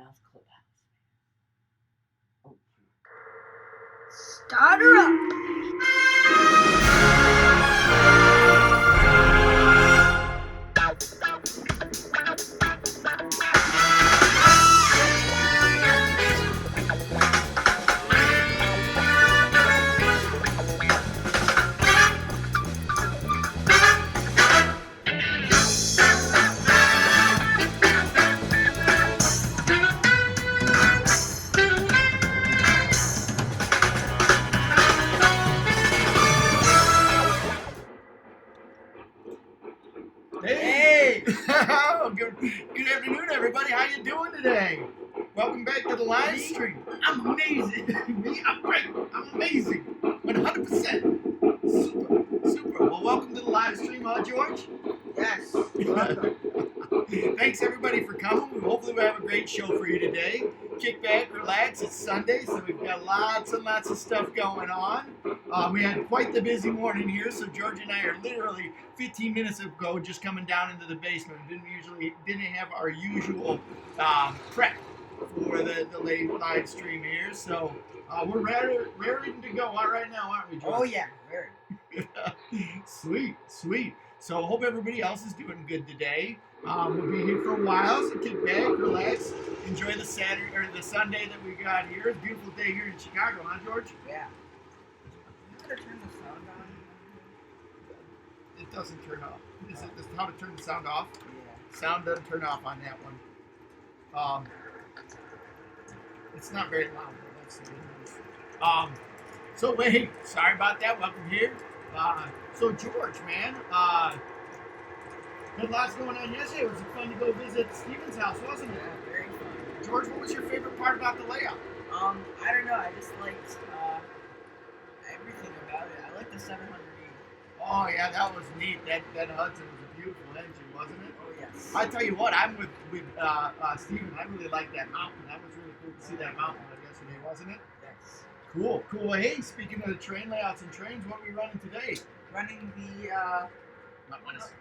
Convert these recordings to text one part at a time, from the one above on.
mouth clubhouse. Oh. Start her up. Hey! Good afternoon, everybody. How you doing today? Welcome back to the live stream. I'm amazing. Me? I'm great. I'm amazing. 100%. Super. Well, welcome to the live stream, huh, George? Yes. Thanks, everybody, for coming. Hopefully we'll have a great show for you today. Kick back, relax. It's Sunday, so we've got lots and lots of stuff going on. We had quite the busy morning here, so George and I are literally 15 minutes ago just coming down into the basement. Didn't have our usual prep for the late live stream here, so we're raring to go out right now, aren't we, George? Oh yeah, very. Sweet. So I hope everybody else is doing good today. We'll be here for a while, so kick back, relax, enjoy the Saturday or the Sunday that we got here. It's a beautiful day here in Chicago, huh, George? Yeah. You gotta turn the sound on. It doesn't turn off. Is it how to turn the sound off? Yeah. Sound doesn't turn off on that one. It's not very loud, though. That's the good news. So wait, sorry about that. Welcome here. So George, man, had lots going on yesterday. It was fun to go visit Steven's house, wasn't it? Yeah, very fun. George, what was your favorite part about the layout? I don't know. I just liked everything about it. I liked the 700E. Oh yeah, that was neat. That Hudson was a beautiful engine, wasn't it? Oh yes. I tell you what, I'm with Steven. I really like that mountain. That was really cool to see that mountain yesterday, wasn't it? Yes. Cool. Hey, speaking of the train layouts and trains, what are we running today? Running the Not minus.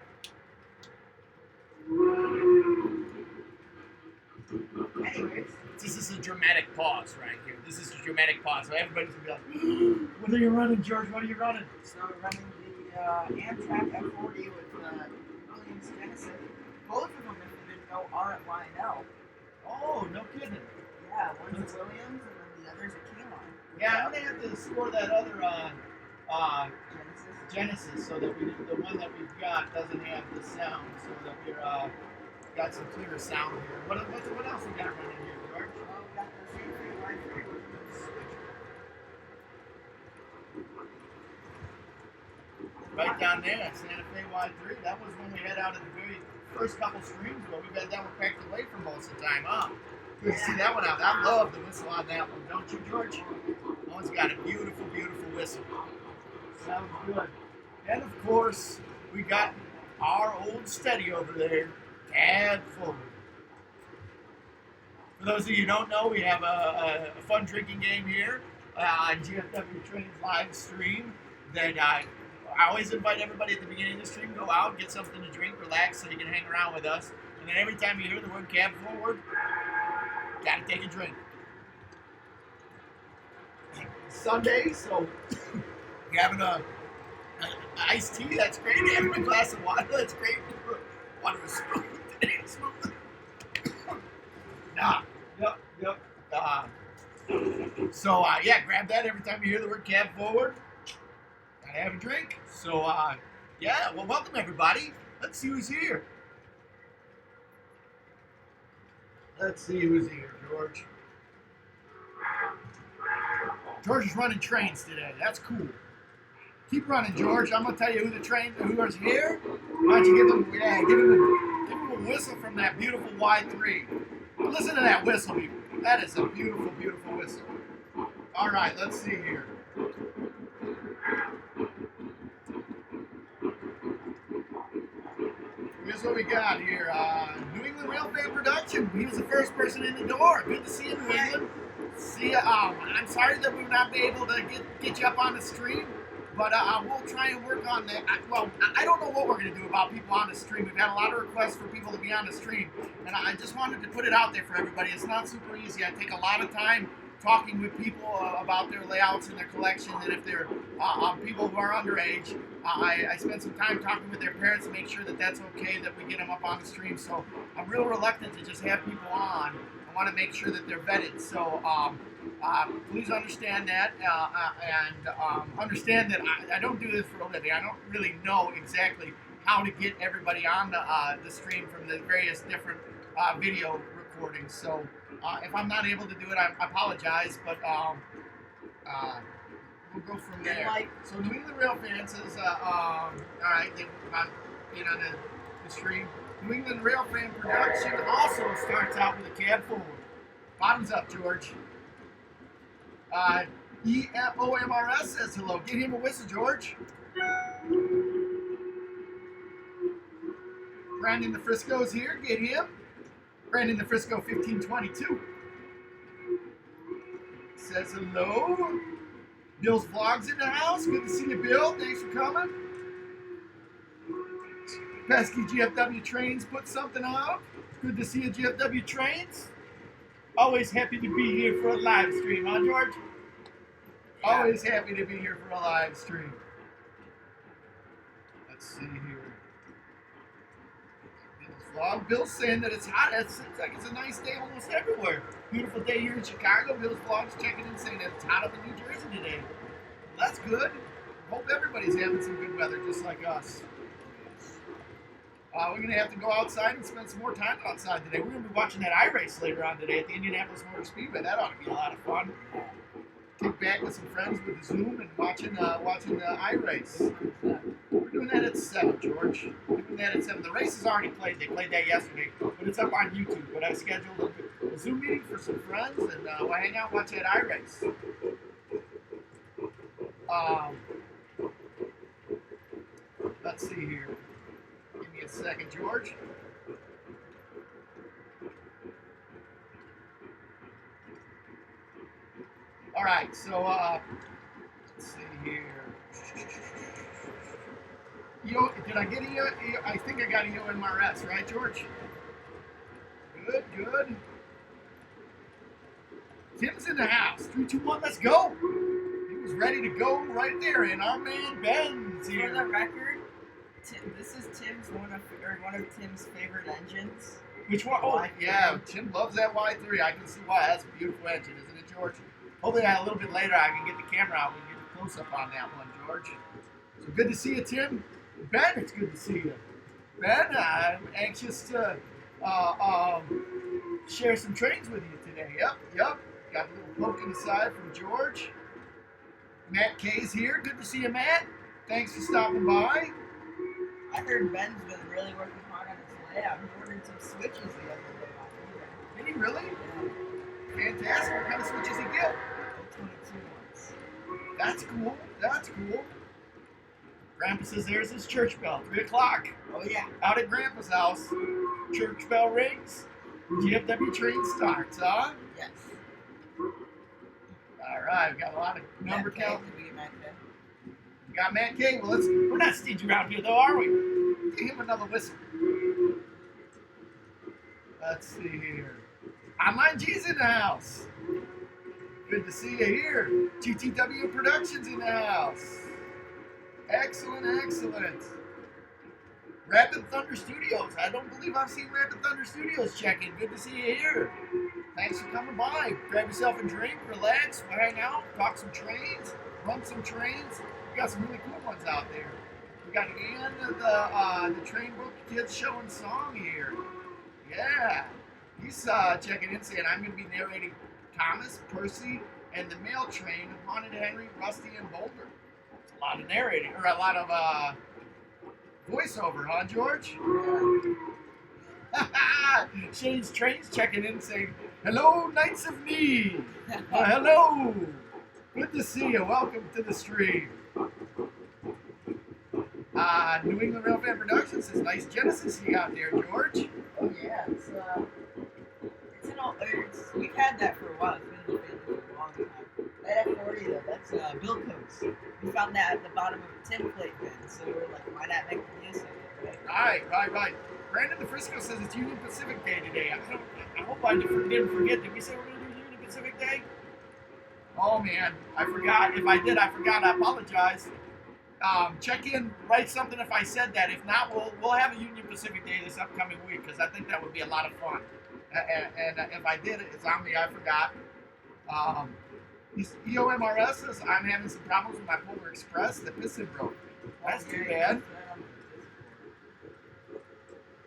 anyways. This is a dramatic pause right here. This is a dramatic pause. So everybody's gonna be like, "What are you running, George? What are you running?" So we're running the Amtrak F40 with Williams Genesis. Both of them, if you didn't know, are at Lionel. Oh, no kidding. Yeah, one's a Williams and then the other's a Kalon. Yeah, I'm gonna have to score that other Genesis. Genesis so that the one that we've got doesn't have the sound, so that we're got some clearer sound here. What else we got running here, George? We got the same thing right here with the switch. Right down there, Santa Fe Y3. That was when we had out at the very first couple streams, but we've got that one packed away for most of the time, huh? Good to see that one out. I love the whistle on that one, don't you, George? That one's got a beautiful, beautiful whistle. Sounds good. And of course, we got our old steady over there, Cab Forward. For those of you who don't know, we have a fun drinking game here on GFW Trains live stream that I always invite everybody at the beginning of the stream, go out, get something to drink, relax, so you can hang around with us. And then every time you hear the word Cab Forward, gotta take a drink. Sunday, so you're having a iced tea, that's great. Having a glass of water, that's great. Water is smooth today, smooth. Yep. So grab that every time you hear the word Cab Forward. Gotta have a drink. So well, welcome everybody. Let's see who's here. Let's see who's here, George. George is running trains today. That's cool. Keep running, George. I'm gonna tell you who is here. Why don't you give him a whistle from that beautiful Y3. Listen to that whistle, people. That is a beautiful, beautiful whistle. All right, let's see here. Here's what we got here. New England Railfan Production. He was the first person in the door. Good to see you, New England. See ya. I'm sorry that we've not been able to get you up on the stream. But we'll try and work on that. I don't know what we're going to do about people on the stream. We've had a lot of requests for people to be on the stream, and I just wanted to put it out there for everybody. It's not super easy. I take a lot of time talking with people about their layouts and their collection, and if they're people who are underage, I spend some time talking with their parents to make sure that that's okay, that we get them up on the stream. So I'm real reluctant to just have people on. I want to make sure that they're vetted. So please understand that, and understand that I don't do this for a living. I don't really know exactly how to get everybody on the stream from the various different video recordings. So if I'm not able to do it, I apologize, but we'll go from there. So New England Railfan says, all right, they want being on the stream. New England Railfan production also starts out with a cab forward. Bottoms up, George. EFOMRS says hello. Get him a whistle, George. Brandon the Frisco's here. Get him. Brandon the Frisco 1522 says hello. Bill's Vlogs in the house. Good to see you, Bill. Thanks for coming. Pesky GFW Trains put something up. Good to see you, GFW Trains. Always happy to be here for a live stream, huh, George? Yeah. Always happy to be here for a live stream. Let's see here. Bill's Vlog. Bill's saying that it's hot. It seems like it's a nice day almost everywhere. Beautiful day here in Chicago. Bill's Vlog's checking in saying that it's hot up in New Jersey today. Well, that's good. Hope everybody's having some good weather just like us. We're going to have to go outside and spend some more time outside today. We're going to be watching that iRace later on today at the Indianapolis Motor Speedway. That ought to be a lot of fun. Kick back with some friends with the Zoom and watching the iRace. We're doing that at 7, George. We're doing that at 7. The race is already played. They played that yesterday, but it's up on YouTube. But I scheduled a Zoom meeting for some friends, and we'll hang out and watch that iRace. Let's see here. Give me a second, George. All right, so let's see here. Did I get EO? I think I got EOMRS, right, George? Good, good. Tim's in the house. 3, 2, 1, let's go. He was ready to go right there, and our man Ben's here. For the record, this is one of Tim's favorite engines. Which one? Oh, yeah, Tim loves that Y3. I can see why. That's a beautiful engine, isn't it, George? Hopefully, a little bit later, I can get the camera out and get a close-up on that one, George. So good to see you, Tim. Ben, it's good to see you. Ben, I'm anxious to share some trains with you today. Yep. Got a little poke in the side from George. Matt K's here. Good to see you, Matt. Thanks for stopping by. I heard Ben's been really working hard on his layout. He ordered some switches the other day off eBay. Did he really? Yeah. Fantastic. What kind of switches he get? 22 ones. That's cool. That's cool. Grandpa says there's his church bell. 3 o'clock. Oh, yeah. Out at Grandpa's house. Church bell rings. GFW train starts, huh? Yes. All right. We got a lot of number count. Did we get Matt K? We got Matt K. Well, we're not stingy around here, though, are we? Give him another whistle. Let's see here. Online G's in the house. Good to see you here. GTW Productions in the house. Excellent. Rapid Thunder Studios. I don't believe I've seen Rapid Thunder Studios check in. Good to see you here. Thanks for coming by. Grab yourself a drink, relax, we'll hang out, talk some trains, run some trains. We got some really cool ones out there. We got Ian, the Train Book Kids Show and Song here. Yeah. He's checking in saying I'm going to be narrating Thomas, Percy, and the Mail Train, Haunted Henry, Rusty, and Boulder. It's a lot of narrating, or a lot of voiceover, huh, George? Shane's Trains checking in saying, hello, Knights of Need. Hello. Good to see you. Welcome to the stream. New England Railfan Productions says, nice Genesis you got there, George. Oh, yeah. We've had that for a while. It's been in the family for a long time. That F40 for you though. That's bill codes. We found that at the bottom of a tin plate bin, so we were like, why not make the use of it, right? Right. Brandon the Frisco says it's Union Pacific Day today. I hope I didn't forget. Did we say we're going to do Union Pacific Day? Oh man, I forgot. If I did, I forgot. I apologize. Check in, write something if I said that. If not, we'll have a Union Pacific Day this upcoming week because I think that would be a lot of fun. And if I did, it's on me. I forgot. EOMRS says I'm having some problems with my Polar Express. The piston broke. That's too bad.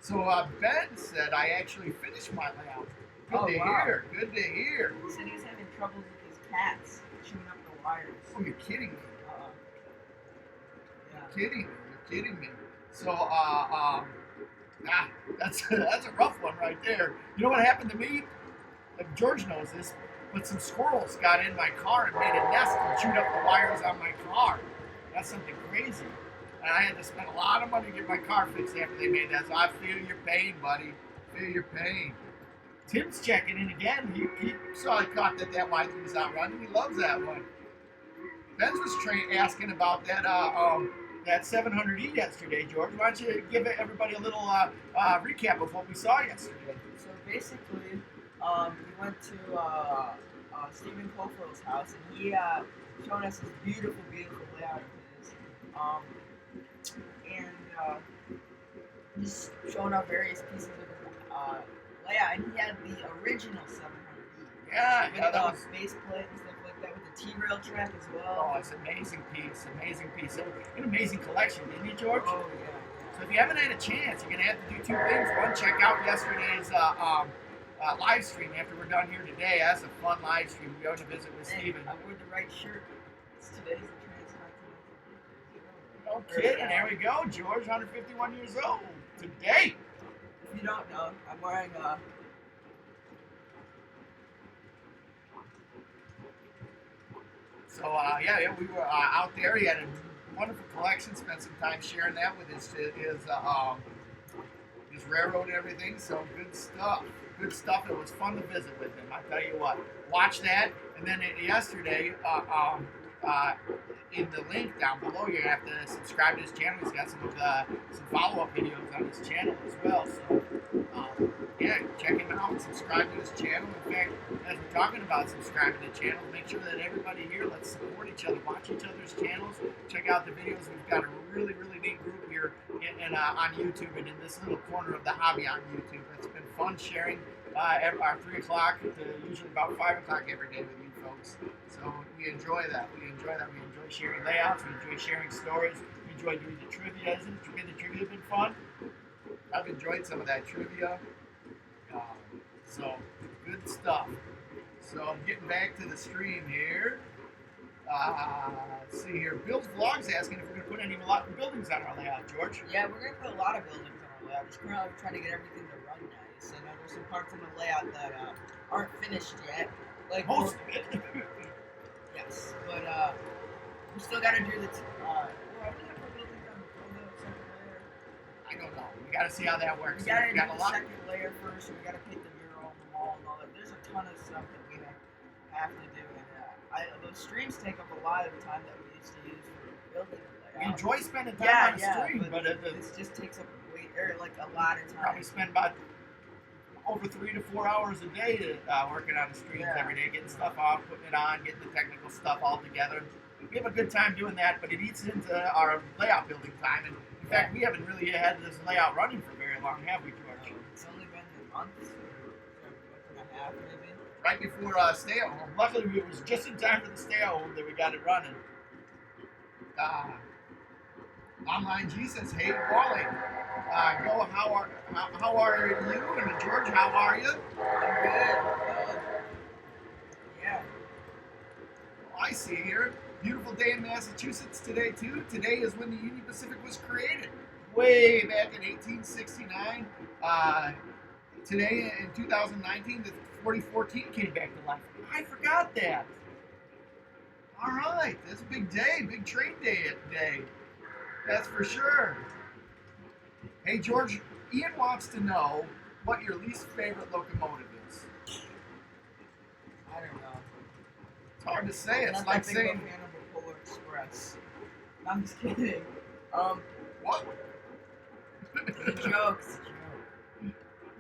So Ben said I actually finished my layout. Good to hear. Good to hear. He said he was having troubles with his cats chewing up the wires. Oh, you're kidding me. Yeah. You're kidding me. So that's a rough one right there. You know what happened to me? George knows this, but some squirrels got in my car and made a nest and chewed up the wires on my car. That's something crazy. And I had to spend a lot of money to get my car fixed after they made that. So I feel your pain, buddy. Feel your pain. Tim's checking in again. He saw he caught that Wyzen was out running. He loves that one. Ben's was asking about that 700E yesterday, George. Why don't you give everybody a little recap of what we saw yesterday? So basically, we went to Stephen Colfield's house, and he showed us this beautiful layout of his. He's showing off various pieces of layout, and he had the original 700E. Yeah, with the base plate and stuff like that, with the T-rail track as well. Oh, it's an amazing piece. An amazing collection, didn't you, George? Oh, yeah. So if you haven't had a chance, you're going to have to do two things. One, check out yesterday's live stream after we're done here today. That's a fun live stream. We go to visit with Steven. I wore the right shirt. Today's the No kidding. There we go. George, 151 years old today. If you don't know, I'm wearing So we were out there. He had a wonderful collection. Spent some time sharing that with his railroad and everything. So good stuff. It was fun to visit with him. I tell you what. Watch that. And then yesterday, in the link down below, you have to subscribe to his channel. He's got some follow-up videos on his channel as well. So check him out and subscribe to his channel. In fact, as we're talking about subscribing to the channel, make sure that everybody here, let's support each other, watch each other's channels, check out the videos. We've got a really, really neat group here on YouTube and in this little corner of the hobby on YouTube. It's been fun sharing our 3 o'clock to usually about 5 o'clock every day with you folks. So we enjoy that. We enjoy sharing layouts. We enjoy sharing stories. We enjoy doing the trivia. Hasn't the trivia been fun? I've enjoyed some of that trivia. So good stuff. So I'm getting back to the stream here. Let's see here. Bill's Vlog's asking if we're going to put any buildings on our layout, George. Yeah, we're going to put a lot of buildings on our layout. Just currently trying to get everything to run nice. And there's some parts in the layout that aren't finished yet. Like most of it. Yes, but we still got to do the. I don't know. We got to see how that works. We got to do the second layer first. And we got to paint the mural on the wall and all that. There's a ton of stuff that we have to do. And those streams take up a lot of the time that we used to use for building the layout. We enjoy spending time on the stream, but this just takes up a lot of time. Probably spend about over 3 to 4 hours a day working on the streams every day, getting stuff off, putting it on, getting the technical stuff all together. We have a good time doing that, but it eats into our layout building time. And in fact, we haven't really had this layout running for very long, have we, George? It's only been a month, and a half maybe. Right before stay-at-home. Luckily, it was just in time for the stay-at-home that we got it running. Online G says, "Hey, Wally, how are you? And George, how are you?" I'm good. Yeah. Well, I see here. Beautiful day in Massachusetts today, too. Today is when the Union Pacific was created, way back in 1869. Today, in 2019, the 4014 came back to life. I forgot that. All right, that's a big day, big train day today. That's for sure. Hey, George, Ian wants to know what your least favorite locomotive is. I don't know. It's hard to say. It's Not like that big of saying a fan of the Polar Express. I'm just kidding. what? It's a joke. It's a joke.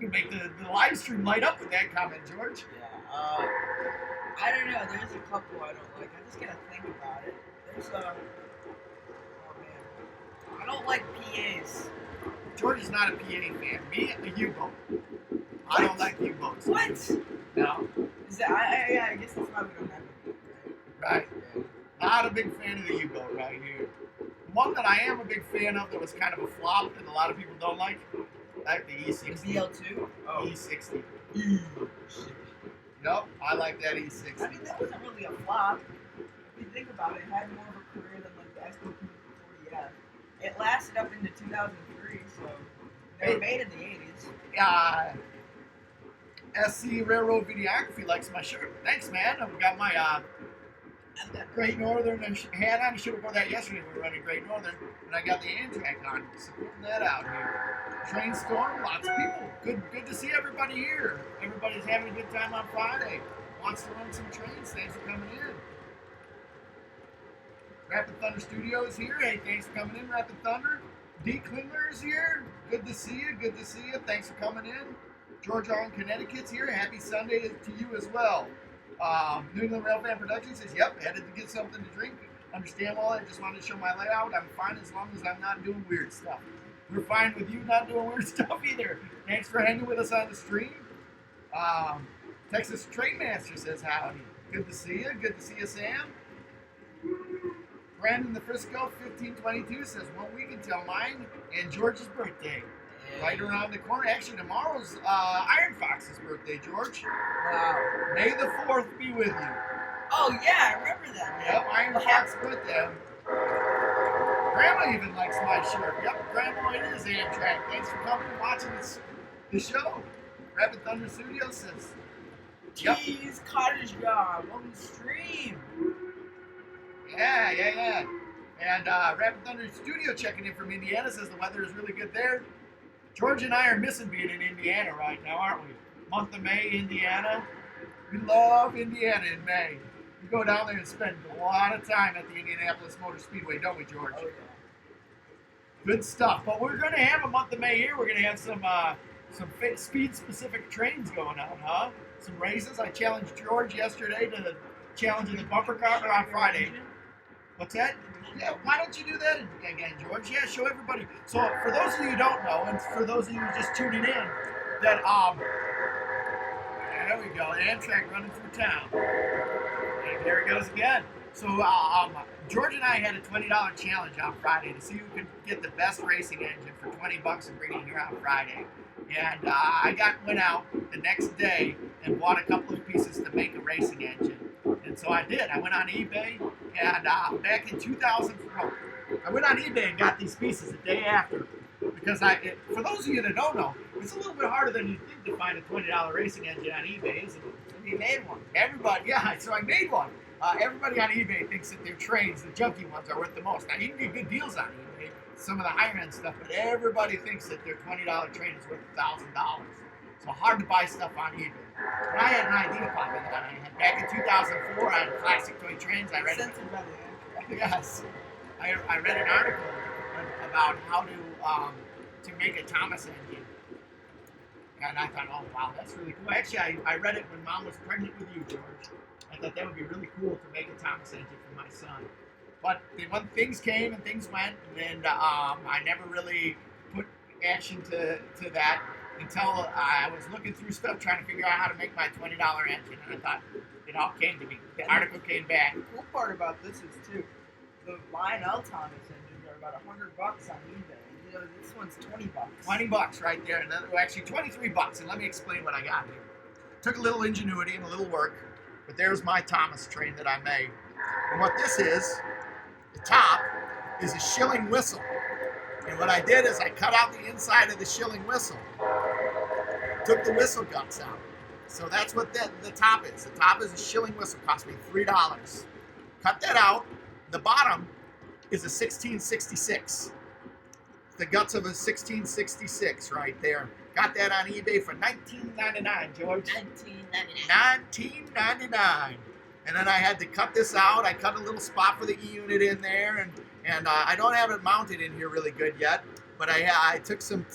You make the live stream light up with that comment, George. Yeah. I don't know. There's a couple I don't like. I just gotta think about it. There's a. Oh man. I don't like PAs. George is not a PA fan. Me, a U-boat. I don't like U-boats. What? No. Is that? I guess that's why we don't have it. Right. Not a big fan of the U-boat right here. One that I am a big fan of that was kind of a flop that a lot of people don't like the E60. The BL2? Oh. E60. Shit. Nope, I like that E60. I mean, that wasn't really a flop. If you think about it, it had more of a career than like the SP40F. It lasted up into 2003, so they were made in the 80s. SC Railroad Videography likes my shirt. Thanks, man. I've got my Great Northern hat on. I should have worn that yesterday. We were running Great Northern, and I got the Amtrak on. Supporting that out here. Train storm, lots of people. Good to see everybody here. Everybody's having a good time on Friday. Wants to run some trains. Thanks for coming in. Rapid Thunder Studios here. Hey, thanks for coming in, Rapid Thunder. D. Klingler is here. Good to see you. Good to see you. Thanks for coming in. George R. in Connecticut's here. Happy Sunday to you as well. New England Rail Fan Productions says, yep, headed to get something to drink. Understand all that. Just wanted to show my layout. I'm fine as long as I'm not doing weird stuff. We're fine with you not doing weird stuff either. Thanks for hanging with us on the stream. Texas Trainmaster says howdy. Good to see you. Good to see you, Sam. Brandon the Frisco 1522 says 1 week until mine and George's birthday. Right around the corner. Actually, tomorrow's Iron Fox's birthday, George. Wow. May the 4th be with you. Oh, yeah, I remember that. Man. Yep, Iron Fox's birthday. Grandma even likes my shirt. Yep, Grandma, it is Amtrak. Thanks for coming and watching the show. Rapid Thunder Studios says, yep. Jeez, cottage job on the stream. Yeah. And Rapid Thunder Studio checking in from Indiana says the weather is really good there. George and I are missing being in Indiana right now, aren't we? Month of May, Indiana. We love Indiana in May. We go down there and spend a lot of time at the Indianapolis Motor Speedway, don't we, George? Oh, yeah. Good stuff. But we're going to have a month of May here. We're going to have some speed-specific trains going on, huh? Some races. I challenged George yesterday to the challenge in the bumper car on Friday. What's that? Yeah, why don't you do that again, George? Yeah, show everybody. So for those of you who don't know, and for those of you just tuning in, that there we go, Amtrak running through town. And there it goes again. So George and I had a $20 challenge on Friday to see who could get the best racing engine for $20 and bring it here on Friday. And I went out the next day and bought a couple of pieces to make a racing engine. And so I did. I went on eBay, and back in 2004, I went on eBay and got these pieces the day after. Because for those of you that don't know, it's a little bit harder than you think to find a $20 racing engine on eBay, isn't it? So you made one. Everybody, yeah, so I made one. Everybody on eBay thinks that their trains, the junky ones, are worth the most. Now, you can get good deals on eBay, some of the higher-end stuff, but everybody thinks that their $20 train is worth $1,000. So hard to buy stuff on eBay. But I had an idea pop in that. Back in 2004, I had Classic Toy Trains. I read Yes. I read an article about how to make a Thomas engine. And I thought, oh, wow, that's really cool. Actually, I read it when Mom was pregnant with you, George. I thought that would be really cool to make a Thomas engine for my son. But when things came and things went, and I never really put action to that until I was looking through stuff trying to figure out how to make my $20 engine. And I thought, it all came to me. The article came back. The cool part about this is, too, the Lionel Thomas engines are about $100 on eBay. You know, this one's $20. $20 right there. And actually, $23. And let me explain what I got here. Took a little ingenuity and a little work, but there's my Thomas train that I made. And what this is, the top is a shilling whistle. And what I did is I cut out the inside of the shilling whistle, took the whistle guts out. So that's what the top is. The top is a shilling whistle, cost me $3. Cut that out. The bottom is a 1666. The guts of a 1666 right there. Got that on eBay for $19.99, George. $19.99. $19.99. And then I had to cut this out. I cut a little spot for the E unit in there, and I don't have it mounted in here really good yet. But I took some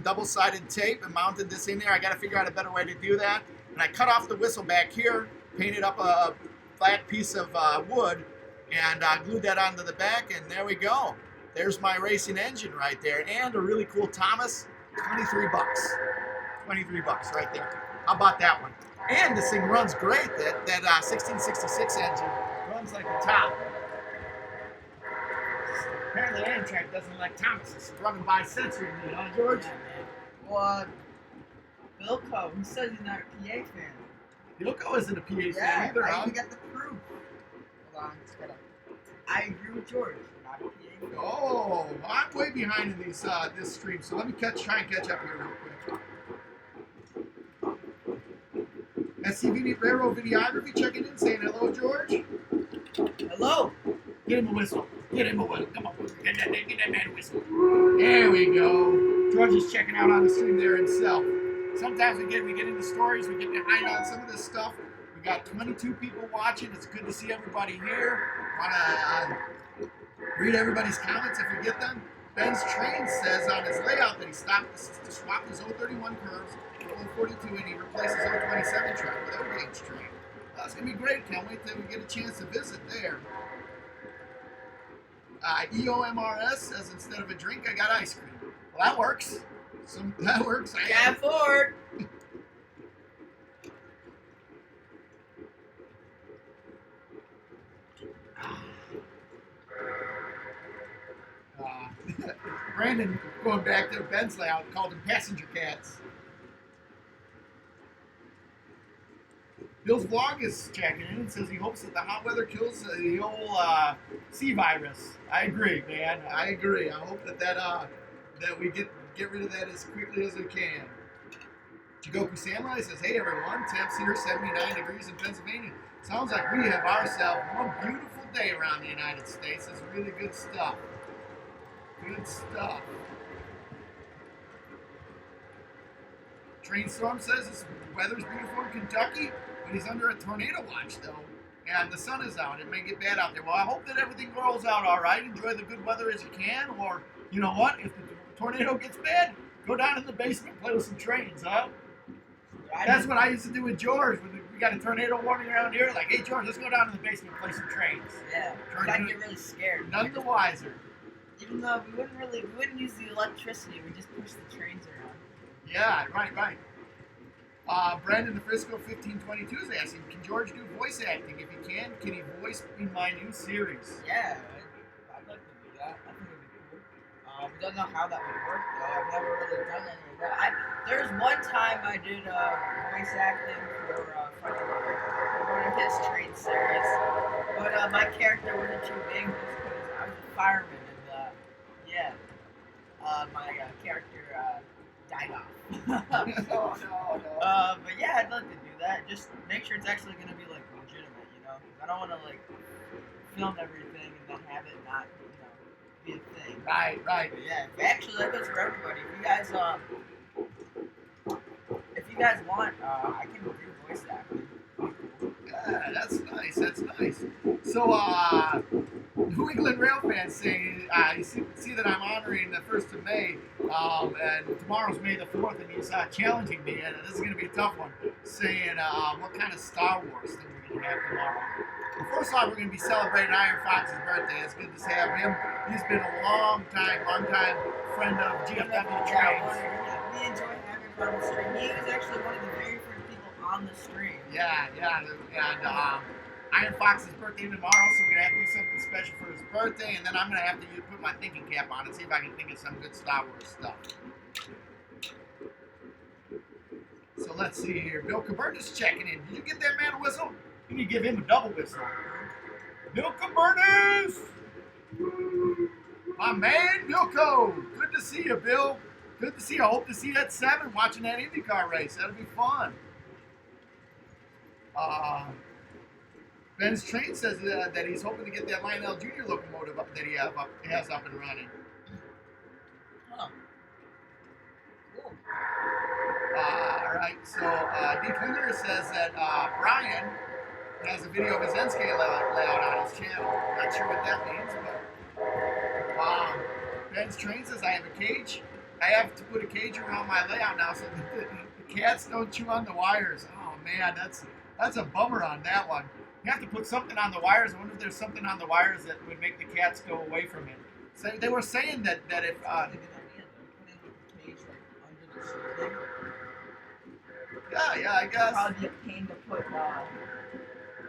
double-sided tape and mounted this in there. I got to figure out a better way to do that. And I cut off the whistle back here, painted up a flat piece of wood, and glued that onto the back. And there we go. There's my racing engine right there, and a really cool Thomas. 23 bucks. 23 bucks right there. How about that one? And this thing runs great. That 1666 engine runs like a top. Apparently Amtrak doesn't like Thomas. It's running by censoring me, huh, George? Yeah, man. Well, Bilko, he says he's not a PA fan. Bilko isn't a PA fan Yeah, either, I huh? even got the proof. Hold on, just gotta. I agree with George. Not a PA fan. Oh, I'm way behind in these this stream, so let me try and catch up here real quick. SCV Railroad Videography checking in, saying hello, George. Hello. Get him a whistle. Get him a whistle. Come on, get that man a whistle. There we go. George is checking out on the stream there himself. Sometimes we get into stories, we get behind on some of this stuff. We got 22 people watching. It's good to see everybody here. Want to read everybody's comments if we get them. Ben's Train says on his layout that he stopped to swap his 031 curves for 042 and he replaced his 027 track with O-gauge train. That's going to be great. Can't wait till we get a chance to visit there. EOMRS says instead of a drink, I got ice cream. Well, that works. That works. Yeah, Ford. Brandon, going back to Ben's layout, called them passenger cats. Bill's vlog is checking in and says he hopes that the hot weather kills the old sea virus. I agree, man. I agree. I hope that we get rid of that as quickly as we can. Jigoku Samurai says, hey everyone, temps here 79 degrees in Pennsylvania. Sounds like we have ourselves one beautiful day around the United States. It's really good stuff. Good stuff. Trainstorm says this weather's beautiful in Kentucky, but he's under a tornado watch though, and the sun is out. It may get bad out there. Well, I hope that everything rolls out all right. Enjoy the good weather as you can, or you know what? If the tornado gets bad, go down in the basement and play with some trains, huh? That's what I used to do with George when we got a tornado warning around here. Like, hey George, let's go down to the basement and play some trains. Yeah, George, I'd get really scared. None the wiser. Even though we wouldn't use the electricity, we just push the trains around. Yeah, right. Brandon the Frisco 1522 is asking, can George do voice acting? If he can he voice in my new series? Yeah, I'd like to do that. I think it'd be cool. We don't know how that would work though. I've never really done any of that. There's one time I did voice acting for one of his train series, but my character wasn't too big just because I was a fireman and my character died off. No. But yeah, I'd love to do that. Just make sure it's actually gonna be like legitimate, you know? 'Cause I don't want to like film everything and then have it not, be a thing. Right. But yeah, actually that goes for everybody. If you guys want, I can do voice acting. Yeah, that's nice. So, New England Rail fans saying, you see that I'm honoring the 1st of May, and tomorrow's May the 4th, and he's challenging me, and this is going to be a tough one, saying what kind of Star Wars thing we're going to have tomorrow. Well, first off, we're going to be celebrating Iron Fox's birthday. It's good to have him. He's been a long time friend of GFW Trains. We enjoy having him on the stream. He was actually one of the very first people on the stream. Yeah, and Iron Fox's birthday tomorrow, so we're going to have to do something special for his birthday, and then I'm going to have to put my thinking cap on and see if I can think of some good Star Wars stuff. So let's see here. Bill Caberta's checking in. Did you give that man a whistle? You need to give him a double whistle. Bill Cabertas! My man, Bilko. Good to see you, Bill. Good to see you. I hope to see you at 7 watching that IndyCar race. That'll be fun. Ben's Train says that he's hoping to get that Lionel Jr. locomotive up that he has up and running. Huh. Cool. All right, so D. Klinger says that Brian He has a video of his end scale layout on his channel. Not sure what that means, but Ben's Train says I have a cage. I have to put a cage around my layout now so that the cats don't chew on the wires. Oh man, that's a bummer on that one. You have to put something on the wires. I wonder if there's something on the wires that would make the cats go away from it. So they were saying that if That's a good idea. Though. Putting the cage like under the ceiling. yeah, I guess. Probably be a pain to put.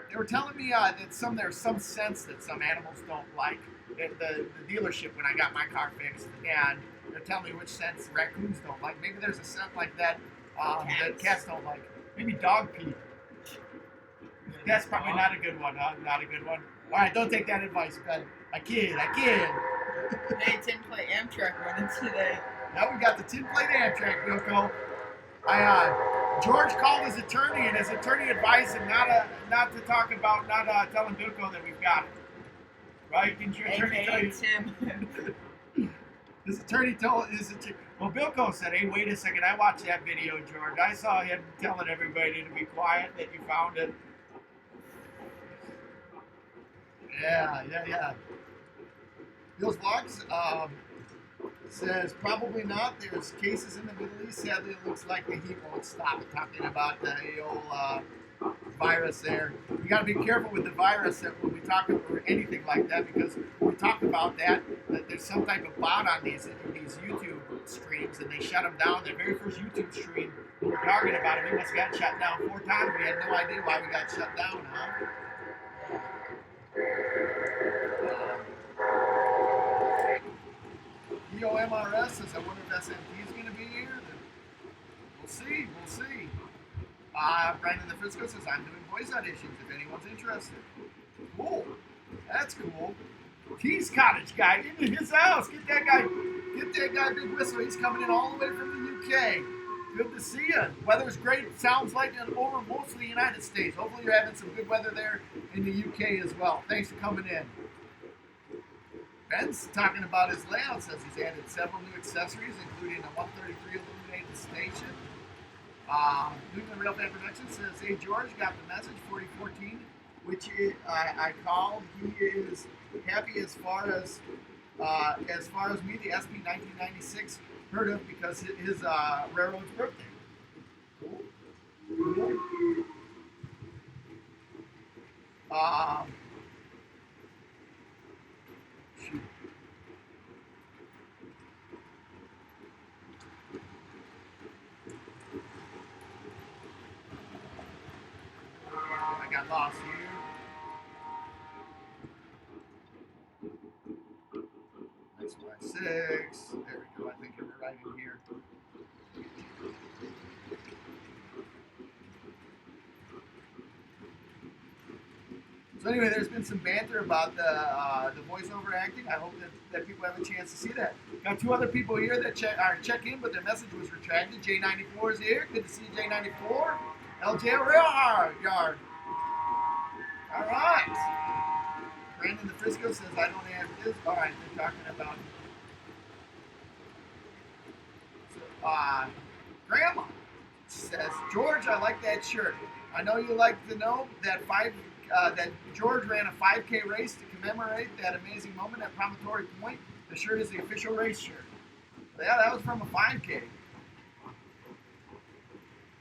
They were telling me that there's some sense that some animals don't like. The dealership when I got my car fixed, and they're telling me which scents raccoons don't like. Maybe there's a scent like that that cats don't like. Maybe dog pee. That's probably not a good one, huh? Not a good one. All right, don't take that advice, Ben. I kid. Hey, tin plate Amtrak running today. Now we got the tin plate Amtrak, Bilko. George called his attorney, and his attorney advised him not to talk about telling Bilko that we've got it. Right? Can your attorney tell you? Tim. His attorney told well, Bilko said, "Hey, wait a second. I watched that video, George. I saw him telling everybody to be quiet that you found it." Yeah. Bill's Vlogs says probably not. There's cases in the Middle East. Sadly, it looks like the heat won't stop. Talking about the old virus there. You got to be careful with the virus that when we talk about anything like that, because when we talk about that there's some type of bot on these YouTube streams, and they shut them down. Their very first YouTube stream, we were talking about it. We must have got shut down 4 times. We had no idea why we got shut down, huh? EOMRS says, I wonder if SMP is going to be here. We'll see. Brandon the Frisco says, I'm doing voice auditions if anyone's interested. Cool. That's cool. Keys Cottage guy into his house. Get that guy Big Whistle. He's coming in all the way from the UK. Good to see you. Weather's great. It sounds like it over most of the United States. Hopefully you're having some good weather there in the UK as well. Thanks for coming in. Ben's talking about his layout, says he's added several new accessories, including a 133 illuminated station. New Railfan Productions says, hey, George, got the message 4014, which I called. He is happy as far as me, the SB 1996 heard of because his railroad's birthday. Cool. Shoot. I got lost here. That's Y6. There we go. I think you're right in here. So anyway, there's been some banter about the voiceover acting. I hope that people have a chance to see that. Got 2 other people here that check in, but their message was retracted. J94 is here. Good to see you, J94. LJ Real Hard Yard. All right. Brandon the Frisco says, I don't have this. All right, they're talking about. So, Grandma says, George, I like that shirt. I know you like to know that that George ran a 5K race to commemorate that amazing moment at Promontory Point. The shirt is the official race shirt. Yeah, that was from a 5K.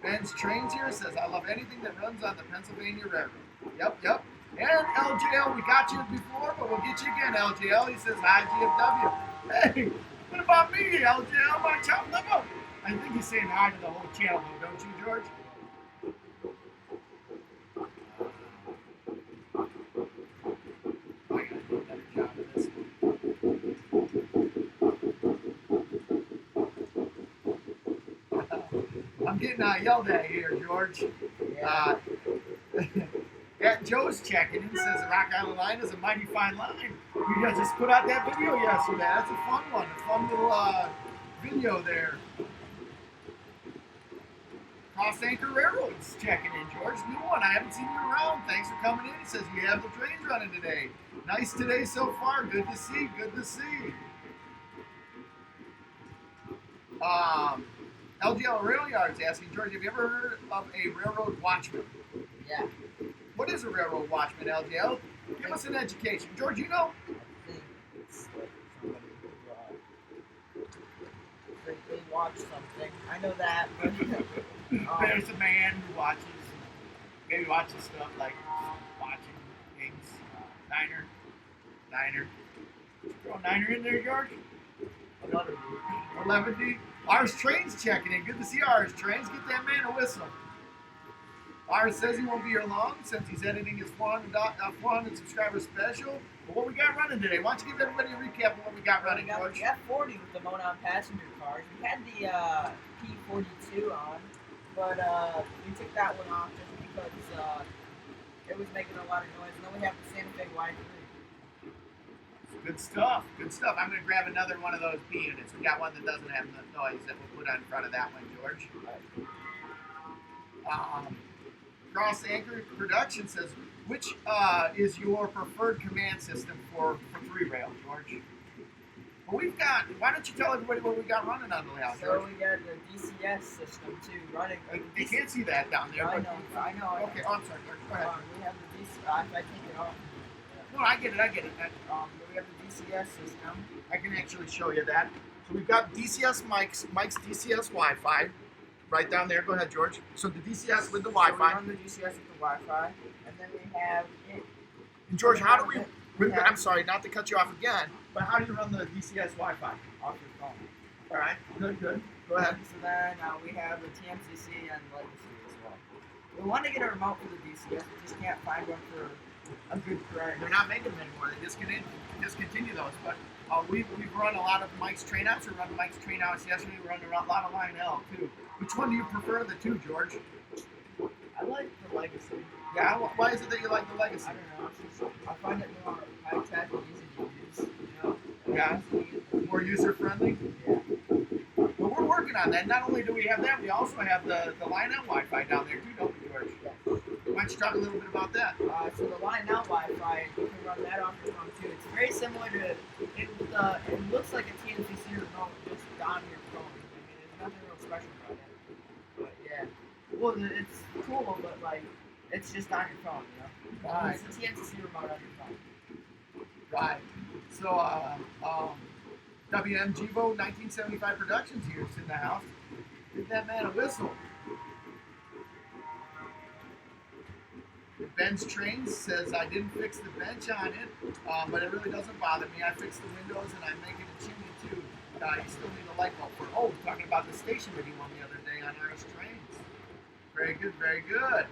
Ben's Trains here says, I love anything that runs on the Pennsylvania Railroad. Yep. And LJL, we got you before, but we'll get you again, LJL. He says, hi, GFW. Hey, what about me, LJL? My chum number. I think he's saying hi to the whole channel, though, don't you, George? I gotta do a better job of this. I'm getting yelled at here, George. Yeah, Joe's checking in. Says the Rock Island line is a mighty fine line. You guys just put out that video yesterday. That's a fun one. A fun little video there. Cross Anchor Railroad's checking in, George. New one. I haven't seen you around. Thanks for coming in. He says you have the trains running today. Nice today so far. Good to see. LGL Rail Yard's asking, George, have you ever heard of a railroad watchman? Yeah. What is a railroad watchman, LGL? Give us an education. George, you know? I think it's like somebody who they watch something. I know that, but There's a man who maybe watches stuff like watching things. Niner. Throw a Niner in there, George? 11D. Ours Train's checking in. Good to see ours Trains. Get that man a whistle. Ours says he won't be here long since he's editing his 400 subscriber special. But what we got running today? Why don't you give everybody a recap of what we got running, George? We got 40 with the Monon passenger cars. We had the P42 on, but we took that one off just because it was making a lot of noise. And then we have the Santa Fe Y3. Good stuff. I'm going to grab another one of those B units. We got one that doesn't have the noise that we'll put on in front of that one, George. Cross Anchor Production says, which is your preferred command system for 3-rail, George? Well, why don't you tell everybody what we got running on the layout, George? So we got the DCS system too running. They can't see that down there. I know. Okay, I'm sorry, George. Go ahead. We have the DCS. If I take it off. No, I get it. We have the DCS system. I can actually show you that. So we've got DCS Mike's DCS Wi-Fi right down there. Go ahead, George. So the DCS with the Wi-Fi. So we run the DCS with the Wi-Fi, and then we have it. And George, how do we? I'm sorry, not to cut you off again, but how do you run the DCS Wi-Fi? Off your phone. All right. Good. Go ahead. So then we have the TMCC and Legacy as well. We want to get a remote for the DCS. We just can't find one for a good price. They're not making them anymore. They discontinue those. But we've run a lot of Mike's trainouts. We run Mike's trainouts yesterday. We run a lot of Line L too. Which one do you prefer of the two, George? I like the Legacy. Yeah. Why is it that you like the Legacy? I don't know. I find it more high tech and easy to use. Yeah. More user friendly. Yeah. Well, we're working on that. Not only do we have that, we also have the Line L Wi-Fi down there too, don't we, George? Yes. Why don't you talk a little bit about that? So the Line L Wi-Fi, you can run that off your phone too. It's very similar to it looks like a TNCC remote just on your phone. I mean, there's nothing real special about it. But yeah, well, it's cool, but like it's just on your phone, you know. Right. It's a TNCC remote on your phone. Right. So, WMGvo 1975 Productions here is in the house. Give that man a whistle. Ben's Trains says, I didn't fix the bench on it, but it really doesn't bother me. I fixed the windows and I'm making a chimney too. You still need a light bulb for. Oh, we're talking about the station that he won the other day on Irish Trains. Very good.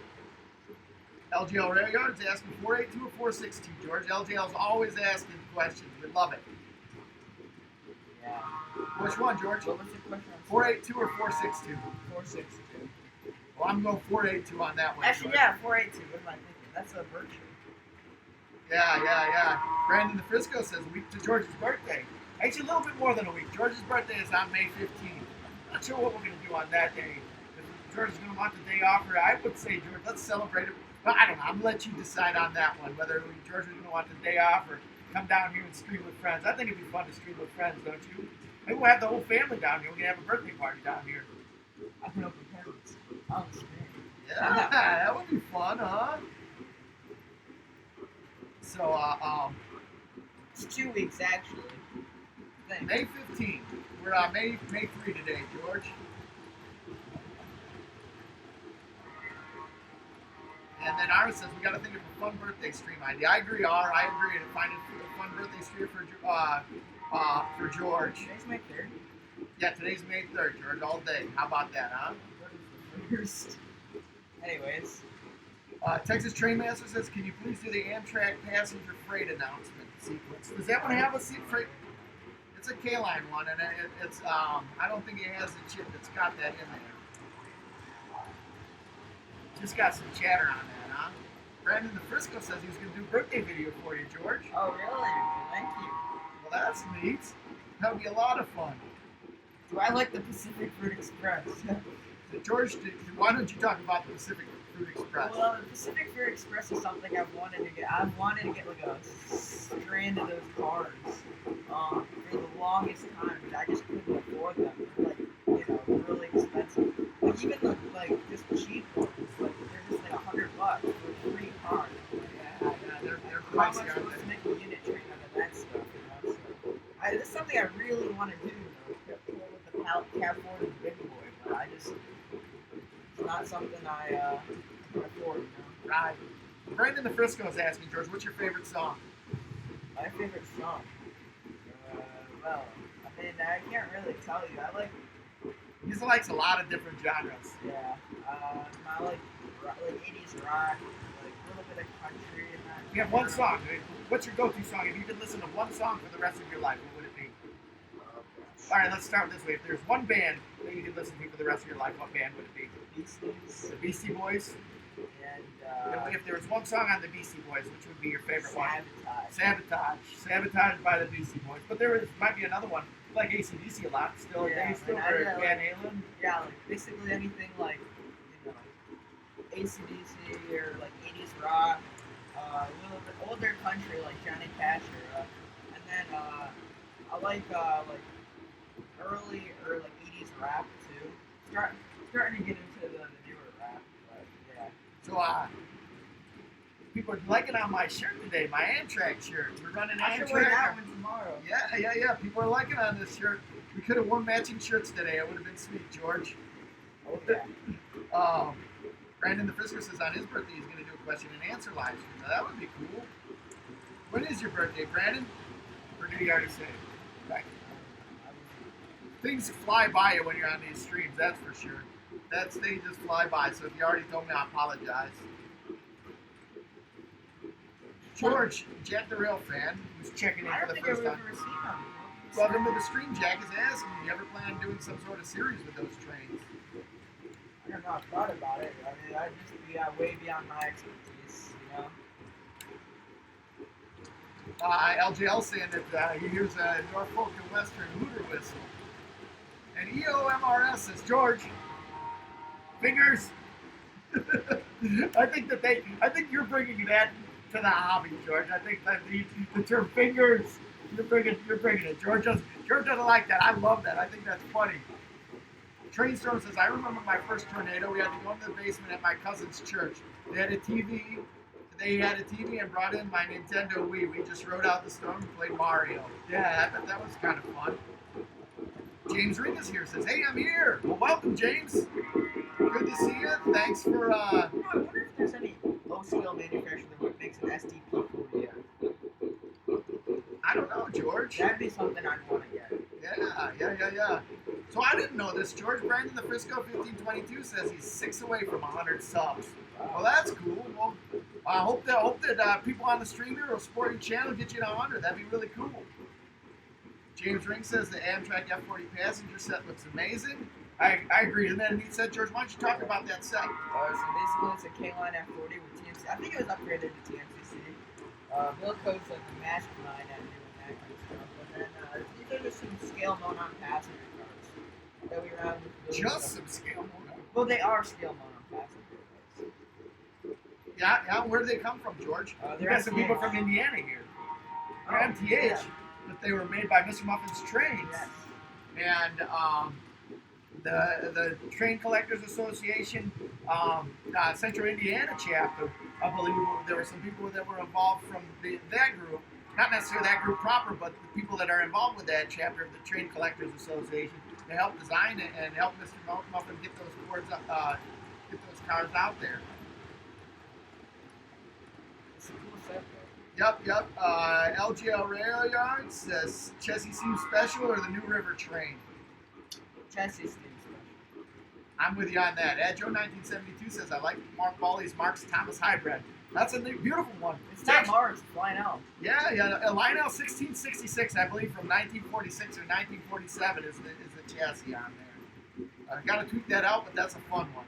LGL Railroad is asking 482 or 462, George. LGL's always asking questions. We love it. Yeah. Which one, George? What was the question? 482 or 462? 462. Well, I'm going 482 on that one. Actually, George. yeah, 482. What am I thinking? That's a virtue. Yeah. Brandon the Frisco says a week to George's birthday. Actually, a little bit more than a week. George's birthday is on May 15th. Not sure what we're going to do on that day. If George is going to want the day off, or I would say, George, let's celebrate it. But I don't know. I'm going to let you decide on that one, whether George is going to want the day off or come down here and stream with friends. I think it'd be fun to stream with friends, don't you? Maybe we'll have the whole family down here. We're going to have a birthday party down here. I can open parents on the screen. Yeah, that would be fun, huh? So, It's 2 weeks actually. I think. May 15th. We're on May 3 today, George. And then Ira says we got to think of a fun birthday stream idea. I agree, R. I agree. To find a fun birthday stream for George. Today's May 3rd. Yeah, today's May 3rd, George. All day. How about that, huh? First. Anyways. Texas Trainmaster says, can you please do the Amtrak passenger freight announcement sequence? Does that one have a freight? It's a K-line one, and it's I don't think it has the chip that's got that in there. Just got some chatter on that, huh? Brandon the Frisco says he was going to do a birthday video for you, George. Oh, really? Thank you. Well, that's neat. That would be a lot of fun. Do I like the Pacific Fruit Express? George, why don't you talk about the Pacific Fruit Express? Well, the Pacific Fruit Express is something I've wanted to get. I've wanted to get like a strand of those cars for the longest time, but I just couldn't afford them. They're like, really expensive. But even like just cheap ones, like they're just like $100 for 3 cars. something I can afford. Right. Brandon the Frisco is asking, George, what's your favorite song? My favorite song. Well, I mean, I can't really tell you. I like, He likes a lot of different genres. yeah. I like 80s rock, like a little bit of country and that. You have one song. What's your go-to song? If you could listen to one song for the rest of your life, what would it be? All right, let's start this way. If there's one band that you could listen to for the rest of your life, what band would it be? Beasties. The Beastie Boys. And If there was one song on the Beastie Boys, which would be your favorite one? Sabotage. Sabotage by the Beastie Boys. But might be another one. Like AC/DC a lot. Still, Yeah, they still and are Van Halen. Yeah, like basically anything like, you know, AC/DC or like 80s rock, a little bit older country like Johnny Cash era, and then I like early or like 80s rap too. Starting to get into the newer rap, but yeah. So, people are liking on my shirt today, my Amtrak shirt. We're running I should wear that Amtrak. one tomorrow. Yeah. People are liking on this shirt. We could have worn matching shirts today. It would have been sweet, George. Oh yeah. Brandon the Frisker says on his birthday he's going to do a question and answer live stream. Now, that would be cool. When is your birthday, Brandon? Or did he already say? Right. Things fly by you when you're on these streams, that's for sure. They just fly by. So if you already told me, I apologize. George, Jack the Rail fan, who's checking in I for don't the think first I've time. ever seen them. Welcome to the stream. Jack is asking, do you ever plan on doing some sort of series with those trains? I don't know. I've thought about it. I mean, I'd just be way beyond my expertise, you know. LJL saying that he hears a Norfolk and Western hooter whistle. And EOMRS says, George, fingers. I think you're bringing that to the hobby, George. I think that the term fingers, you're bringing it. George doesn't like that. I love that. I think that's funny. Trainstorm says, I remember my first tornado. We had to go into the basement at my cousin's church. They had a TV and brought in my Nintendo Wii. We just rode out the storm and played Mario. Yeah, I bet that was kind of fun. James Ring is here. Says, hey, I'm here. Well, welcome, James. Good to see you. Thanks for. I wonder if there's any low-scale manufacturer that makes an SDP-40. I don't know, George. That'd be something I'd want to get. Yeah. So I didn't know this, George. Brandon the Frisco 1522 says he's 6 away from 100 subs. Well, that's cool. Well, I hope that people on the stream here will support your channel and get you to 100. That'd be really cool. James Ring says the Amtrak F40 passenger set looks amazing. I agree. And then he said, George, why don't you talk about that set? So basically it's a K-Line F40 with TMC. I think it was upgraded to TMCC. Bill Code's like the mastermind at doing that kind of stuff. And then these are just some scale mode on passenger cars that we ran with. Just some scale mode. Well, they are scale mode on passenger cars. Yeah. Where do they come from, George? You got some people from Indiana here. They're MTH, yeah. but they were made by Mr. Muffin's Trains. Yes. And the Train Collectors Association, Central Indiana chapter, I believe there were some people that were involved from that group, not necessarily that group proper, but the people that are involved with that chapter of the Train Collectors Association to help design it and help Mr. Muffin get those cars out there. It's a cool set, though. Yep. LGL Rail Yard says Chessie Steam Special or the New River Train. Chassis Steam Special. I'm with you on that. Joe 1972 says I like Mark Bawley's Mark's Thomas Hybrid. That's a beautiful one. It's not Mars, it's Lionel. Yeah. Lionel 1666, I believe, from 1946 or 1947 is the chassis on there. Got to tweak that out, but that's a fun one.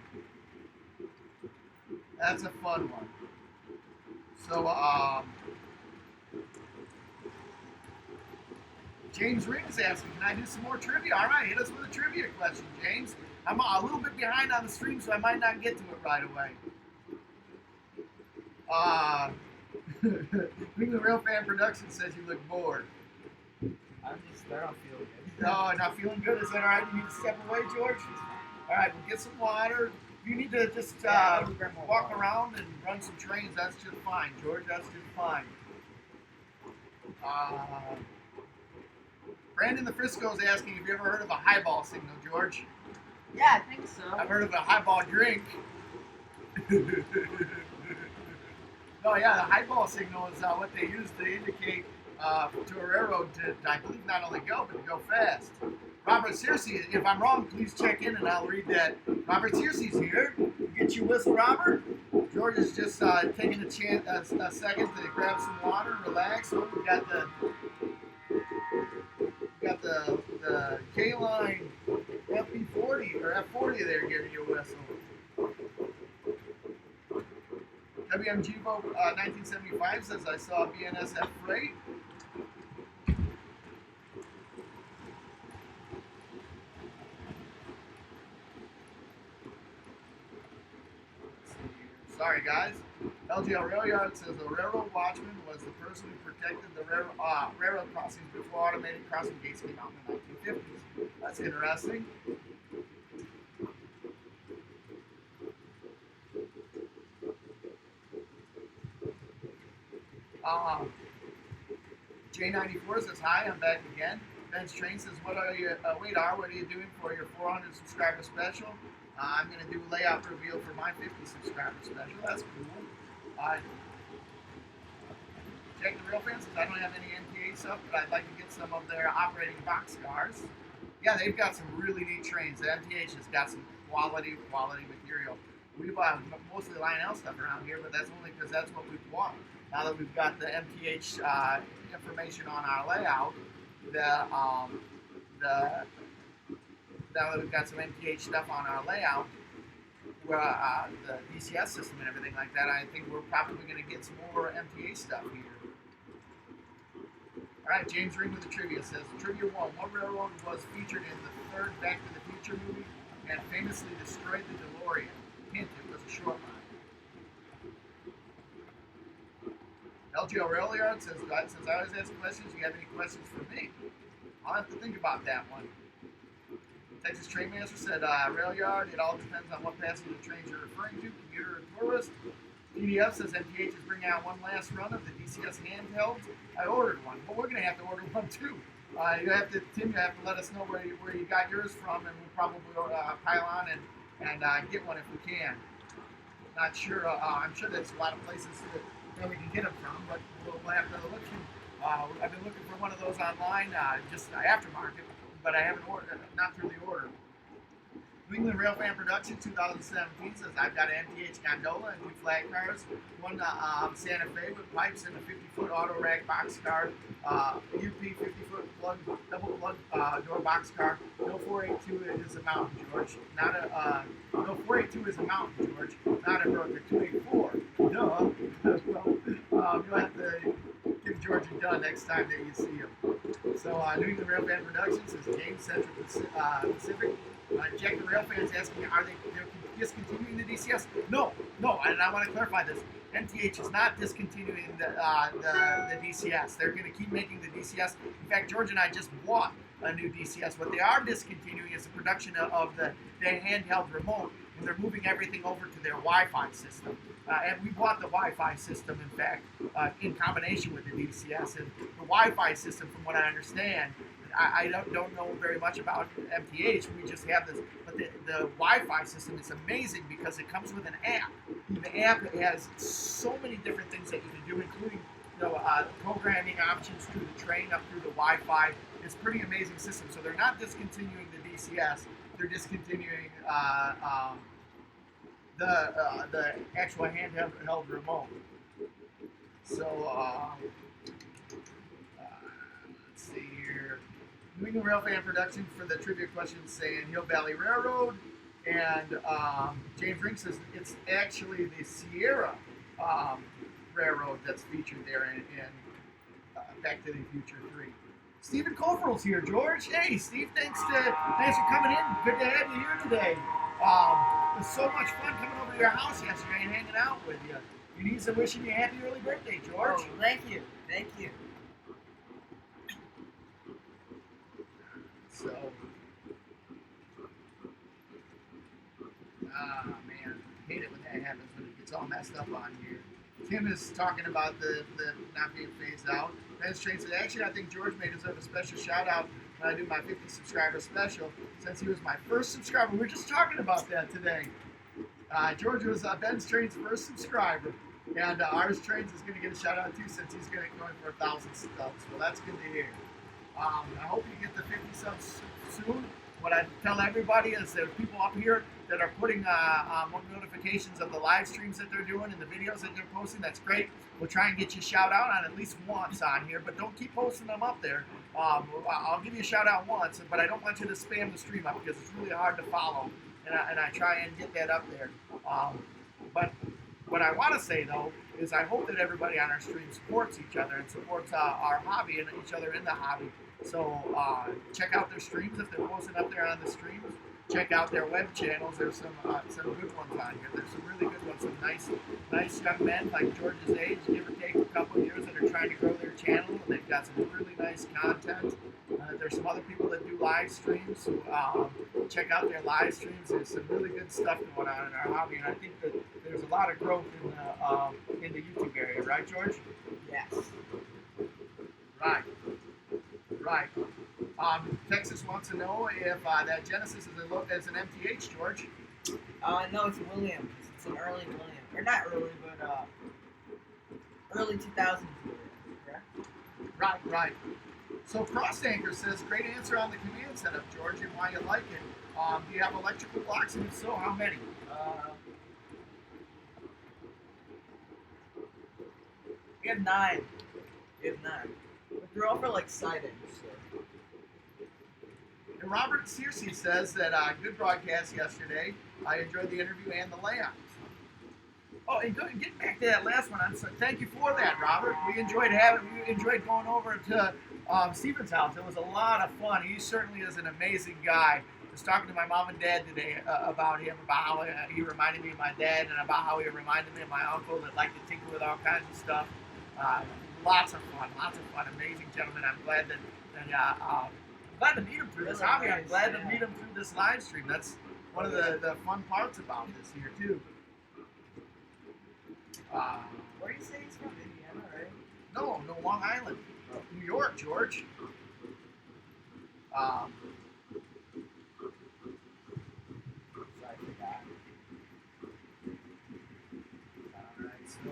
So, James Ring is asking, can I do some more trivia? All right, hit us with a trivia question, James. I'm a little bit behind on the stream, so I might not get to it right away. Being the Real Fan Production says you look bored. I don't feel good. No, not feeling good. Is that all right? You need to step away, George? All right, we'll get some water. If you need to just walk around and run some trains, that's just fine, George. That's just fine. Brandon the Frisco is asking, have you ever heard of a highball signal, George? Yeah, I think so. I've heard of a highball drink. No, yeah, the high ball signal is what they use to indicate to a railroad to, I believe, not only go, but to go fast. Robert Searcy, if I'm wrong, please check in and I'll read that. Robert Searcy's here. Get you whistle, Robert. George is just taking a second to grab some water, relax. Oh, we got the K-Line FB40 or F40 there giving you a whistle. WMG 1975 says I saw BNSF freight. Sorry, guys. LGL Rail Yard says the railroad watchman was the person who protected the railroad crossings before automated crossing gates came out in the 1950s. That's interesting. J94 says, hi, I'm back again. Ben's Train says, what are you doing for your 400 subscriber special? I'm going to do a layout reveal for my 50 subscriber special. That's cool. Jack the Rail Fan says, I don't have any NPA stuff, but I'd like to get some of their operating boxcars. Yeah, they've got some really neat trains. The MTH has got some quality material. We buy mostly Lionel stuff around here, but that's only because that's what we've bought. Now that we've got the MTH information on our layout, now that we've got some MTH stuff on our layout, the DCS system and everything like that, I think we're probably going to get some more MTA stuff here. All right, James Ring with the trivia says, Trivia 1, what railroad was featured in the third Back to the Future movie and famously destroyed the DeLorean? Hint, it was a short line. LGL Rail Yard says, since I always ask questions, do you have any questions for me? I'll have to think about that one. Texas Trainmaster said, Rail Yard, it all depends on what passenger trains you're referring to, commuter or tourist. PDF says MTH is bringing out one last run of the DCS handhelds. I ordered one, but we're going to have to order one too. Tim, you have to let us know where you got yours from, and we'll probably pile on and get one if we can. Not sure. I'm sure there's a lot of places that we can get them from, but we'll have to look. I've been looking for one of those online, just aftermarket, but I haven't ordered, not through the order. New England Railfan Production 2017 says I've got an MTH gondola and 2 flag cars, one Santa Fe with pipes and a 50-foot auto rack box car, UP 50-foot plug, double plug door box car. No 482 is a mountain, George. No 482 is a mountain, George. Not a broker. 284. Duh. Well, you'll have to give George a duh next time that you see him. So New England Railfan Production says James Central Pacific. Jack the Rail Fan's asking, they're discontinuing the DCS? No, and I want to clarify this. MTH is not discontinuing the DCS. They're going to keep making the DCS. In fact, George and I just bought a new DCS. What they are discontinuing is the production of the handheld remote, and they're moving everything over to their Wi-Fi system. And we bought the Wi-Fi system, in fact, in combination with the DCS. And the Wi-Fi system, from what I understand, I don't know very much about MTH. We just have this, but the Wi-Fi system is amazing because it comes with an app. The app has so many different things that you can do, including programming options through the train up through the Wi-Fi. It's a pretty amazing system. So they're not discontinuing the DCS. They're discontinuing the actual handheld remote. So let's see here. New England Railfan Production for the trivia question saying Hill Valley Railroad, and James Ring says it's actually the Sierra Railroad that's featured there in Back to the Future 3. Stephen Coferl's here, George. Hey, Steve, thanks for coming in. Good to have you here today. It was so much fun coming over to your house yesterday and hanging out with you. You need some wishing you happy early birthday, George. Oh, thank you. So, man, I hate it when that happens, when it gets all messed up on here. Tim is talking about the not being phased out. Ben's Train said, actually, I think George may deserve a special shout out when I do my 50 subscriber special, since he was my first subscriber. We were just talking about that today. George was Ben's Train's first subscriber, and ours Trains is going to get a shout out too since he's going for 1,000 subs. So that's good to hear. I hope you get the 50 subs soon. What I tell everybody is there's people up here that are putting more notifications of the live streams that they're doing and the videos that they're posting. That's great. We'll try and get you a shout out on at least once on here, but don't keep posting them up there. I'll give you a shout out once, but I don't want you to spam the stream up because it's really hard to follow, and I try and get that up there. But what I want to say though is I hope that everybody on our stream supports each other and supports our hobby and each other in the hobby. So check out their streams if they're posting up there on the streams. Check out their web channels. There's some good ones on here. There's some really good ones. Some nice young men like George's age, give or take a couple of years, that are trying to grow their channel. And they've got some really nice content. There's some other people that do live streams. So check out their live streams. There's some really good stuff going on in our hobby, and I think that there's a lot of growth in the YouTube area, right, George? Yes. Right. Right. Texas wants to know if that Genesis is an MTH, George. No, it's Williams. It's an early Williams. Or not early, but early 2000s Williams, correct? Right. So Cross Anchor says, great answer on the command setup, George, and why you like it. Do you have electrical blocks, and if so, how many? We have 9. But they're all for like sidings. So. And Robert Searcy says that good broadcast yesterday. I enjoyed the interview and the layout. Oh, and getting back to that last one, thank you for that, Robert. We enjoyed going over to Stephen's house. It was a lot of fun. He certainly is an amazing guy. I was talking to my mom and dad today about him, about how he reminded me of my dad, and about how he reminded me of my uncle that liked to tinker with all kinds of stuff. Lots of fun, amazing gentleman. I'm glad glad to meet him through this hobby. I'm glad to meet him through this live stream. That's one of the fun parts about this here too. Where do you say he's from? Indiana, right? No, Long Island, New York, George. Sorry, I forgot. Alright, so...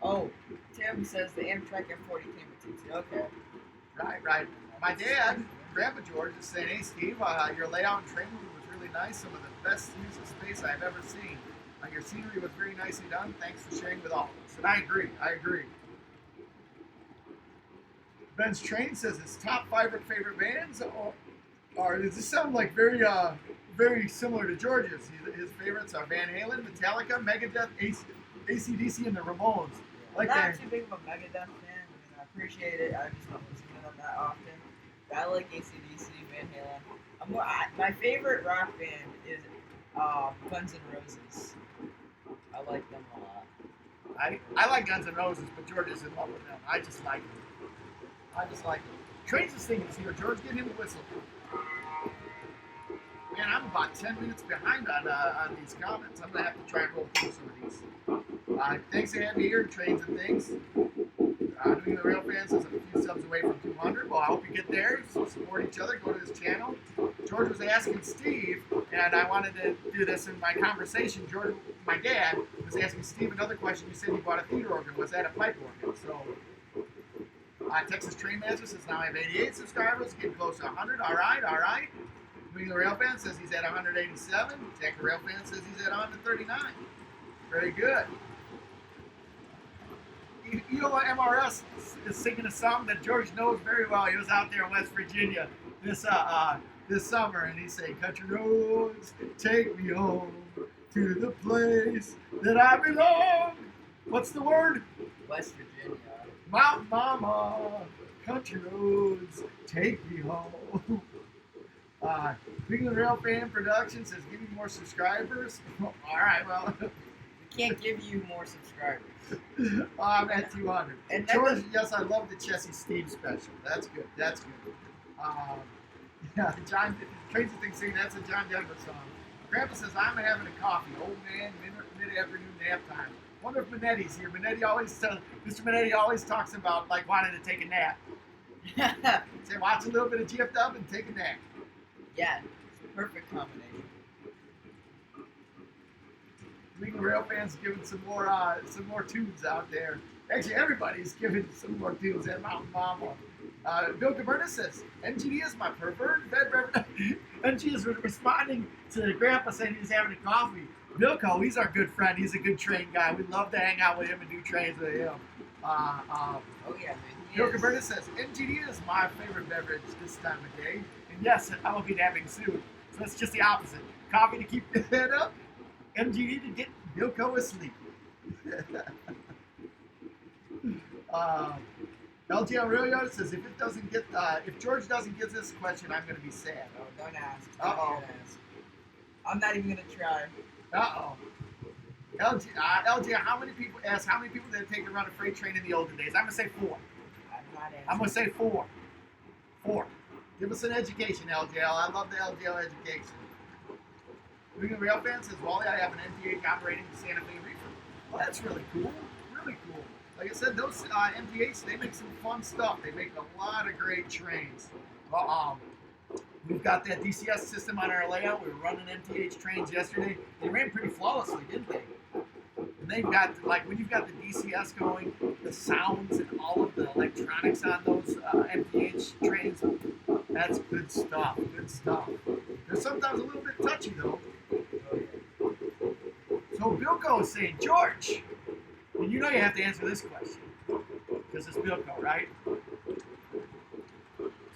Oh, Tim says the Amtrak F40 came with TT. Okay. Right. My dad, Grandpa George, is saying, hey, Steve, your layout and training was really nice. Some of the best use of space I've ever seen. Your scenery was very nicely done. Thanks for sharing with all of us. And I agree. Ben's Train says his top 5 favorite bands are does this sound like very similar to George's? His favorites are Van Halen, Metallica, Megadeth, AC/DC, and the Ramones. I'm not too big of a Megadeth fan. I appreciate it. I just don't listen to them that often. But I like AC/DC, Van Halen. My favorite rock band is Guns N' Roses. I like them a lot. I like Guns N' Roses, but George is in love with them. I just like them. Trains is thinking here. George, get him a whistle. Man, I'm about 10 minutes behind on these comments. I'm going to have to try and roll through some of these. Thanks for having me here, Trains and Things. Doing the Real Fans is a few subs away from 200. Well, I hope you get there. So support each other. Go to his channel. George was asking Steve, and I wanted to do this in my conversation. George, my dad, was asking Steve another question. You said you bought a theater organ. Was that a pipe organ? So, Texas Train Master says now I have 88 subscribers. Getting close to 100. All right. Doing the Rail Fan says he's at 187. Jack the Rail Fan says he's at 139. Very good. You know what, MRS is singing a song that George knows very well. He was out there in West Virginia this summer, and he's saying, "Country roads, take me home to the place that I belong." What's the word? West Virginia. Mountain Mama, country roads, take me home. Being the Rail Fan Production says, "Give me more subscribers." All right, well. We can't give you more subscribers. I'm at 200. And George, yes, I love the Chessie Steve special. That's good. Yeah, John Tracy thinks that's a John Denver song. Grandpa says, I'm having a coffee. Old man, mid-afternoon nap time. Wonder if Minetti's here. Mr. Minetti always talks about like wanting to take a nap. Say, watch a little bit of GFW and take a nap. Yeah, it's a perfect combination. Legal Rail fans giving some more tunes out there. Actually, everybody's giving some more tunes at Mountain Mama. Bill Caberta says, MGD is my preferred bed beverage. MG is responding to Grandpa saying he's having a coffee. Bilko, he's our good friend. He's a good train guy. We'd love to hang out with him and do trains with him. Oh yeah, man. Bill Caberta says, MGD is my favorite beverage this time of day. And yes, I will be napping soon. So it's just the opposite. Coffee to keep the head up, MGD to get Bilko asleep. LGL Real Yard says if George doesn't get this question, I'm gonna be sad. Oh, don't ask. Uh-oh. Don't ask. I'm not even gonna try. LG, how many people did it take to run a freight train in the olden days? I'm gonna say 4. I'm not asking. I'm gonna say 4. 4. Give us an education, LGL. I love the LGL education. Legal Rail fan says, Wally, I have an MPH operating the Santa Fe Reefer. Well, that's really cool. Really cool. Like I said, those MPHs, they make some fun stuff. They make a lot of great trains. We've got that DCS system on our layout. We were running MTH trains yesterday. They ran pretty flawlessly, didn't they? And they've got, like, when you've got the DCS going, the sounds and all of the electronics on those MTH trains, that's good stuff. Good stuff. They're sometimes a little bit touchy, though. So Bilko is saying, George, and you know you have to answer this question, because it's Bilko, right?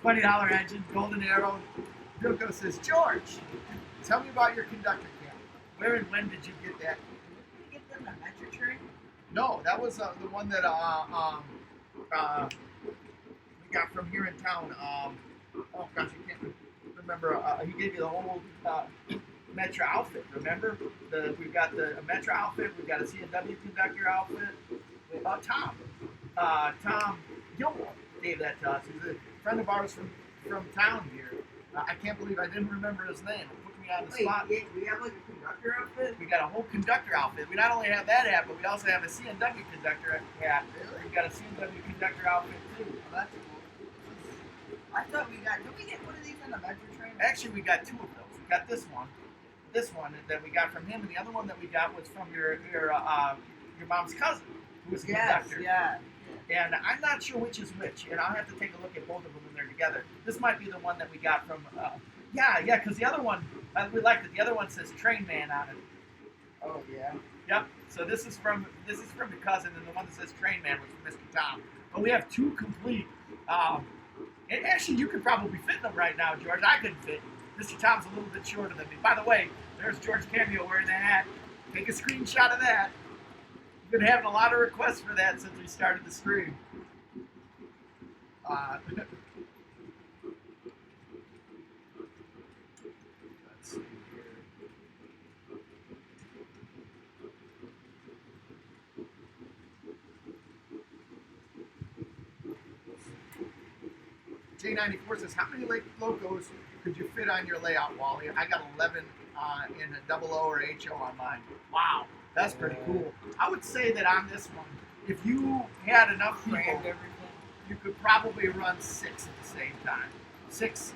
$20 engine, golden arrow. Bilko says, George, tell me about your conductor cam. Where and when did you get that? Did you get them a metric train? No, that was the one that we got from here in town. Oh gosh, I can't remember. He gave you the whole Metro outfit. Remember? We've got the Metro outfit. We've got a CNW conductor outfit. Tom Gilmore gave that to us. He's a friend of ours from town here. I can't believe I didn't remember his name. It put me on the spot. Wait, we have like a conductor outfit? We got a whole conductor outfit. We not only have that hat, but we also have a CNW conductor hat. Really? We got a CNW conductor outfit too. Oh, that's cool. I thought did we get one of these on the metro train? Actually, we got 2 of those. We got this one that we got from him, and the other one that we got was from your mom's cousin, who was a conductor. Yeah. And I'm not sure which is which, and I'll have to take a look at both of them when they're together. This might be the one that we got from, because the other one, we liked it. The other one says Train Man on it. Oh yeah. Yep. So this is from the cousin, and the one that says Train Man was from Mr. Tom. But we have 2 complete. And actually, you could probably fit in them right now, George. I couldn't fit. Mr. Tom's a little bit shorter than me. By the way, there's George Cameo wearing the hat. Take a screenshot of that. We've been having a lot of requests for that since we started the stream. Let's see here. J94 says, how many locos could you fit on your layout, Wally? I got 11 in a double O or HO on mine. Wow, that's pretty cool. I would say that on this one, if you had enough people, you could probably run 6 at the same time. 6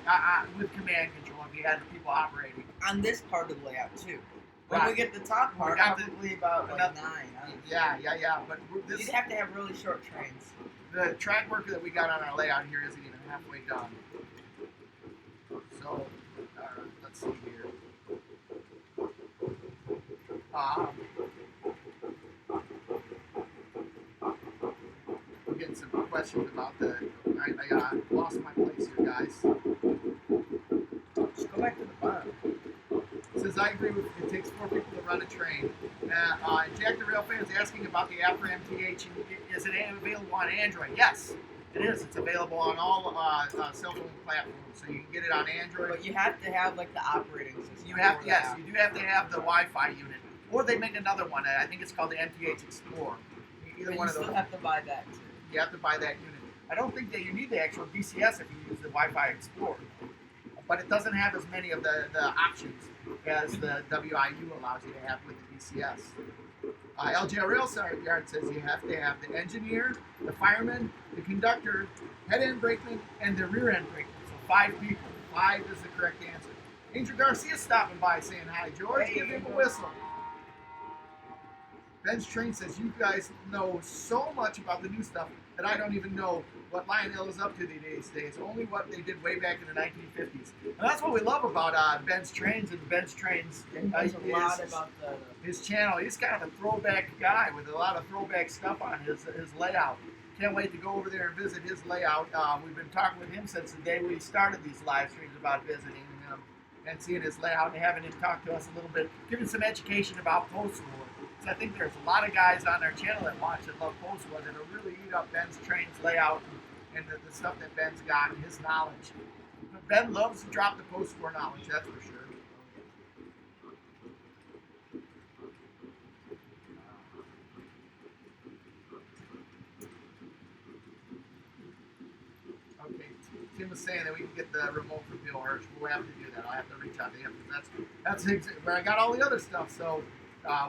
with command control if you had the people operating. On this part of the layout too. When Right. we get the top part, probably about like 9. Yeah. But this, You'd have to have really short trains. the track worker that we got on our layout here isn't even halfway done. So, let's see here. We're getting some questions about I lost my place here, guys. Just go back to the bottom. Says, I agree with it takes 4 people to run a train. Jack the Rail fan is asking about the app for MTH. Is it available on Android? Yes, it is. It's available on all cell phone platforms, so you can get it on Android. But you have to have like the operating system. You do have to have the Wi-Fi unit, or they make another one. I think it's called the MTH Explorer. Either But one you of those. still have to buy that too. You have to buy that unit. I don't think that you need the actual DCS if you use the Wi-Fi Explorer, but it doesn't have as many of the options as the WIU allows you to have with the DCS. LGR Rail Yard says you have to have the engineer, the fireman, the conductor, head-end brakeman, and the rear-end brakeman. So 5 people. 5 is the correct answer. Angel Garcia stopping by saying hi. George, give him a whistle. Ben's Train says, you guys know so much about the new stuff that I don't even know what Lionel is up to these days. Only what they did way back in the 1950s. And that's what we love about Ben's Trains and Ben's Trains. There's a lot about his channel. He's kind of a throwback guy with a lot of throwback stuff on his layout. Can't wait to go over there and visit his layout. We've been talking with him since the day we started these live streams about visiting him and seeing his layout and having him talk to us a little bit, giving some education about post-war. So I think there's a lot of guys on our channel that watch that love post-war that'll really eat up Ben's Trains layout and the stuff that Ben's got and his knowledge. But Ben loves to drop the post-war knowledge, that's for sure. Okay, Tim was saying that we can get the remote for Bill Hirsch. We'll have to do that. I'll have to reach out to him because that's where I got all the other stuff. So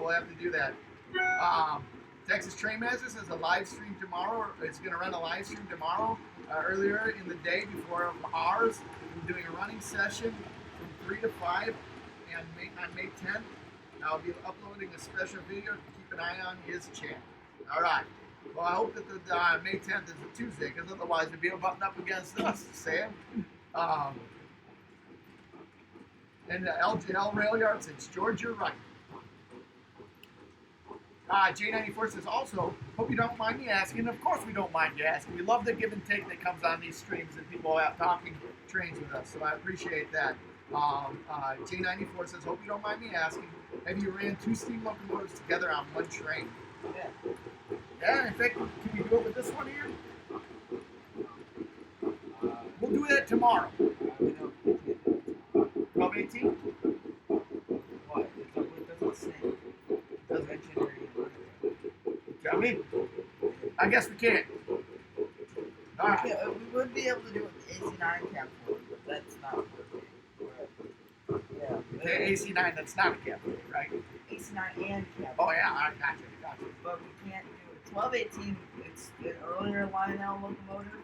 we'll have to do that. Texas Trainmasters has a live stream tomorrow. It's going to run a live stream tomorrow. Earlier in the day before ours, we're doing a running session from 3 to 5 and on May 10th. I'll be uploading a special video to keep an eye on his channel. All right. Well, I hope that the May 10th is a Tuesday, because otherwise it'd be buttoned up against us, Sam. And LGL Rail Yard says, George, you're right. J94 says, also, hope you don't mind me asking. Of course we don't mind you asking. We love the give and take that comes on these streams and people out talking trains with us, so I appreciate that. J94 says, hope you don't mind me asking, have you ran 2 steam locomotives together on one train? Yeah. Yeah, in fact, can we do it with this one here? We'll do that tomorrow. 1218? What? It doesn't say. It doesn't mention or Tell me. I guess we can't. All right. We would be able to do it with the AC9 cap forward, but that's not working. Yeah. Okay, AC9, that's not a cap, right? AC9 and cap. Oh, yeah, I gotcha. But we can't do it. 1218, it's an earlier Lionel locomotive,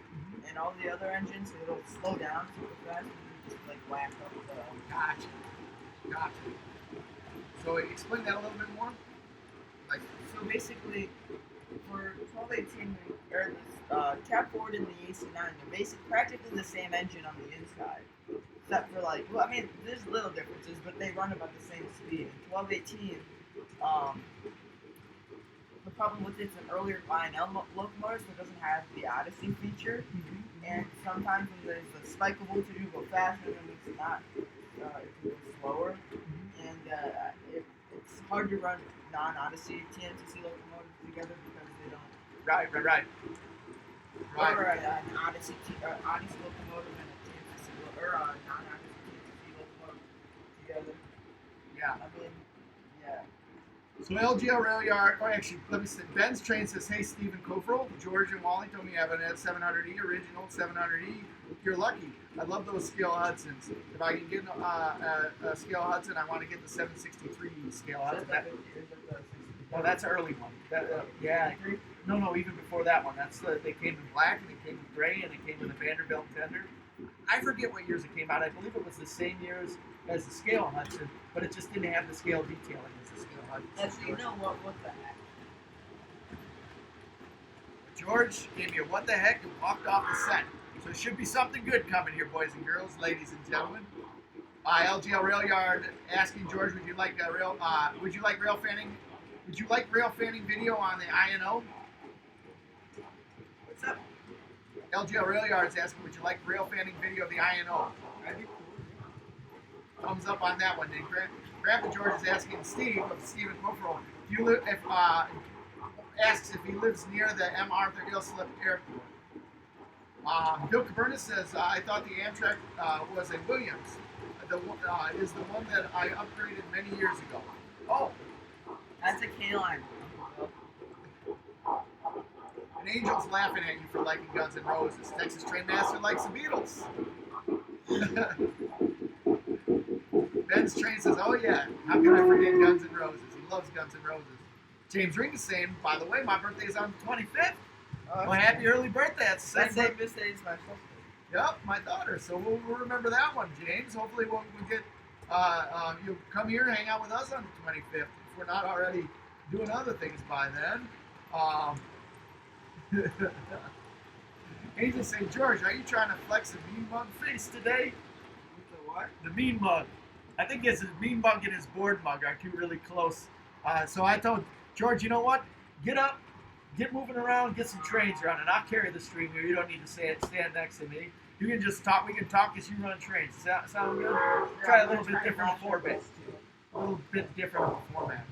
and all the other engines, so it'll slow down super fast, and just like whack up the. Gotcha. So explain that a little bit more. Like, so basically, for 1218, or this cap forward in the AC9, they're practically the same engine on the inside, except for like, well, I mean, there's little differences, but they run about the same speed. In 1218, the problem with it's an earlier Lionel locomotive, so it doesn't have the Odyssey feature, and sometimes when there's a spike of voltage, you go faster, and it's not, it can go slower, and it's hard to run non-Odyssey TNTC locomotives together because they don't. Right. Or an Odyssey locomotive and a TNTC or a non-Odyssey TNTC locomotive together. Yeah. I mean, yeah. So LGL Rail Yard, or actually, let me say, Ben's Train says, hey, Stephen Cofferl, George and Wally told me you have an 700E, original 700E. You're lucky. I love those scale Hudsons. If I can get a scale Hudson, I want to get the 763 scale Hudson. That's an early one. Yeah. No, even before that one. They came in black, and they came in gray, and they came in the Vanderbilt tender. I forget what years it came out. I believe it was the same years as the scale Hudson, but it just didn't have the scale detailing as the scale Hudson. That's, you know what the heck? George gave me a what the heck and walked off the set. So there should be something good coming here, boys and girls, ladies and gentlemen. LGL Rail Yard asking George, would you like rail fanning? Would you like rail fanning video on the INO? What's up? LGL Rail Yard is asking, would you like rail fanning video of the INO? Thumbs up on that one. Then Grandpa George is asking Stephen Cofferl, asks if he lives near the M. Arthur Islip Airport. Bill Cabernis says, I thought the Amtrak was a Williams. Is the one that I upgraded many years ago. Oh, that's a K-line. An Angel's laughing at you for liking Guns N' Roses. Texas Trainmaster likes the Beatles. Ben's Train says, oh yeah, how can I forget Guns N' Roses? He loves Guns N' Roses. James Ring is saying, by the way, my birthday is on the 25th. Well, happy early birthday. That's the same birthday as my sister. Yep, my daughter. So we'll remember that one, James. Hopefully we'll get, you'll come here and hang out with us on the 25th if we're not already doing other things by then. Um, Angel St. George, are you trying to flex a mean mug face today? With the what? The mean mug. I think it's his mean mug and his board mug are too really close. So I told George, you know what? Get up, get moving around, get some trains running. I'll carry the stream here. You don't need to stand next to me. You can just talk. We can talk as you run trains. Does that sound good? Try a little bit different format. A little bit different of a format.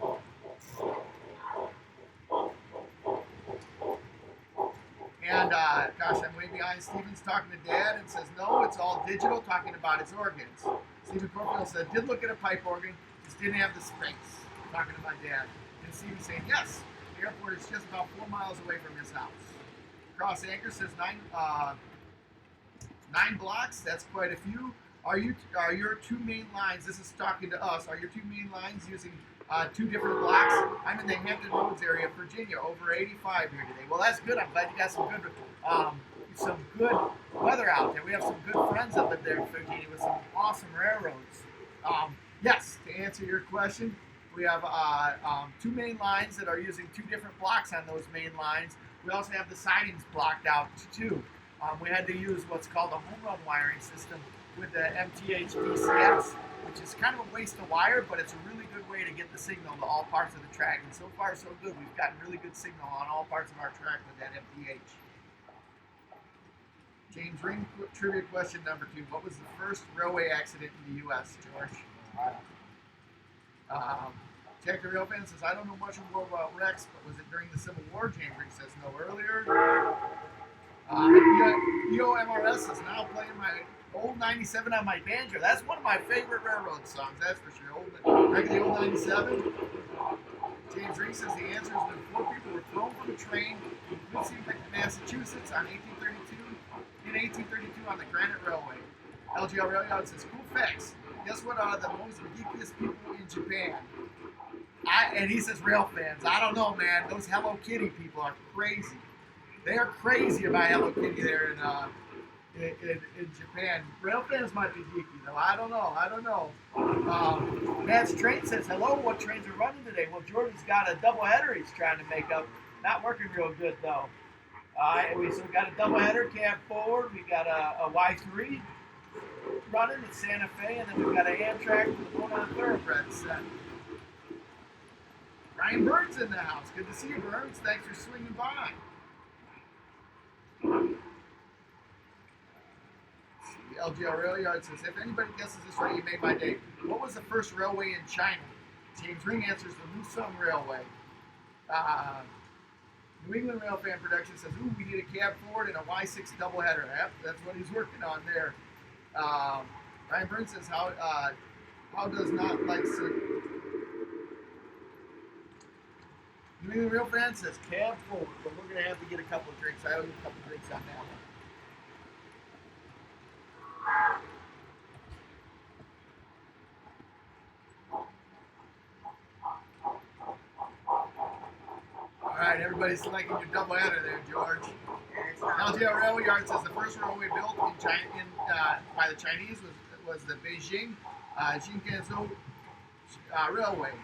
And gosh, I'm way behind. Steven's talking to Dad and says, no, it's all digital, talking about his organs. Stephen Corfield said, did look at a pipe organ, just didn't have the space, talking to my dad. And Steven's saying, yes, the airport is just about 4 miles away from his house. Cross Anchor says 9 blocks, that's quite a few. Are your two main lines, this is talking to us, are your two main lines using 2 different blocks? I'm in the Hampton Roads area of Virginia, over 85 here today. Well, that's good. I'm glad you got some good weather out there. We have some good friends that live there in Virginia with some awesome railroads. Yes, to answer your question, we have 2 main lines that are using 2 different blocks on those main lines. We also have the sidings blocked out too. We had to use what's called a home run wiring system with the MTH DCS, which is kind of a waste of wire, but it's a really good way to get the signal to all parts of the track. And so far, so good. We've gotten really good signal on all parts of our track with that MTH. James Ring trivia question number 2. What was the first railway accident in the U.S., George? Jack the Rail Fan says, I don't know much about Rex, but was it during the Civil War? James Ring says, no, earlier. EOMRS is now playing my old 97 on my banjo. That's one of my favorite railroad songs, that's for sure. Remember the old 97? James Ring says the answer is when 4 people were thrown from a train in Quincy, Massachusetts on 1832 on the Granite Railway. LGL Rail Yard says, cool facts. Guess what are the most ridiculous people in Japan? And he says rail fans. I don't know, man. Those Hello Kitty people are crazy. They are crazy about Hello Kitty there in Japan. Rail fans might be geeky though. I don't know. Matt's Train says, hello, what trains are running today? Well, Jordan's got a doubleheader he's trying to make up. Not working real good though. We got a doubleheader cab forward. We got a Y3 running at Santa Fe, and then we've got an Amtrak with a one-on thoroughbred set. Ryan Burns in the house. Good to see you, Burns. Thanks for swinging by. LGL Rail Yard says, if anybody guesses this right, you made my day. What was the first railway in China? James Ring answers the Lusung Railway. New England Rail Fan Production says, ooh, we need a cab forward and a Y6 doubleheader. Yep, that's what he's working on there. Ryan Burns says, how does not like to... New England Rail Fan says, cab forward, but we're going to have to get a couple of drinks. I owe you a couple of drinks on that one. All right, everybody's liking your double header there, George. LGL Rail Yard says the first railway built in China by the Chinese was the Beijing Shinkansen Railway.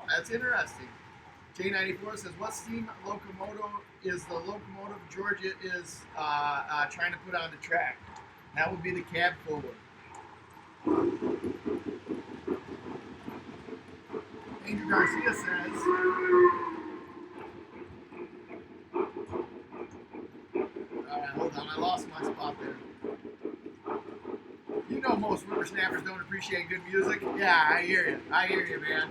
That's interesting. J94 says, what steam locomotive is the locomotive Georgia is trying to put on the track? That would be the cab forward. Andrew Garcia says, hold on, I lost my spot there. You know most whippersnappers don't appreciate good music. Yeah, I hear you, man.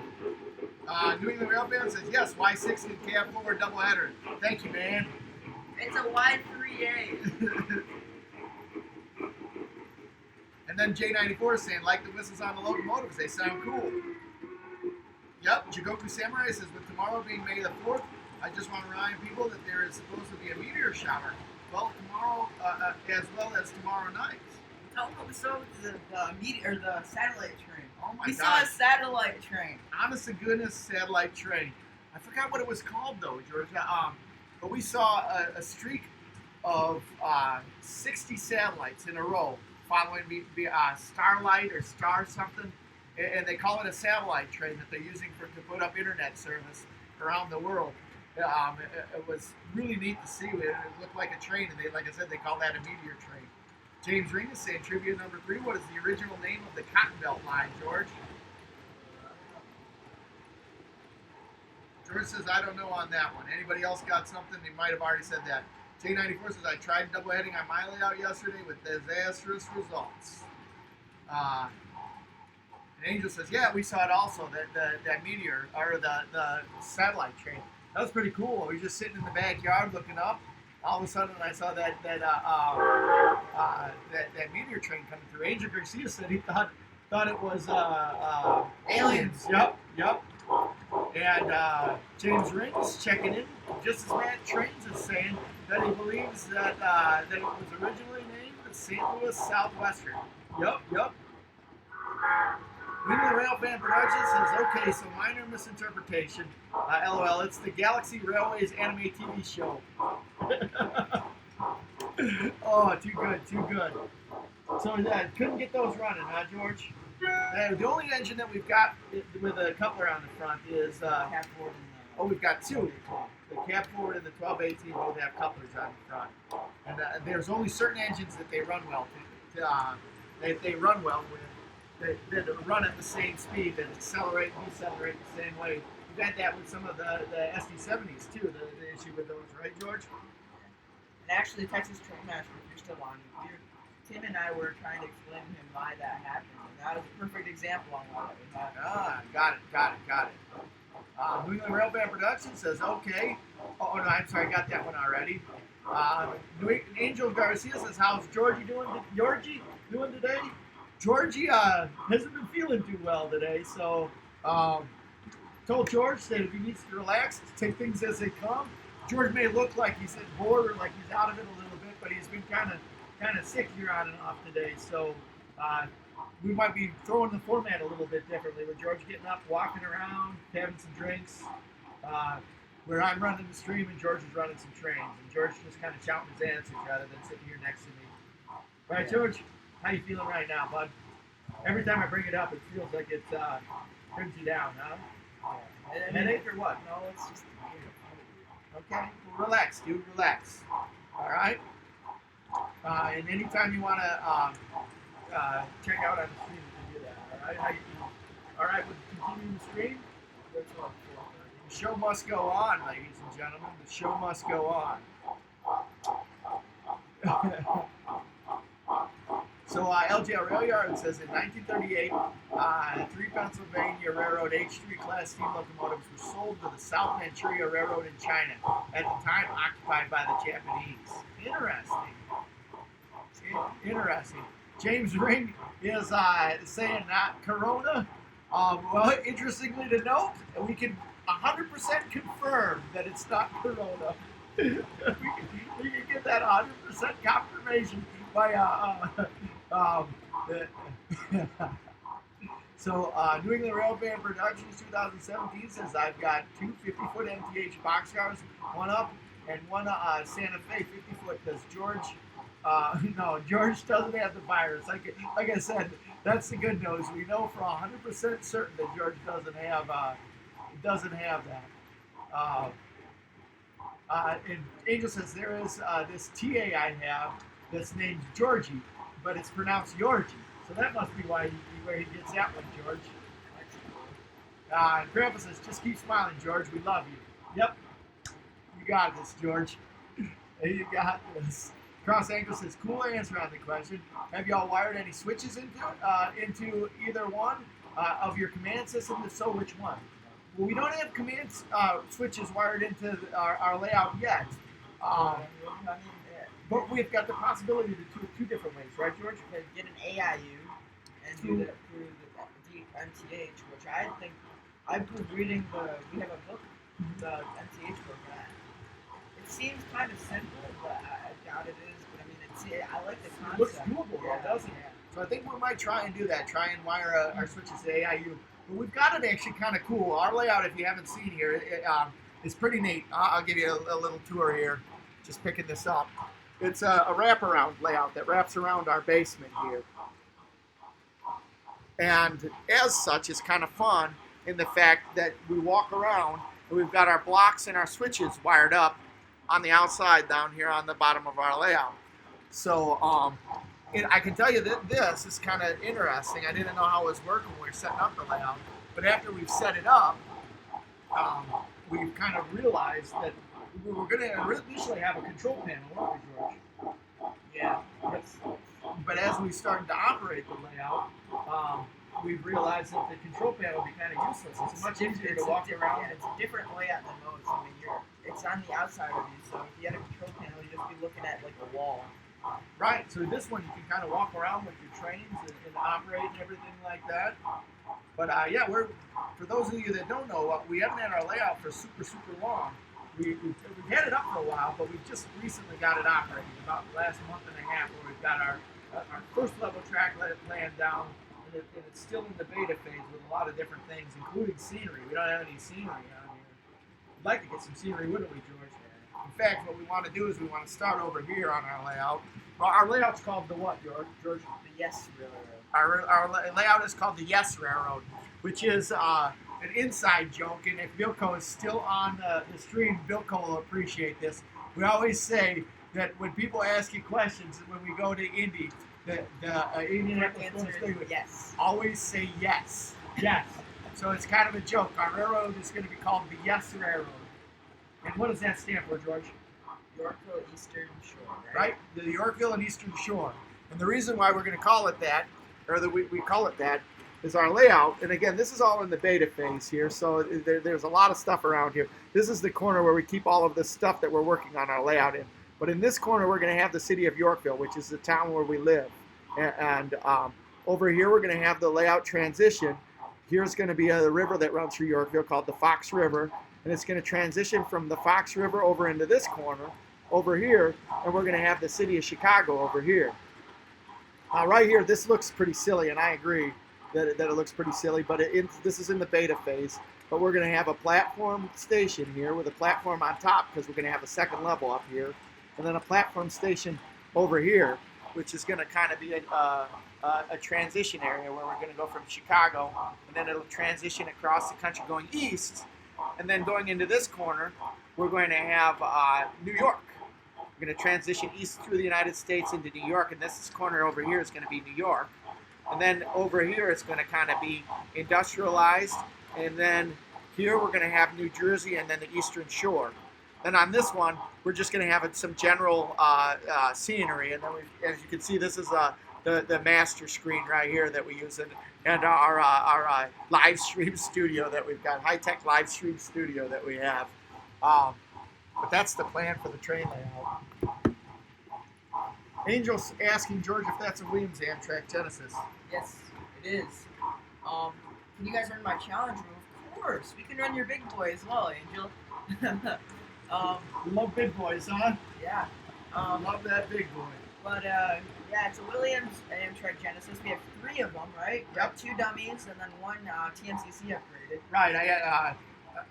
New England Rail Fan says, yes, Y60 cab forward doubleheader. Thank you, man. It's a Y3A. And then J94 is saying, like the whistles on the locomotives, they sound cool. Yep, Jigoku Samurai says, with tomorrow being May the 4th, I just want to remind people that there is supposed to be a meteor shower. Well, tomorrow, as well as tomorrow night. Oh, we saw the satellite train. Oh my God. We saw a satellite train. Honest to goodness, satellite train. I forgot what it was called though, George. But we saw a streak of 60 satellites in a row following Starlight or Star something, and they call it a satellite train that they're using to put up internet service. around the world. It was really neat to see. It looked like a train, and like I said, they call that a meteor train. James Ring is saying trivia number 3. What is the original name of the Cotton Belt line, George? George says, I don't know on that one. Anybody else got something? They might have already said that. J94 says, I tried double heading on my layout yesterday with disastrous results. And Angel says, yeah, we saw it also, that meteor, or the satellite train. That was pretty cool. We were just sitting in the backyard looking up. All of a sudden, I saw that meteor train coming through. Angel Garcia said he thought it was aliens. Yep. And James Rings checking in, just as Matt Trains is saying that he believes that it was originally named the St. Louis Southwestern. Yep. Winnie the Rail Fan Productions says, okay, so minor misinterpretation. LOL, it's the Galaxy Railways anime TV show. Oh, too good. So couldn't get those running, huh, George? The only engine that we've got with a coupler on the front is Cab forward and we've got 2. The cab forward and the 1218 both have couplers on the front, and there's only certain engines that they run well. They run well with. That run at the same speed, that accelerate and decelerate the same way. We've had that with some of the SD70s too. The issue with those, right, George? And actually, Texas Trainmaster, if you're still on, Tim and I were trying to explain to him why that happened, and that was a perfect example on why that happened. Got it. New England Railband Productions says, okay. Oh, no, I'm sorry, I got that one already. Angel Garcia says, how's Georgie doing today? Georgie hasn't been feeling too well today, so told George that if he needs to relax, take things as they come. George may look like he's bored or like he's out of it a little bit, but he's been kind of sick here on and off today, so we might be throwing the format a little bit differently, with George getting up, walking around, having some drinks, where I'm running the stream and George is running some trains, and George just kind of shouting his answers rather than sitting here next to me. Right, George? How you feeling right now, bud? Every time I bring it up, it feels like it brings you down, huh? Yeah. Headache or what? No, it's just Okay, well, relax, dude, relax. All right? And anytime you want to check out on the stream, you can do that, all right? How you feeling? All right, we'll continue the stream. The show must go on, ladies and gentlemen. The show must go on. So LGR Rail Yard says in 1938, 3 Pennsylvania Railroad H3 class steam locomotives were sold to the South Manchuria Railroad in China, at the time occupied by the Japanese. Interesting. James Ring is saying not Corona. Well, interestingly to note, we can 100% confirm that it's not Corona. we can get that 100% confirmation by So New England Railband Productions 2017 says I've got 2 50-foot MTH boxcars, one up and one Santa Fe 50-foot. Does George? No, George doesn't have the virus. Like I said, that's the good news. We know for 100% certain that George doesn't have that. And Angel says there is this TA I have that's named Georgie, but it's pronounced Yorgie. So that must be where he gets that one, George. And Grandpa says, just keep smiling, George. We love you. Yep. You got this, George. You got this. Cross Angle says, cool answer on the question. Have y'all wired any switches into either one of your command system? If so, which one? Well, we don't have command switches wired into our layout yet. But we've got the possibility to do it 2 different ways, right, George? You could get an AIU and do it through the MTH, which I think I was reading we have a book, the MTH book. It seems kind of simple, but I doubt it is. But I mean, I like the concept. It looks doable, though, doesn't it? So I think we might try and do that. Try and wire our switches to AIU. But we've got it actually kind of cool. Our layout, if you haven't seen here, is pretty neat. I'll give you a little tour here. Just picking this up. It's a wraparound layout that wraps around our basement here. And as such, it's kind of fun in the fact that we walk around And we've got our blocks and our switches wired up on the outside down here on the bottom of our layout. So I can tell you that this is kind of interesting. I didn't know how it was working when we were setting up the layout, but after we've set it up, um, we've kind of realized that we were going to initially have a control panel, weren't we, George? Yeah. Yes. But as we started to operate the layout, we've realized that the control panel would be kind of useless. It's much easier to walk around. Yeah, it's a different layout than most. I mean, it's on the outside of you, so if you had a control panel, you'd just be looking at like the wall. Right. So this one, you can kind of walk around with your trains and operate and everything like that. But yeah, for those of you that don't know, we haven't had our layout for super long. We've had it up for a while, but we've just recently got it operating about the last month and a half, where we've got our first level track land down, and it's still in the beta phase with a lot of different things, including scenery. We don't have any scenery on here. We'd like to get some scenery, wouldn't we, George? In fact, what we want to do is we want to start over here on our layout. Well, our layout's called the what, George? The Yes Railroad. Our layout is called the Yes Railroad, which is an inside joke. And if Bilko is still on the stream, Bilko will appreciate this. We always say that when people ask you questions, when we go to Indy, the Indianapolis answer is yes. Always say yes. Yes. So it's kind of a joke. Our railroad is going to be called the Yes Railroad. And what does that stand for, George? Yorkville Eastern Shore, right? The Yorkville and Eastern Shore. And the reason why we're going to call it that, or that we call it that, is our layout. And again, this is all in the beta phase here, so there's a lot of stuff around here. This is the corner where we keep all of this stuff that we're working on our layout in. But in this corner, we're going to have the city of Yorkville, which is the town where we live. And over here, we're going to have the layout transition. Here's going to be the river that runs through Yorkville called the Fox River. And it's going to transition from the Fox River over into this corner over here, and we're going to have the city of Chicago over here. Right here, this looks pretty silly, and I agree that it looks pretty silly, but this is in the beta phase. But we're going to have a platform station here with a platform on top, because we're going to have a second level up here, and then a platform station over here, which is going to kind of be a transition area where we're going to go from Chicago, and then it'll transition across the country going east, and then going into this corner, we're going to have New York. We're going to transition east through the United States into New York, and this corner over here is going to be New York. And then over here it's going to kind of be industrialized, and then here we're going to have New Jersey and then the Eastern Shore. Then on this one, we're just going to have some general scenery, and then as you can see, this is the master screen right here that we use, and our live stream studio that we've got, high-tech live stream studio that we have. But that's the plan for the train layout. Angel's asking George if that's a Williams Amtrak Genesis. Yes, it is. Can you guys run my challenge room? Of course. We can run your big boy as well, Angel. We love big boys, huh? Yeah. Love that big boy. But yeah, it's a Williams Amtrak Genesis. We have 3 of them, right? Yep. 2 dummies and then 1 TMCC upgraded. Right.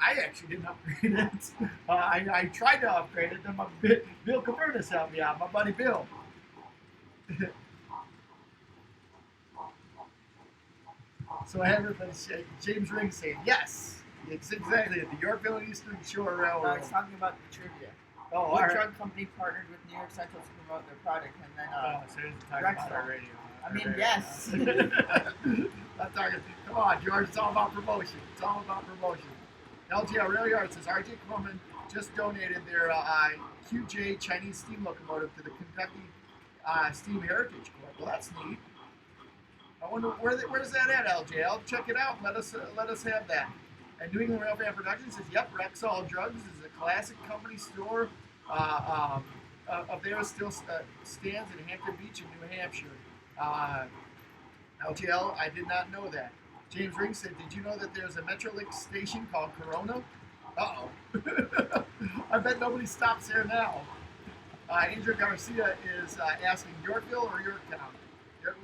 I actually didn't upgrade it. I tried to upgrade it, then Bill Cavernas helped me out, my buddy Bill. So I have James Ring saying, yes, it's exactly at the Yorkville and Eastern Shore Railroad. I was talking about the trivia. Oh, What all right. drug company partnered with New York Central to promote their product? And then, So you're talking about our radio. I mean, yes. I'm talking, come on, George, it's all about promotion. It's all about promotion. LGL Rail Yard says RJ Coleman just donated their QJ Chinese steam locomotive to the Kentucky Steam Heritage Corps. Well, that's neat. I wonder where does that at, LJL? Check it out. Let us have that. And New England Railfan Productions says, yep, Rexall Drugs is a classic company store of theirs still stands in Hampton Beach in New Hampshire. LGL, I did not know that. James Ring said, did you know that there's a Metrolink station called Corona? Uh-oh. I bet nobody stops there now. Andrew Garcia is asking Yorkville or Yorktown?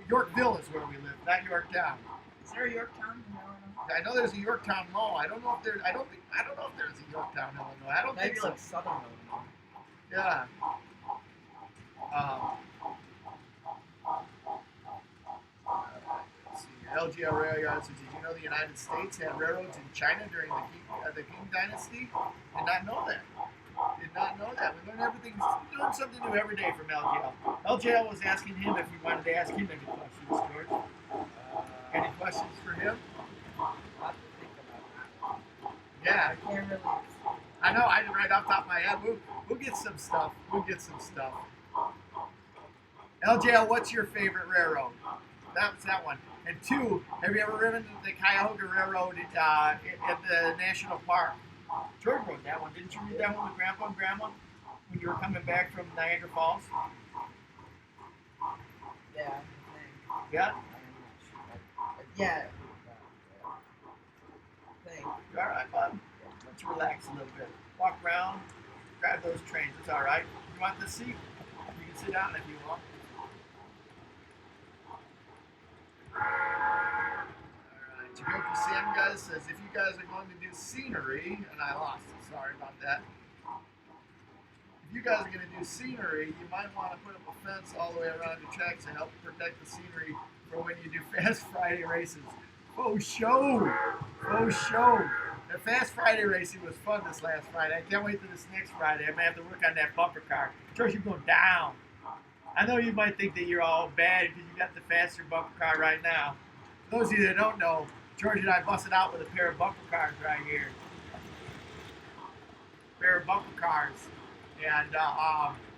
Yorkville is where we live, not Yorktown. Is there a Yorktown? No. I know there's a Yorktown Mall. I don't know if there's a Yorktown, Illinois. I don't Maybe think so. like Southern Illinois. Yeah. Let's see here. LGL Railroad says, did you know the United States had railroads in China during the Qing Dynasty? Did not know that. Did not know that. We learn everything. We learn something new every day from LGL. LGL was asking him if we wanted to ask him any questions, George. Any questions for him? Have to think about that. Yeah. I can't really. I know. I right off the top of my head. We'll get some stuff. We'll get some stuff. LJL, what's your favorite railroad? That's that one. And two, have you ever ridden the Cuyahoga Railroad at the National Park? George rode that one. Didn't you read that one with Grandpa and Grandma when you were coming back from Niagara Falls? Yeah, I think. Yeah? I'm not sure. Yeah. Thank. You all right, bud? Let's relax a little bit. Walk around, grab those trains. It's all right. You want the seat? You can sit down if you want. Alright, Jagoku Sam guys says if you guys are going to do scenery, and I lost it, sorry about that. If you guys are going to do scenery, you might want to put up a fence all the way around your tracks to help protect the scenery for when you do Fast Friday races. Faux show! Faux show! The Fast Friday racing was fun this last Friday. I can't wait till this next Friday. I may have to work on that bumper car. George, you're going down. I know you might think that you're all bad because you got the faster bumper car right now. For those of you that don't know, George and I busted out with a pair of bumper cars right here. A pair of bumper cars. And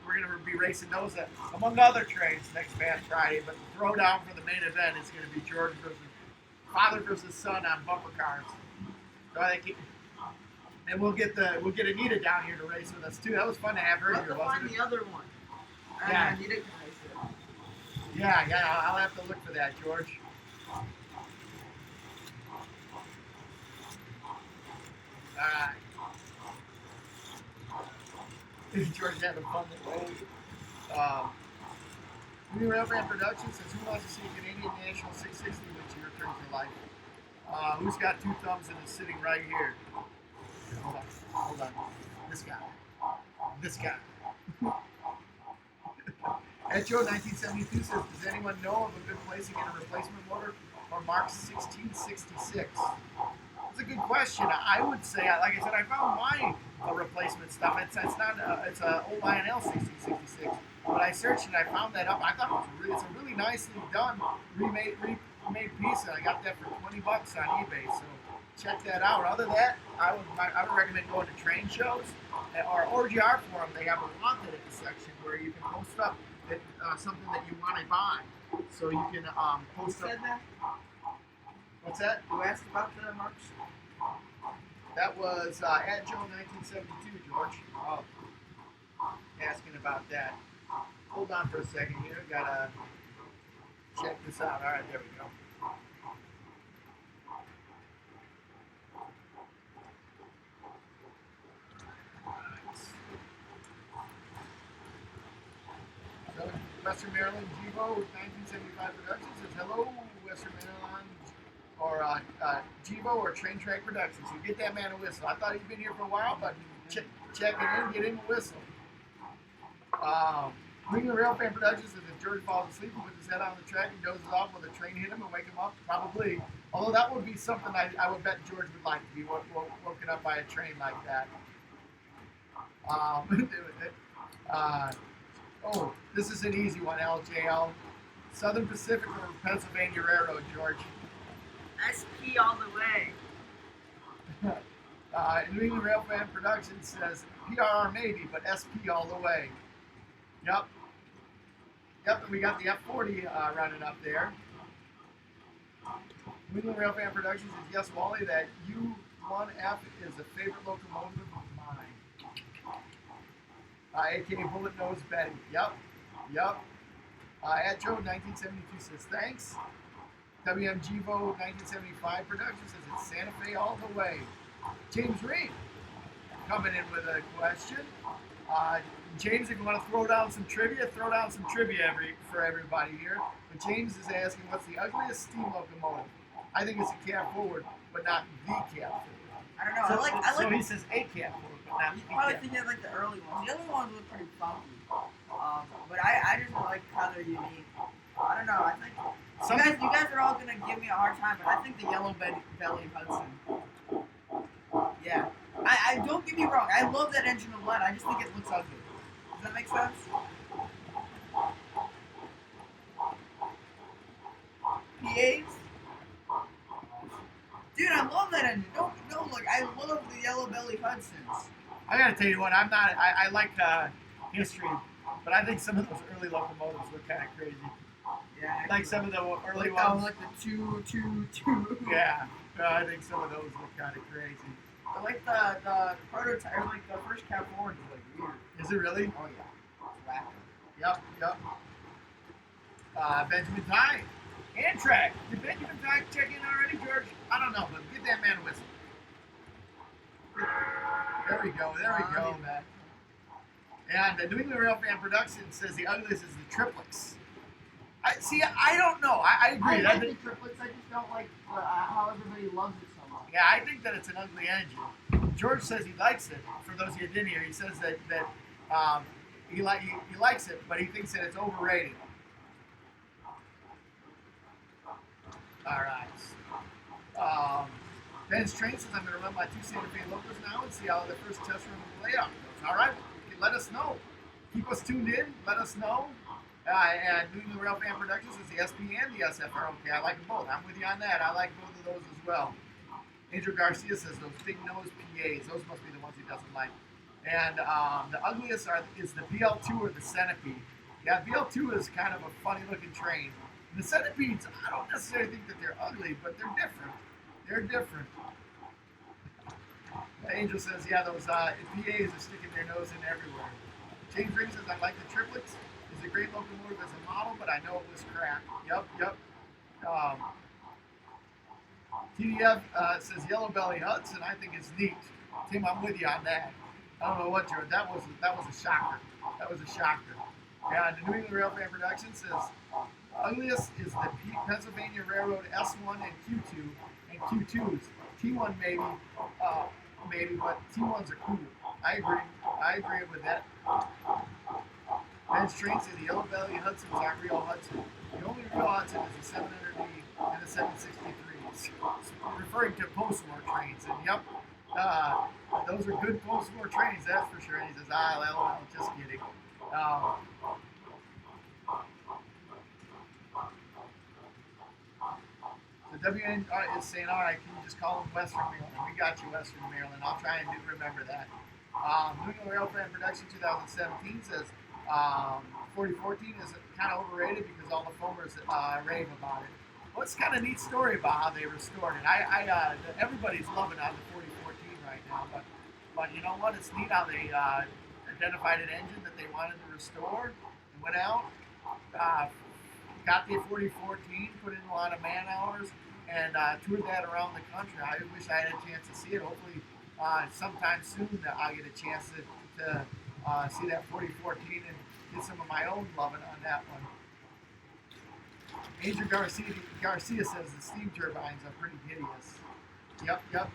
we're going to be racing those, among other trains, next Fast Friday. But the throwdown for the main event is going to be George versus father versus son on bumper cars. So I think, and we'll get Anita down here to race with us too. That was fun to have her here, wasn't it? The other one. Yeah. Anita can race it. Yeah, I'll have to look for that, George. Alright. George having fun today. New Railroad Productions says, who wants to see a Canadian National 660 which you return to life? Who's got two thumbs and is sitting right here? Hold on. This guy. Joe 1972 says, does anyone know of a good place to get a replacement motor for Mark's 1666? That's a good question. I would say, like I said, I found my replacement stuff. It's a old INL 1666. But I searched and I found that up. I thought it's a really nicely done remade piece, and I got that for $20 on eBay. So check that out. Other than that, I would recommend going to train shows or OGR forum. They have a wanted at the section where you can post up something that you want to buy. So you can post Who up. said that? What's that? Who asked about the marks? That was at Joe 1972, George. Oh, asking about that. Hold on for a second here. Gotta check this out. All right, there we go. So, Western Maryland Jivo with 1975 Productions says, hello, Western Maryland, or Jivo or Train Track Productions. So get that man a whistle. I thought he'd been here for a while, but check it in, get him a whistle. Ring the Railfan Productions says, if George falls asleep and puts his head on the track and dozes off, will the train hit him and wake him up? Probably. Although that would be something I would bet George would like to be woken up by a train like that. Oh, this is an easy one, LJL. Southern Pacific or Pennsylvania Railroad, George? SP all the way. New England Railfan Productions says PRR maybe, but SP all the way. Yep, and we got the F40 running up there. New England Railfan Productions says, yes, Wally, that U1F is a favorite locomotive of mine. AKA Bullet Nose Betty. Yep. At Joe 1972 says, thanks. WMGvo 1975 Productions says, it's Santa Fe all the way. James Reed coming in with a question. James, if you want to throw down some trivia for everybody here. But James is asking, what's the ugliest steam locomotive? I think it's a cab forward, but not the cab forward. I don't know. I like. So he says a cab forward, but not You the probably cab. think of like the early ones. The other ones look pretty funky. But I just like how they're unique. I don't know. I think Some you guys are all gonna give me a hard time, but I think the yellow belly Hudson. Yeah. I don't get me wrong. I love that engine of lead. I just think it looks ugly. Does that make sense? PAs. Dude, I love that engine. No, look, I love the yellow belly Hudsons. I gotta tell you what, I'm not. I like history, but I think some of those early locomotives look kind of crazy. Yeah. Like some of the early like ones. Like the two. Yeah, I think some of those look kind of crazy. I like the prototype, or like the first Cap Ford is like weird. Is it really? Oh yeah, it's wacky. Yep. Benjamin Ty. Amtrak. Did Benjamin Ty check in already, George? I don't know, but get that man a whistle. There we go. And the New England Railfan Production says the ugliest is the triplets. I don't know. I agree. I like the triplets. I just don't like how everybody loves it so much. Yeah, I think that it's an ugly engine. George says he likes it. For those of you who didn't hear, he says that he likes it, but he thinks that it's overrated. All right. Ben's Train says I'm going to run my 2 Santa Fe Locos now and see how the first test run of the layout goes. All right, let us know. Keep us tuned in. Let us know. And New England Railfan Productions is the SP and the SFR. Okay, I like them both. I'm with you on that. I like both of those as well. Angel Garcia says those big nose PAs. Those must be the ones he doesn't like. And the ugliest is the BL2 or the Centipede. Yeah, BL2 is kind of a funny looking train. The Centipedes, I don't necessarily think that they're ugly, but they're different. They're different. Angel says, yeah, those PAs are sticking their nose in everywhere. James Ring says, I like the triplets. It's a great locomotive as a model, but I know it was crap. Yep. TDF says Yellow Belly Hudson. I think it's neat. Tim, I'm with you on that. I don't know what, George. That was a shocker. Yeah, the New England Railfan Production says ugliest is the Pennsylvania Railroad S1 and Q2 and Q2s. T1 maybe, but T1s are cool. I agree with that. Ben's Train says the Yellow Belly Hudsons aren't real Hudson. The only real Hudson is the 700D and the 763s. Referring to post-war trains. And yep, those are good post-war trains, that's for sure. And he says, LOL, just kidding. The WN is saying, all right, can you just call them Western Maryland? We got you, Western Maryland. I'll try and remember that. New England Railfan Production 2017 says 4014 is kind of overrated because all the foamers rave about it. Well, it's kind of a neat story about how they restored it. Everybody's loving on the 4014 right now, but you know what? It's neat how they identified an engine that they wanted to restore and went out, got the 4014, put in a lot of man hours, and toured that around the country. I wish I had a chance to see it. Hopefully, sometime soon that I'll get a chance to see that 4014 and get some of my own loving on that one. Angel Garcia says the steam turbines are pretty hideous. Yep.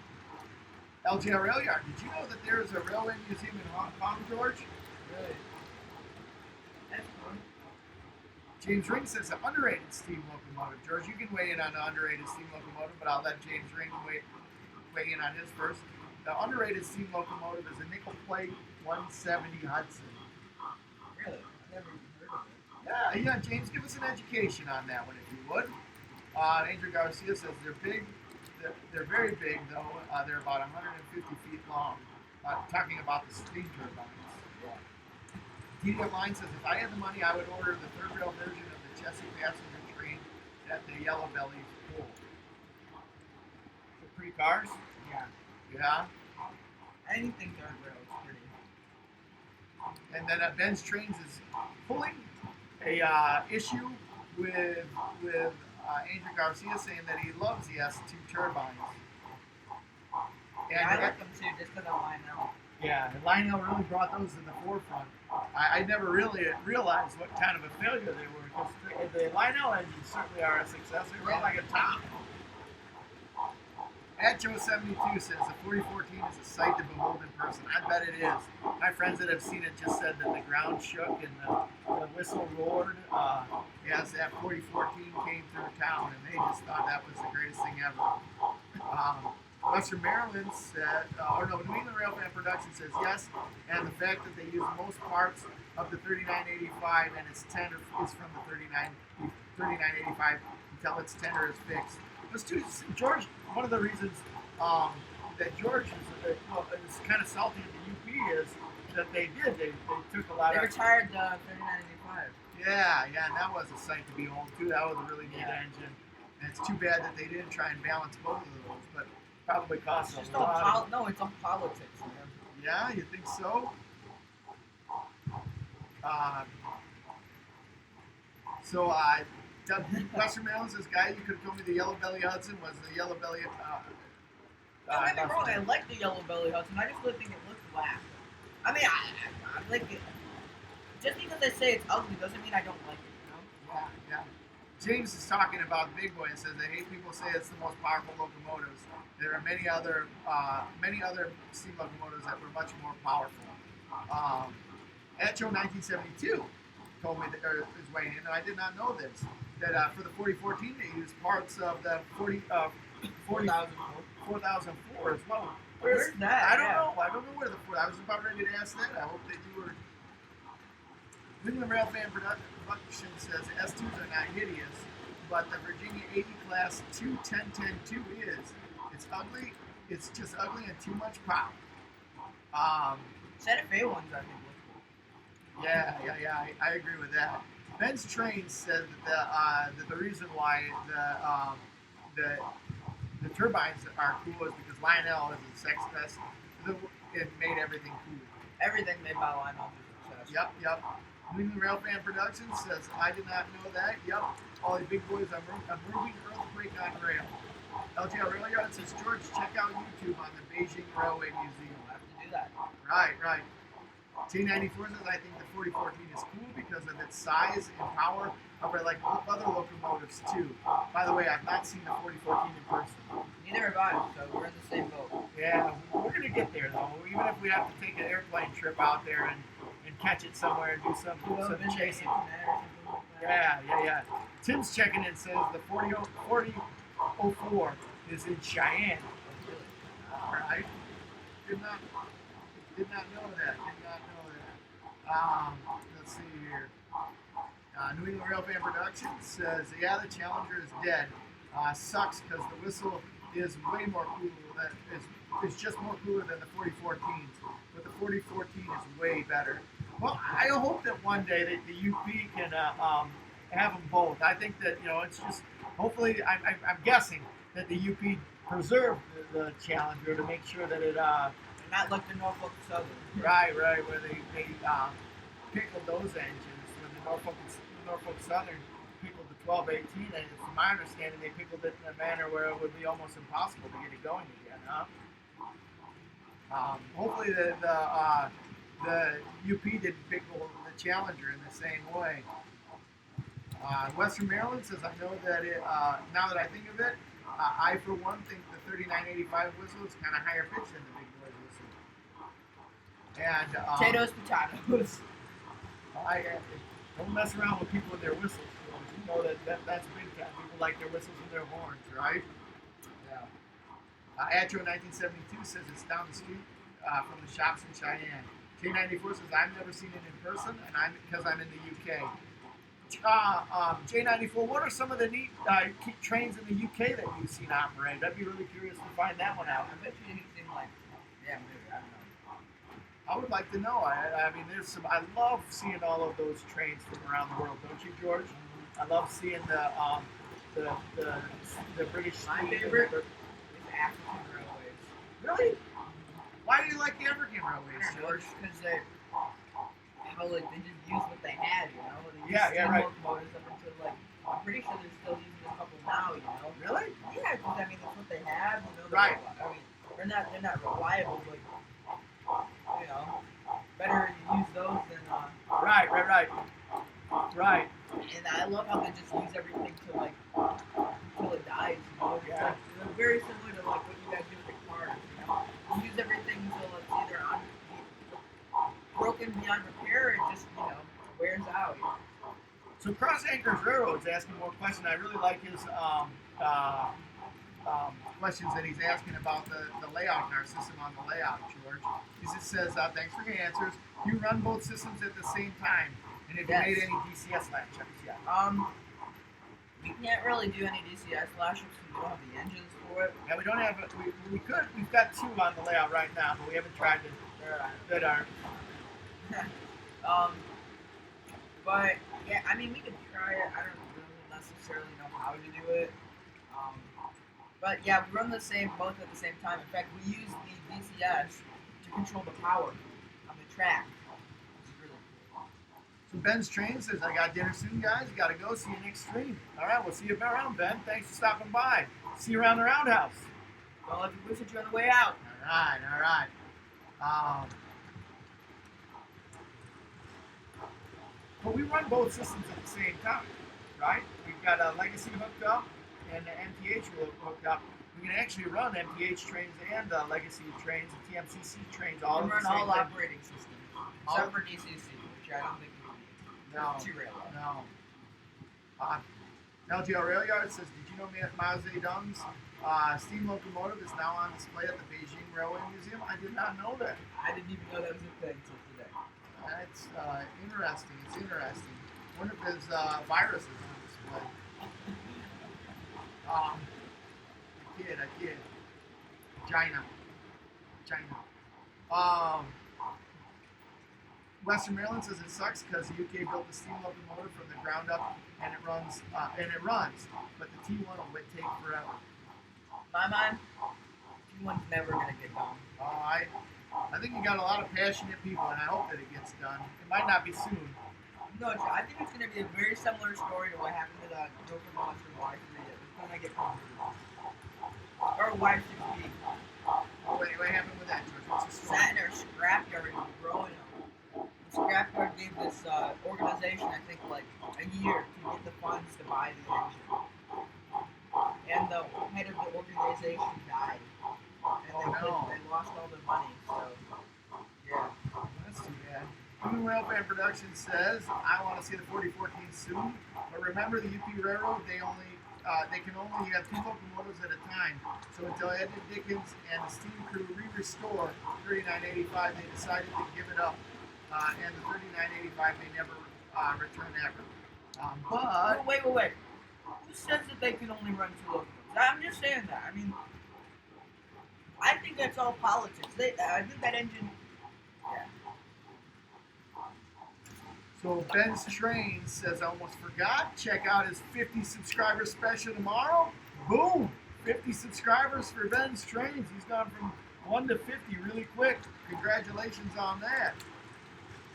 LGR Rail Yard. Did you know that there is a railway museum in Hong Kong, George? Really? That's cool. James Ring says an underrated steam locomotive. George, you can weigh in on the underrated steam locomotive, but I'll let James Ring weigh in on his first. The underrated steam locomotive is a nickel plate 170 Hudson. Really? I never even heard of it. Yeah, James, give us an education on that one if you would. Andrew Garcia says they're big. They're very big, though. They're about 150 feet long. Talking about the steam turbines. TDM Line says, if I had the money, I would order the third rail version of the Chesapeake passenger train that the Yellow Bellies pull. So pretty cars? Yeah. Anything third rail is pretty. And then Ben's Trains is pulling a issue with Andrew Garcia saying that he loves the S2 turbines. And I like them too, just because of Lionel. Yeah, and Lionel really brought those to the forefront. I never really realized what kind of a failure they were, because the Lionel engines certainly are a success. They run like a top. At Joe72 says the 4014 is a sight to behold in person. I bet it is. My friends that have seen it just said that the ground shook and the whistle roared as that 4014 came through town, and they just thought that was the greatest thing ever. Western Maryland said, New England Railfan Production says yes, and the fact that they use most parts of the 3985 and its tender is from the 3985 until its tender is fixed. Let's do George. One of the reasons that George is kind of salty at the UP is that they took a lot They of. retired the 3985. Yeah, and that was a sight to behold too. That was a really neat engine, and it's too bad that they didn't try and balance both of those, but probably cost It's just a lot. no, it's all politics. Man. Yeah, you think so? So Western Maryland says, "Guy, you could have told me the Yellow Belly Hudson was the Yellow Belly." Don't get me wrong, I like the Yellow Belly Hudson. I just really think it looks whack. I mean, I like it. Just because I say it's ugly doesn't mean I don't like it. You know? Yeah. James is talking about Big Boy and says they hate people say it's the most powerful locomotives. There are many other steam locomotives that were much more powerful. Joe 1972 told me that, or is weighing in, and I did not know this, that for the 4014 they used parts of the 4004 as well. Where's that? I don't know. I don't know where the 4. I was about ready to ask that. I hope that you were. New England Railfan Production says S2s are not hideous, but the Virginia 80 class 21010-2 is. It's ugly. It's just ugly and too much pop. Santa Fe ones, I think, look cool. Yeah. I agree with that. Ben's Train said that the reason why the turbines are cool is because Lionel is a sex fest. It made everything cool. Everything made by Lionel is a success. Yep. New England Railfan Productions says, I did not know that. Yep. All the big boys, I'm moving earthquake on rail. LGL Rail Yard says, George, check out YouTube on the Beijing Railway Museum. I'll have to do that. Right. T94 says, I think the 4014 is cool because of its size and power over like other locomotives too. By the way, I've not seen the 4014 in person. Neither have I, so we're in the same boat. Yeah, we're going to get there though. Even if we have to take an airplane trip out there and catch it somewhere and do some chasing. Yeah. Tim's checking in, says the 4004 is in Cheyenne. All right. Did not know that. Let's see here. New England Railfan Productions says, yeah, the Challenger is dead. Sucks because the whistle is way more cool. It's just more cooler than the 4014s. But the 4014 is way better. Well, I hope that one day that the UP can have them both. I think that, it's just, hopefully, I'm guessing that the UP preserved the Challenger to make sure that it... not like the Norfolk Southern. Right, where they pickled those engines. When the Norfolk Southern pickled the 1218, and from my understanding, they pickled it in a manner where it would be almost impossible to get it going again. Hopefully the UP didn't pickle the Challenger in the same way. Western Maryland says, I know that now that I think of it, I for one think the 3985 whistle is kind of higher pitched than the big boy whistle. And potatoes. Don't mess around with people with their whistles. You know that's big time. People like their whistles and their horns, right? Yeah. Atro 1972 says it's down the street from the shops in Cheyenne. J94 says I've never seen it in person, and because I'm in the UK. J94, what are some of the neat trains in the UK that you've seen operate? I'd be really curious to find that one out. I bet you didn't seem like, maybe, I don't know. I would like to know. I mean, I love seeing all of those trains from around the world, don't you, George? I love seeing the British. My favorite is African Railways. Really? Why do you like the African Railways, George? Because they just use what they had, They Yeah, right. Locomotives up until I'm pretty sure they're still using a couple now, Really? Yeah, because I mean that's what they have, Right. I mean they're not reliable, but better to use those than Right. And I love how they just use everything until it dies, Yeah. It's very similar to what you everything until it's either broken beyond repair, or it just wears out. So Cross Anchors Railroad's asking more questions. I really like his questions that he's asking about the layout in our system on the layout, George. He just says, thanks for your answers. You run both systems at the same time, and have you made any DCS lab checks yet? We can't really do any DCS lab checks because we don't have the engines for it. Yeah, we don't have it. We could. We've got 2 on the layout right now, but we haven't tried to. That aren't. But yeah, I mean, we could try it. I don't really necessarily know how to do it. But yeah, we run both at the same time. In fact, we use the DCS to control the power on the track, which is really cool. So Ben's train says, I got dinner soon, guys. Gotta go. See you next stream. All right, we'll see you around, Ben. Thanks for stopping by. See you around the roundhouse. Well, if you visit you on the way out. All right. But we run both systems at the same time, right? We've got a legacy hooked up and the MPH hooked up. We can actually run MPH trains and legacy trains and TMCC trains all We at the run same all time. operating systems, except for DCC, which I don't think we need. No. Too railroad. No. LGL Rail Yard says, did you know Mao Zedong's steam locomotive is now on display at the Beijing Railway Museum? I did not know that. I didn't even know that was a thing until today. That's interesting. It's interesting. I wonder if there's viruses on display. I kid. China. Western Maryland says it sucks because the UK built the steam locomotive from the ground up and it runs, but the T1 will take forever. My mind, T1's never gonna get done. I think you got a lot of passionate people, and I hope that it gets done. It might not be soon. No, I think it's gonna be a very similar story to what happened to the Locomotive Y3. It's gonna get complicated. Or Y6B. What happened with that, George? What's the story? Sat in our scrapyard and was growing them. The scrapyard gave this organization, I think, like a year to get the funds to buy the engine. And the head of the organization died. And they lost all their money, so yeah. That's too bad. Human Railfan Production says, I want to see the 4014 soon, but remember the UP Railroad, they can only have 2 locomotives at a time. So until Ed Dickens and the steam crew re-restore 3985, they decided to give it up. And the 3985 may never return ever. But wait. Who says that they can only run 2 locomotives? I'm just saying that. I mean, I think that's all politics. I think that engine. Yeah. So Ben's Train says, I almost forgot. Check out his 50 subscriber special tomorrow. Boom! 50 subscribers for Ben's Trains. He's gone from 1 to 50 really quick. Congratulations on that.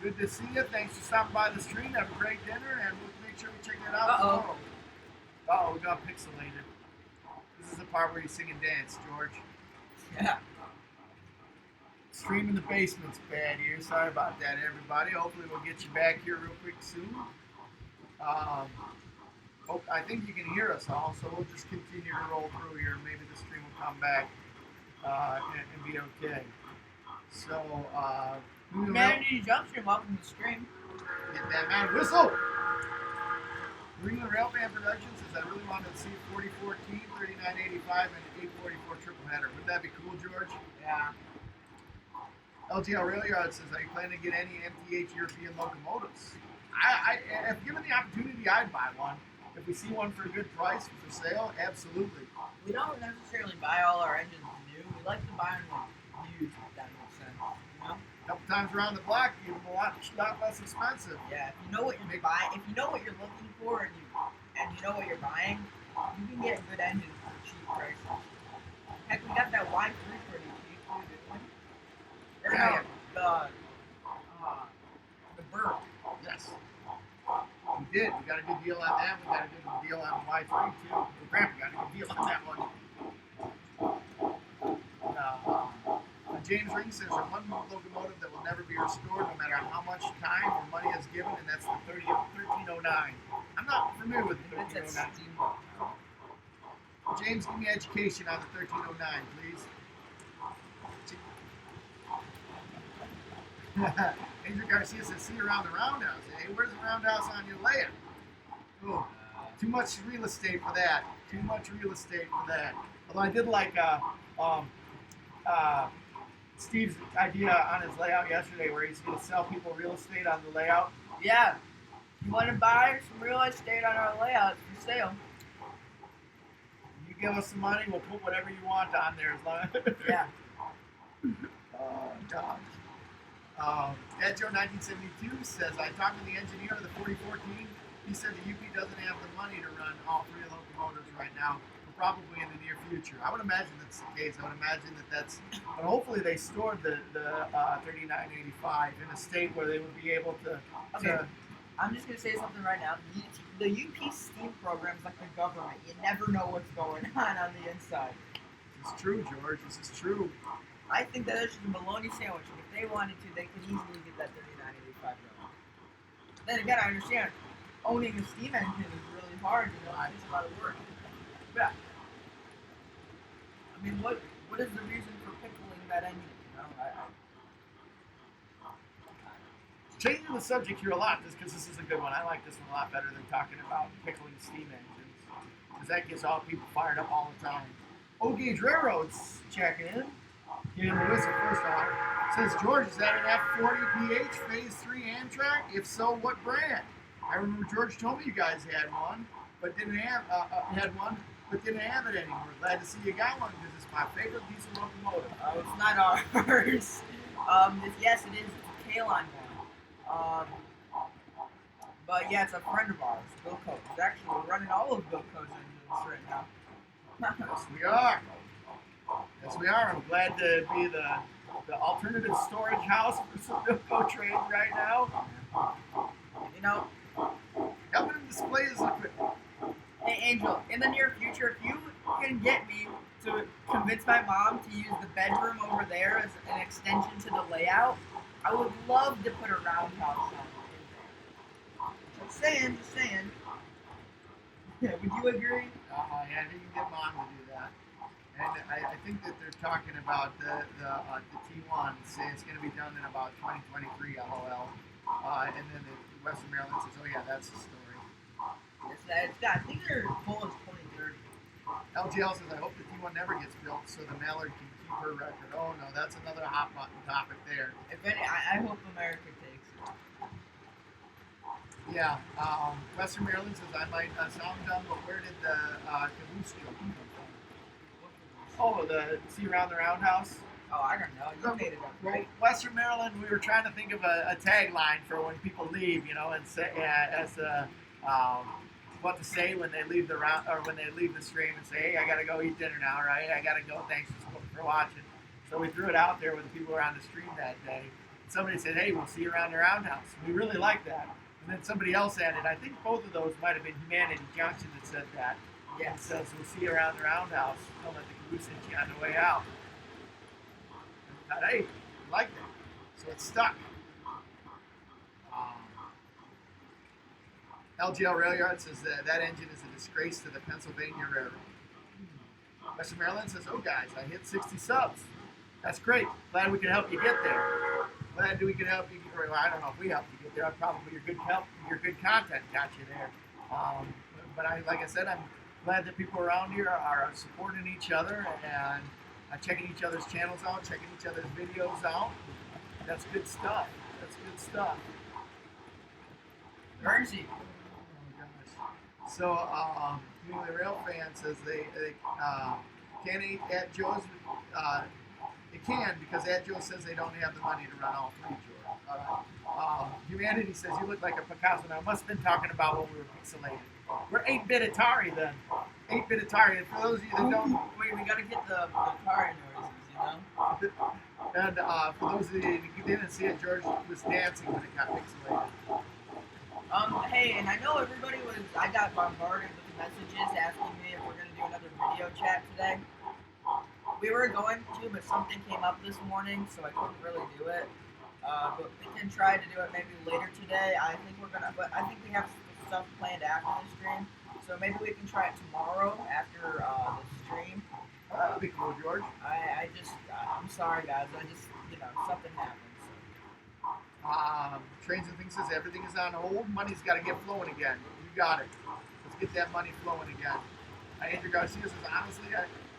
Good to see you. Thanks for stopping by the stream. Have a great dinner, and we'll make sure we check that out tomorrow. We got pixelated. This is the part where you sing and dance, George. Yeah. Stream in the basement's bad here. Sorry about that, everybody. Hopefully we'll get you back here real quick soon. I think you can hear us all, so we'll just continue to roll through here. Maybe the stream will come back and be okay. So, Humanity Junction, welcome to the stream. Get that man whistle! Green Railband Productions says, I really wanted to see 4014, 3985, and 844 triple header. Wouldn't that be cool, George? Yeah. LGL Rail Yard says, are you planning to get any MTH European locomotives? If given the opportunity, I'd buy one. If we see one for a good price for sale, absolutely. We don't necessarily buy all our engines new. We like to buy them like used, if that makes sense. You know? A couple times around the block, give them a lot less expensive. Yeah, if you know what you're buying, if you know what you're looking for, and you know what you're buying, you can get good engines for cheap prices. Heck, we got that Y3 pretty cheap too, didn't we? Or Yeah. no, the Bird. Yes. We did. We got a good deal on that. We got a good deal on Y3 too. Well, Grandpa got a good deal on that one. James Ring says there's one locomotive that will never be restored no matter how much time or money is given, and that's the 1309. I'm not familiar with the 1309. James, give me education on the 1309, please. Angel Garcia says, see you around the roundhouse. Hey, where's the roundhouse on your layout? Oh, too much real estate for that. Too much real estate for that. Although I did like um, uh, Steve's idea on his layout yesterday where he's going to sell people real estate on the layout. Yeah. You want to buy some real estate on our layout for sale? You give us some money, we'll put whatever you want on there as long. Yeah. Oh, gosh. Ed Joe 1972 says, I talked to the engineer of the 4014. He said the UP doesn't have the money to run all three locomotives right now, but probably in the near future. I would imagine that's the case. I would imagine that's, but hopefully they stored the 3985 in a state where they would be able to. Okay. I'm just going to say something right now. The UP STEAM program is like the government. You never know what's going on the inside. This is true, George. This is true. I think that it's just a bologna sandwich. If they wanted to, they could easily get that 3985 going. Then again, I understand owning a steam engine is really hard. You know, it's a lot of work. Yeah. I mean, what is the reason for pickling that engine? You know, Changing the subject here a lot, just because this is a good one. I like this one a lot better than talking about pickling steam engines, because that gets all people fired up all the time. O-Gauge Railroad's checking in. Getting the whistle first off. Says, George, is that an F40 PH Phase 3 Amtrak? If so, what brand? I remember George told me you guys had one, but didn't have it anymore. Glad to see you got one because it's my favorite diesel locomotive. it's not ours. Yes, it is. It's a K-line one. But yeah, it's a friend of ours, Bill Coates. Actually, we're running all of Bill Coates engines right now. Yes, we are. Yes, we are. I'm glad to be the alternative storage house for some Bilco trains right now. You know, helping him display his equipment. Hey, Angel, in the near future, if you can get me to convince my mom to use the bedroom over there as an extension to the layout, I would love to put a roundhouse on it. Just saying. Yeah, would you agree? Yeah, I think you can get mom to do that. And I think that they're talking about the T1, saying it's going to be done in about 2023, LOL. And then the Western Maryland says, oh yeah, that's the story. I think they're full as 2030. LGL says, I hope the T1 never gets built so the Mallard can keep her record. Oh no, that's another hot button topic there. If any, I hope America takes it. Yeah, Western Maryland says, I might sound dumb, but where did the caboose joke come from? Oh, see around the roundhouse? Oh, I don't know. You made it up, right? Western Maryland, we were trying to think of a tagline for when people leave, you know, and say what to say when they leave the round or when they leave the stream and say, hey, I gotta go eat dinner now, right? I gotta go. Thanks for watching. So we threw it out there with the people around the stream that day. Somebody said, hey, we'll see you around the roundhouse. We really liked that. And then somebody else added, I think both of those might have been Humanity Junction that said that. Yeah, so we'll see you around the roundhouse. Don't let the caboose hit you on the way out. And I thought, hey, I like that. So it's stuck. LGL Rail Yard says that engine is a disgrace to the Pennsylvania Railroad. Western Maryland says, oh guys, I hit 60 subs. That's great. Glad we can help you get there. Glad we can help you get there. Well, I don't know if we helped you get there. Probably your good content got you there. But like I said, I'm glad that people around here are supporting each other and checking each other's channels out, checking each other's videos out. That's good stuff. Mercy. Oh gosh. So, the Rail fan says they can't eat at Joe's. They can because At Joe says they don't have the money to run all three, George. Humanity says you look like a Picasso. Now, I must have been talking about when we were pixelated. We're 8-bit Atari then. 8-bit Atari. And for those of you that don't... Wait, we gotta get the Atari noises, you know? And for those of you that didn't see it, George was dancing when it got pixelated. Hey, and I know I got bombarded with messages asking me if we're gonna do another video chat today. We were going to, but something came up this morning, so I couldn't really do it. But we can try to do it maybe later today. I think we have stuff planned after the stream, so maybe we can try it tomorrow after the stream. That'll be cool, George. I'm sorry, guys. Something happened. So. Trains and Things says everything is on hold. Money's got to get flowing again. You got it. Let's get that money flowing again. Andrew Garcia says, honestly,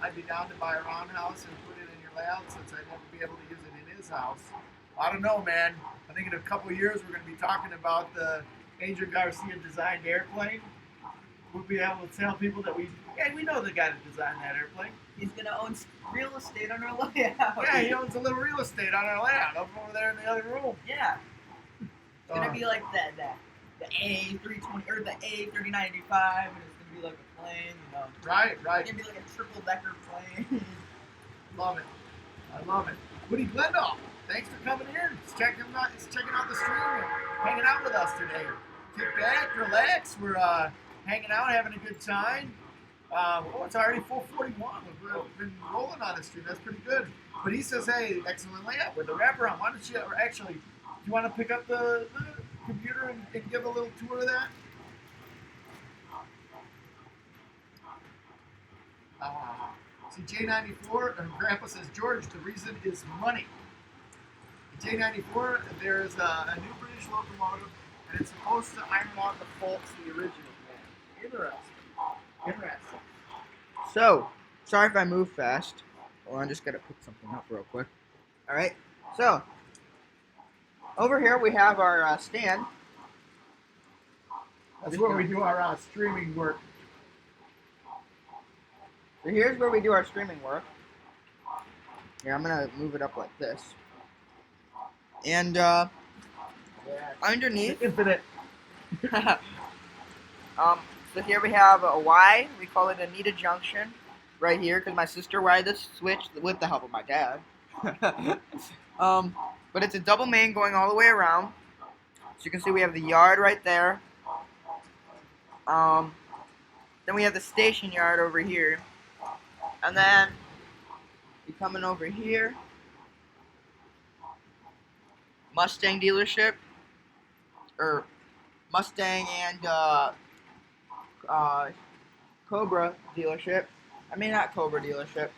I'd be down to buy a roundhouse and put it in your layout since I'd never be able to use it in his house. I don't know, man. I think in a couple of years we're going to be talking about the Angel Garcia designed airplane. We'll be able to tell people that we know the guy that designed that airplane. He's gonna own real estate on our layout. Yeah, he owns a little real estate on our layout up over there in the other room. Yeah. It's gonna be like the A320 or the A3985, and it's gonna be like a plane, you know. Right. It's gonna be like a triple decker plane. Love it. I love it. Woody Glendale, thanks for coming in. He's checking out the stream and hanging out with us today. Kick back, relax. We're hanging out, having a good time. It's already 4:41. We've been rolling on this stream. That's pretty good. But he says, hey, excellent layout with the wrapper on. Why don't you actually, do you want to pick up the computer and give a little tour of that? See, J94, Grandpa says, George, the reason is money. J94, there's a new British locomotive, and it's supposed to iron out the faults of the original. Interesting. So, sorry if I move fast. Well, I'm just gonna pick something up real quick. All right. So, over here we have our stand. That's where we do our streaming work. So here's where we do our streaming work. Here, I'm gonna move it up like this. And underneath, Infinite. so here we have a Y. We call it a Anita Junction, right here, because my sister wired this switch with the help of my dad. But it's a double main going all the way around. So you can see we have the yard right there. Then we have the station yard over here. And then we coming over here. Mustang dealership. Or Mustang and Cobra dealership. I mean, not Cobra dealership.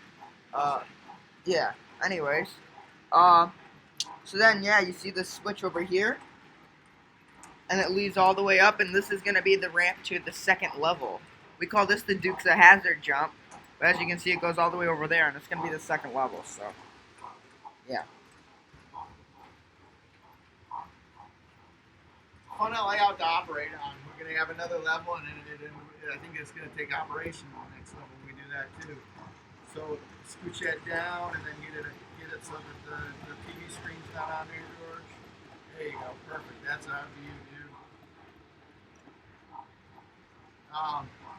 Yeah. Anyways. So then, yeah, you see the switch over here. And it leads all the way up, and this is going to be the ramp to the second level. We call this the Dukes of Hazzard jump. But as you can see, it goes all the way over there, and it's going to be the second level, so, yeah. Fun layout to operate on. We're going to have another level, and I think it's going to take operation to the next level when we do that, too. So, scooch that down, and then get it so that the TV screen's not on there, George. There you go. Perfect. That's our view, dude.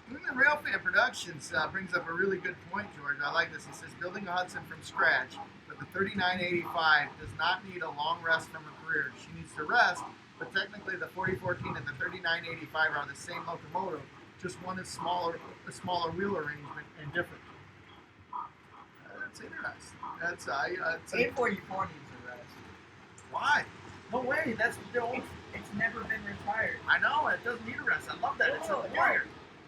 The Railfan Productions brings up a really good point, George. I like this. He says, building a Hudson from scratch, but the 3985 does not need a long rest from her career. She needs to rest, but technically the 4014 and the 3985 are the same locomotive, just one is smaller, a smaller wheel arrangement and different. That's interesting. That's 844 needs a rest. Why? No way. That's the old. It's never been retired. I know it doesn't need a rest. I love that. It's a wire.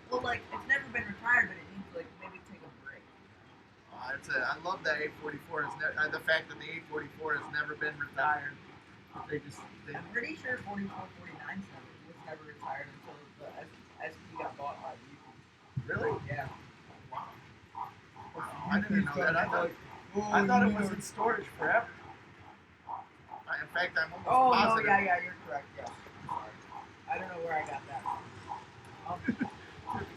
Well, like, it's never been retired, but it needs, like, maybe take a break. I love that 844. The fact that the 844 has never been retired. I'm pretty sure 4449 was never retired until the SP got bought by BP. Really? Yeah. Wow. I didn't know that. I thought it was in storage forever. In fact, I'm almost positive. No, yeah, you're correct. Yeah. Sorry. I don't know where I got that from.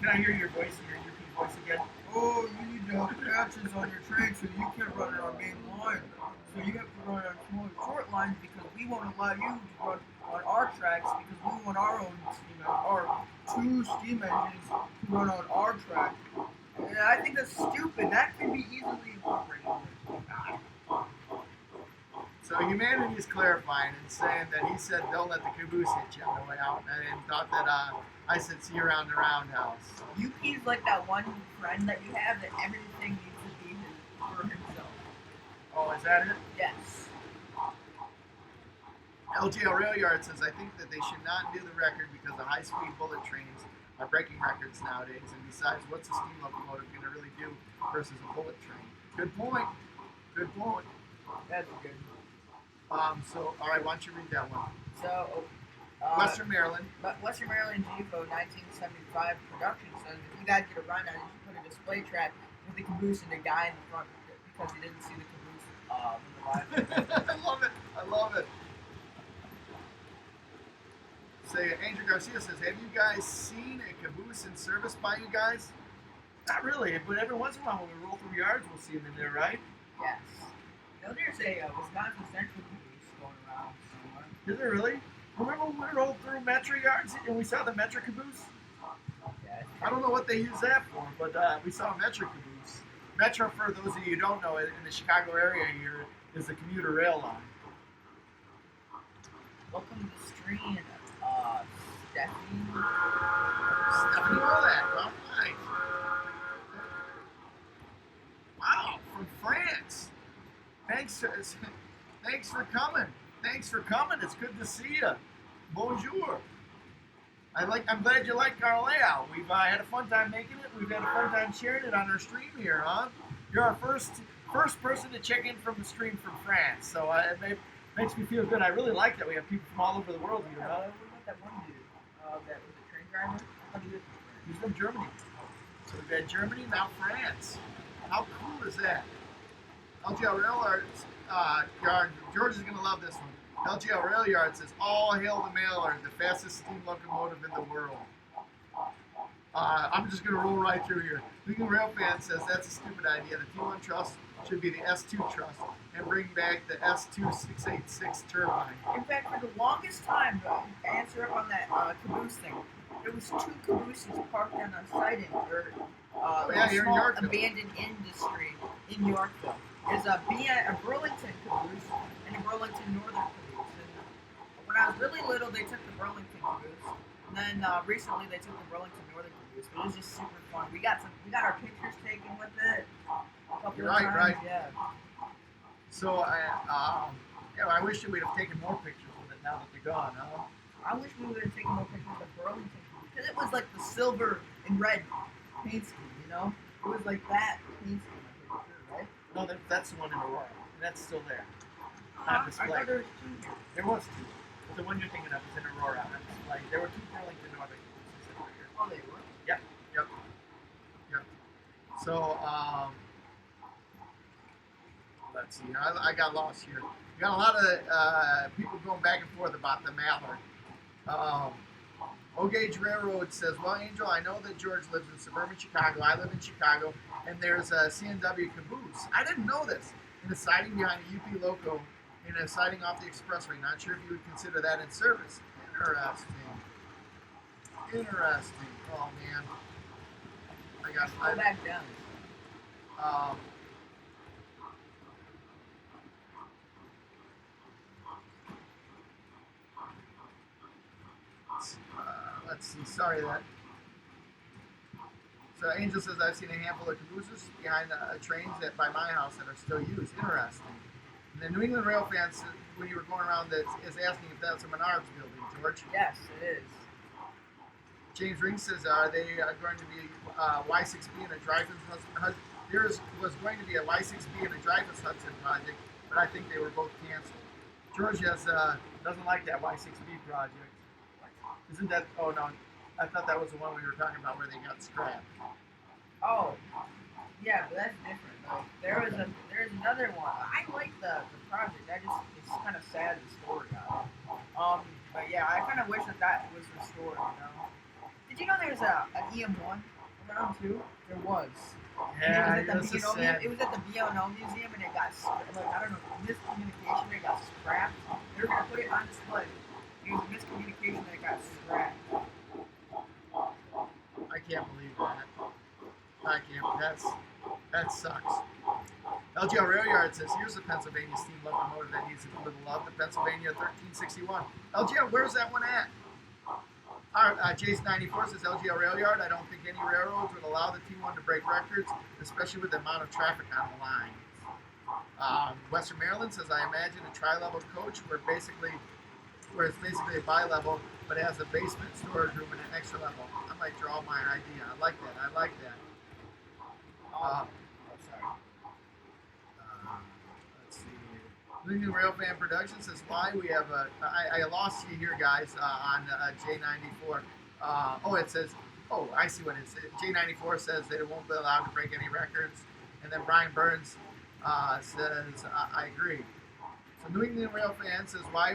Can I hear your voice, your repeat voice again? Oh, you need to have patches on your train so you can't run it on main line. So you have to run on small short lines because we won't allow you to run on our tracks because we want our own steam engine, or two steam engines to run on our track. And I think that's stupid. That could be easily incorporated. So humanity is clarifying and saying that he said don't let the caboose hit you on the way out, and thought that I said see you around the roundhouse. Yuki's like that one friend that you have that everything needs to be for himself. Oh, is that it? Yes. LGL Rail Yard says, I think that they should not do the record because the high-speed bullet trains are breaking records nowadays, and besides, what's a steam locomotive going to really do versus a bullet train? Good point. Good point. That's good. So, all right, why don't you read that one? So, Western Maryland. Western Maryland GFO 1975 production says if you guys get a rundown, you should put a display track with the caboose and the guy in the front because he didn't see the caboose in the live. I love it. I love it. Say, Angel Garcia says, have you guys seen a caboose in service by you guys? Not really, but every once in a while when we roll through yards, we'll see them in there, right? Yes. No, there's a Wisconsin Central caboose going around somewhere. Is there really? Remember when we rolled through Metro yards and we saw the Metro caboose? Yeah. I don't know what they use that for, but we saw a Metro caboose. Metro, for those of you who don't know, in the Chicago area here, is the commuter rail line. Welcome to the stream, Stephanie. Stephanie Rolak, all right. Wow, from France. Thanks for coming. Thanks for coming. It's good to see you. Bonjour. I'm glad you like our layout. We've had a fun time making it. We've had a fun time sharing it on our stream here, huh? You're our first person to check in from the stream from France, so it makes me feel good. I really like that we have people from all over the world here, huh? What about that one dude? That was a train driver? He's from Germany. So we've had Germany, now France. How cool is that? LGL Rail Yard, George is going to love this one. LGL Rail Yard says, all hail the Mailer, the fastest steam locomotive in the world. I'm just going to roll right through here. Legal Rail Fan says that's a stupid idea. The T1 truss should be the S2 truss and bring back the S2 686 turbine. In fact, for the longest time, to answer up on that caboose thing, there was 2 cabooses parked on a siding or here in small Yorkville. abandoned industry in Yorkville. There's a Burlington caboose and a Burlington Northern caboose. And when I was really little, they took the Burlington caboose, and then recently they took the Burlington Northern caboose. But it was just super fun. We got our pictures taken with it. A couple of times. Right. Yeah. So I wish we'd have taken more pictures with it now that they're gone, huh? I wish we would have taken more pictures of Burlington because it was like the silver and red paint scheme, you know? It was like that paint scheme, I'm pretty sure, right? No, that's the one in Aurora. That's still there. I On display. thought there was 2 here. There was 2. But the one you're thinking of is in Aurora on display. There were 2 Burlington Northern cabooses over here. Oh, they were? Yep. So, let's see. I got lost here. We got a lot of people going back and forth about the Mallard. O-Gauge Railroad says, well, Angel, I know that George lives in suburban Chicago. I live in Chicago, and there's a CNW caboose. I didn't know this. In a siding behind a UP Loco, in a siding off the expressway. Not sure if you would consider that in service. Interesting. Oh, man. Go back down. Let's see. Sorry that. So Angel says I've seen a handful of cabooses behind trains that by my house that are still used. Interesting. And the New England Rail fans, when you were going around, that is asking if that's a Menards building, George. Yes, it is. James Ring says, are they going to be Y6B and a Dreyfus Hudson? There was going to be a Y6B and a Dreyfus Hudson project, but I think they were both canceled. George doesn't like that Y6B project. Isn't that? Oh no, I thought that was the one we were talking about where they got scrapped. Oh, yeah, but that's different. Like, there's another one. I like the project. It's kind of sad the story of it. But yeah, I kind of wish that was restored. You know. Did you know there's an EM1 around too? There was. Yeah, It was at the B&O Museum, and it got I don't know, miscommunication. It got scrapped. They were gonna put it on display. It was a miscommunication that got scrapped. I can't believe that. That sucks. LGL Rail Yard says, here's a Pennsylvania steam locomotive that needs a little love, the Pennsylvania 1361. LGL, where's that one at? Jason94 says, LGL Rail Yard, I don't think any railroads would allow the T1 to break records, especially with the amount of traffic on the line. Western Maryland says, I imagine a tri-level coach where it's basically a bi-level, but it has a basement storage room and an extra level. I might draw my idea. I like that. Sorry. Let's see. New England Railfan Productions says why we have a. I lost you here, guys, on J94. Oh, it says. Oh, I see what it is. J94 says they won't be allowed to break any records, and then Brian Burns says I agree. So New England Railfan says why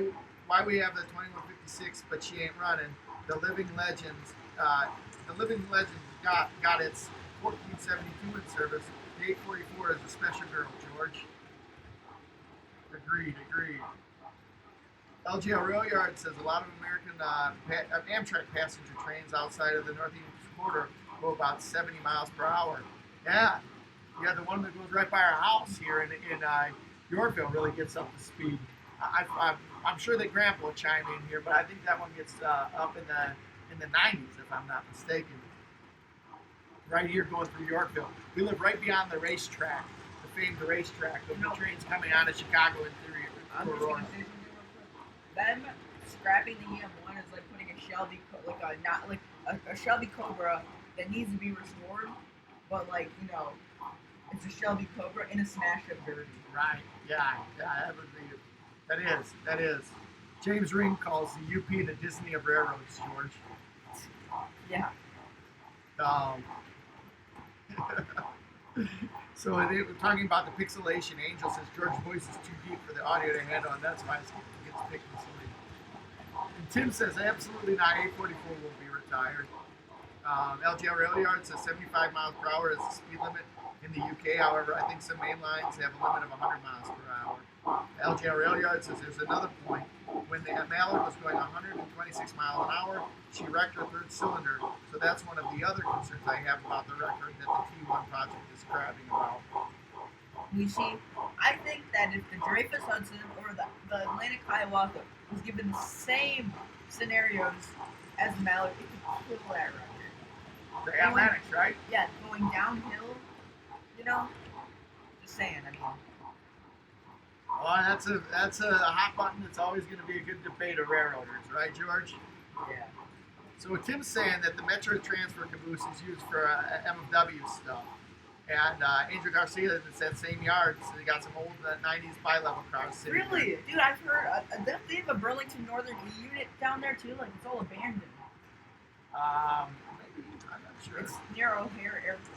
we have the 2156, but she ain't running. The Living Legends. The Living Legends got its 1472 in service. The 844 is a special girl, George. Agreed. LGL Rail Yard says a lot of American Amtrak passenger trains outside of the Northeast Corridor go about 70 miles per hour. Yeah, the one that goes right by our house here in Yorkville really gets up to speed. I'm sure that Grandpa will chime in here, but I think that one gets up in the 90s, if I'm not mistaken. Right here going through Yorkville. We live right beyond the racetrack, the famed racetrack of the trains coming out of Chicago and through Aurora. Them scrapping the EM1 is like putting a Shelby, a Shelby Cobra that needs to be restored, but it's a Shelby Cobra in a smashed up Derby. Right. Yeah. That would be. That is. James Ring calls the UP the Disney of railroads, George. Yeah. So we're talking about the pixelation. Angel says George's voice is too deep for the audio to handle, and that's why it gets pixelated. And Tim says absolutely not. 844 will be retired. LGL Rail Yard says 75 miles per hour is the speed limit in the UK. However, I think some main lines have a limit of 100 miles per hour. LGL Rail Yard says there's another point. When the Mallard was going 126 miles an hour, she wrecked her third cylinder. So that's one of the other concerns I have about the record that the T1 project is crabbing about. You see, I think that if the Dreyfus Hudson or the Atlantic Hiawatha was given the same scenarios as the Mallard, it could kill that record. The Atlantics, right? Yeah, going downhill, just saying, I mean. Well, that's a hot button. It's always going to be a good debate of railroaders, right, George? Yeah. So Tim's saying that the Metro transfer caboose is used for MFW stuff. And Angel Garcia, that's that same yard, so they got some old 90s bi-level cars sitting Really? there. Dude, I've heard, they have a Burlington Northern unit down there too? Like, it's all abandoned. Maybe, I'm not sure. It's near O'Hare Airport.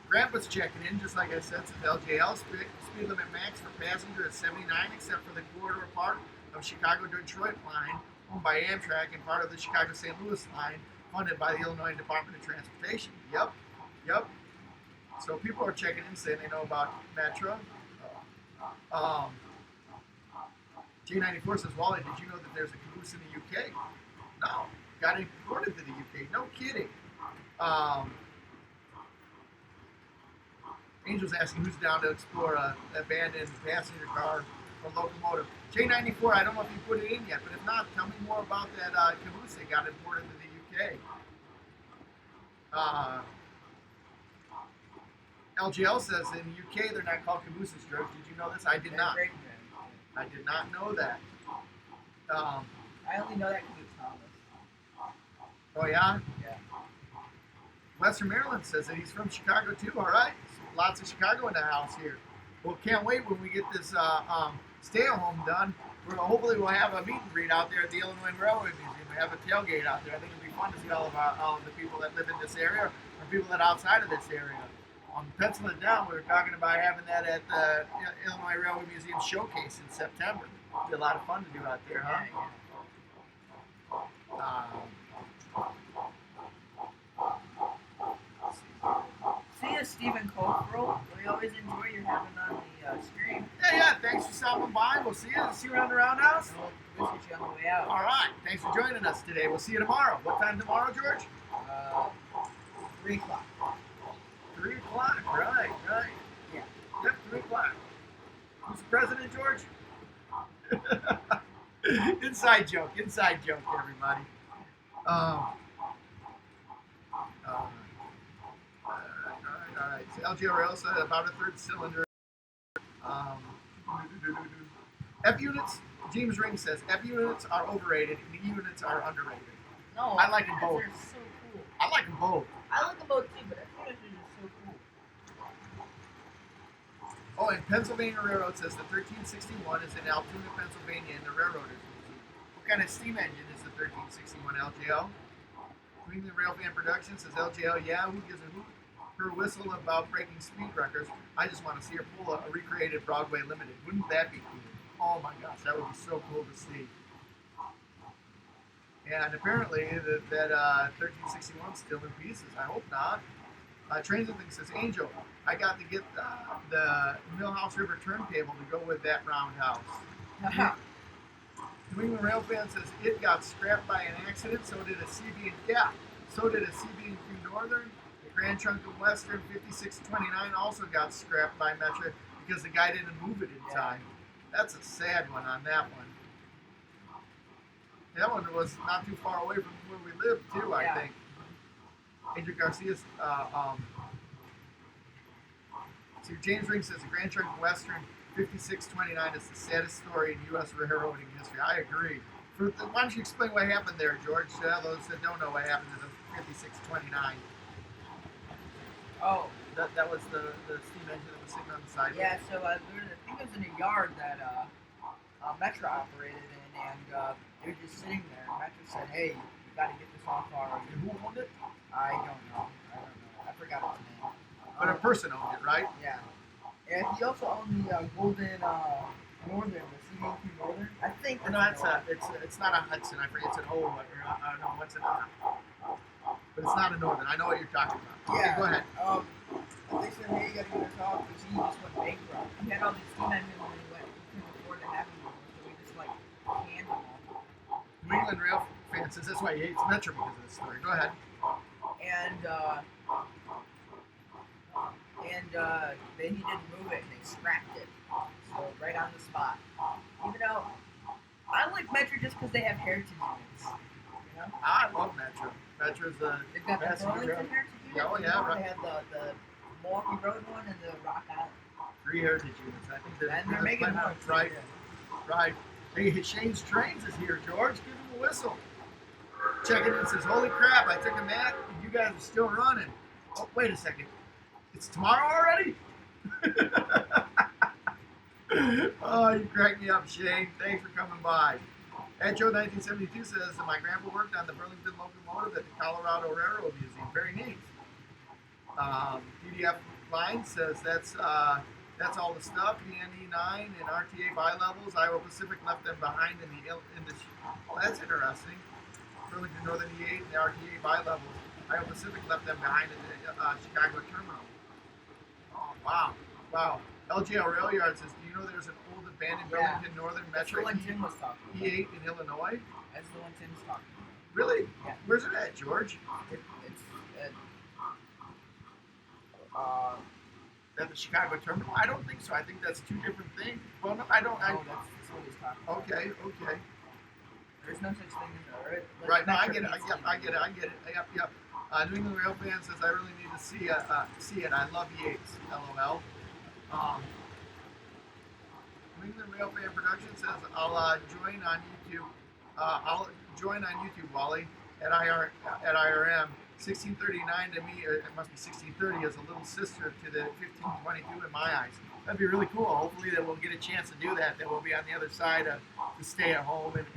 Grandpa's checking in, just like I said, since LJL speed limit max for passenger is 79, except for the corridor part of Chicago-Detroit line, owned by Amtrak, and part of the Chicago-St. Louis line, funded by the Illinois Department of Transportation. Yep. So people are checking in, saying they know about Metro. J94 says, Wally, did you know that there's a caboose in the UK? No. Got imported to the UK. No kidding. Angel's asking who's down to explore an abandoned passenger car from Locomotive. J94, I don't know if you put it in yet, but if not, tell me more about that caboose that got imported to the UK. LGL says in the UK they're not called cabooses, George. Did you know this? I did not. I did not know that. I only know that because it's Thomas. Oh, yeah? Yeah. Western Maryland says that he's from Chicago, too. All right. So lots of Chicago in the house here. Well, can't wait when we get this stay-at-home done. Hopefully we'll have a meet and greet out there at the Illinois Railway Museum. We have a tailgate out there. I think it'll be fun to see all of the people that live in this area or people that are outside of this area. Penciling it down, we were talking about having that at the Illinois Railway Museum Showcase in September. It'll be a lot of fun to do out there, huh? See you, Stephen Cockrell. We always enjoy your having on the stream. Yeah. Thanks for stopping by. We'll see you. See you around the roundhouse. We'll see you on the way out. All right. Thanks for joining us today. We'll see you tomorrow. What time tomorrow, George? 3 o'clock. 3 o'clock. Right. Yeah. Yep, 3 o'clock. Who's the president, George? Inside joke, everybody. All right. So LGL Rail said about a third cylinder. F units, James Ring says F units are overrated and E units are underrated. No, I like them both. They're so cool. I like them both. I like them both too, but F units are just so cool. Oh, and Pennsylvania Railroad says the 1361 is in Altoona, Pennsylvania, in the Railroaders Museum. What kind of steam engine is the 1361 LJL? New England Railfan Productions says LJL, yeah, who gives a hoot? Her whistle about breaking speed records. I just want to see her pull a recreated Broadway Limited. Wouldn't that be cool? Oh my gosh, that would be so cool to see. And apparently that 1361 is still in pieces. I hope not. Trains and Things says, Angel, I got to get the Millhouse River turntable to go with that roundhouse. New England Railfan says, it got scrapped by an accident, so did a CB and yeah, so did a CB and Q Northern. The Grand Trunk of Western 5629 also got scrapped by Metro because the guy didn't move it in time. That's a sad one on that one. That one was not too far away from where we live, too, I think. Andrew Garcia's, so James Ring says the Grand Trunk Western 5629 is the saddest story in U.S. railroading history. I agree. Why don't you explain what happened there, George, to those that don't know what happened to the 5629? Oh. That was the steam engine that was sitting on the side. Yeah, so I think it was in a yard that Metro operated in, and it was just sitting there. And Metro said, hey, you got to get this off our... And who owned it? I don't know. I forgot his name. But a person owned it, right? Yeah. And he also owned the Golden Northern, the CBQ Northern. I think. No, it's not a Hudson. I forget. It's an old one. No, what's it? But it's not a Northern. I know what you're talking about. Yeah. Okay, go ahead. They said, hey, you got to get this off because he just went bankrupt. He had all these steam engines and he couldn't afford to have them anymore, so he just canned them all. New England Rail fan says that's why he hates Metro because of this story. Go ahead. And then he didn't move it and they scrapped it. So right on the spot. Even though I like Metro just because they have heritage units. You know? I love Metro. Metro's the they've got the Burlington heritage unit. Yeah, oh yeah, right. They have the Milwaukee Road one and the Rock Island. 3 heritage units. I think they're making more. Right. Right. Hey, Shane's Trains is here, George. Give him a whistle. Checking in says, holy crap, I took a nap and you guys are still running. Oh, wait a second. It's tomorrow already? Oh, you cracked me up, Shane. Thanks for coming by. Ed Joe 1972 says that my grandpa worked on the Burlington Locomotive at the Colorado Railroad Museum. Very neat. PDF Line says that's all the stuff. DNE9 and RTA bi-levels. Iowa Pacific left them behind in the well, that's interesting. Burlington Northern E8 and the RTA bi-levels. Iowa Pacific left them behind in the Chicago terminal. Oh, wow. Wow. LGL Rail Yard says, do you know there's an old abandoned Burlington Northern Metro E8 in Illinois? That's the one Tim was talking about. Really? Yeah. Where's it at, George? It's at the Chicago terminal? I don't think so. I think that's 2 different things. Well, no, I don't. No, that's what he's talking about. Okay. There's no such thing as that, right? Right. No, I get it. Yep. New England Rail fan says I really need to see it. I love Yates. LOL. New England Rail Fan Production says I'll join on YouTube. I'll join on YouTube, Wally, at IRM. 1639 to me, it must be 1630 as a little sister to the 1522 in my eyes. That'd be really cool. Hopefully that we'll get a chance to do that. That we'll be on the other side of the stay at home and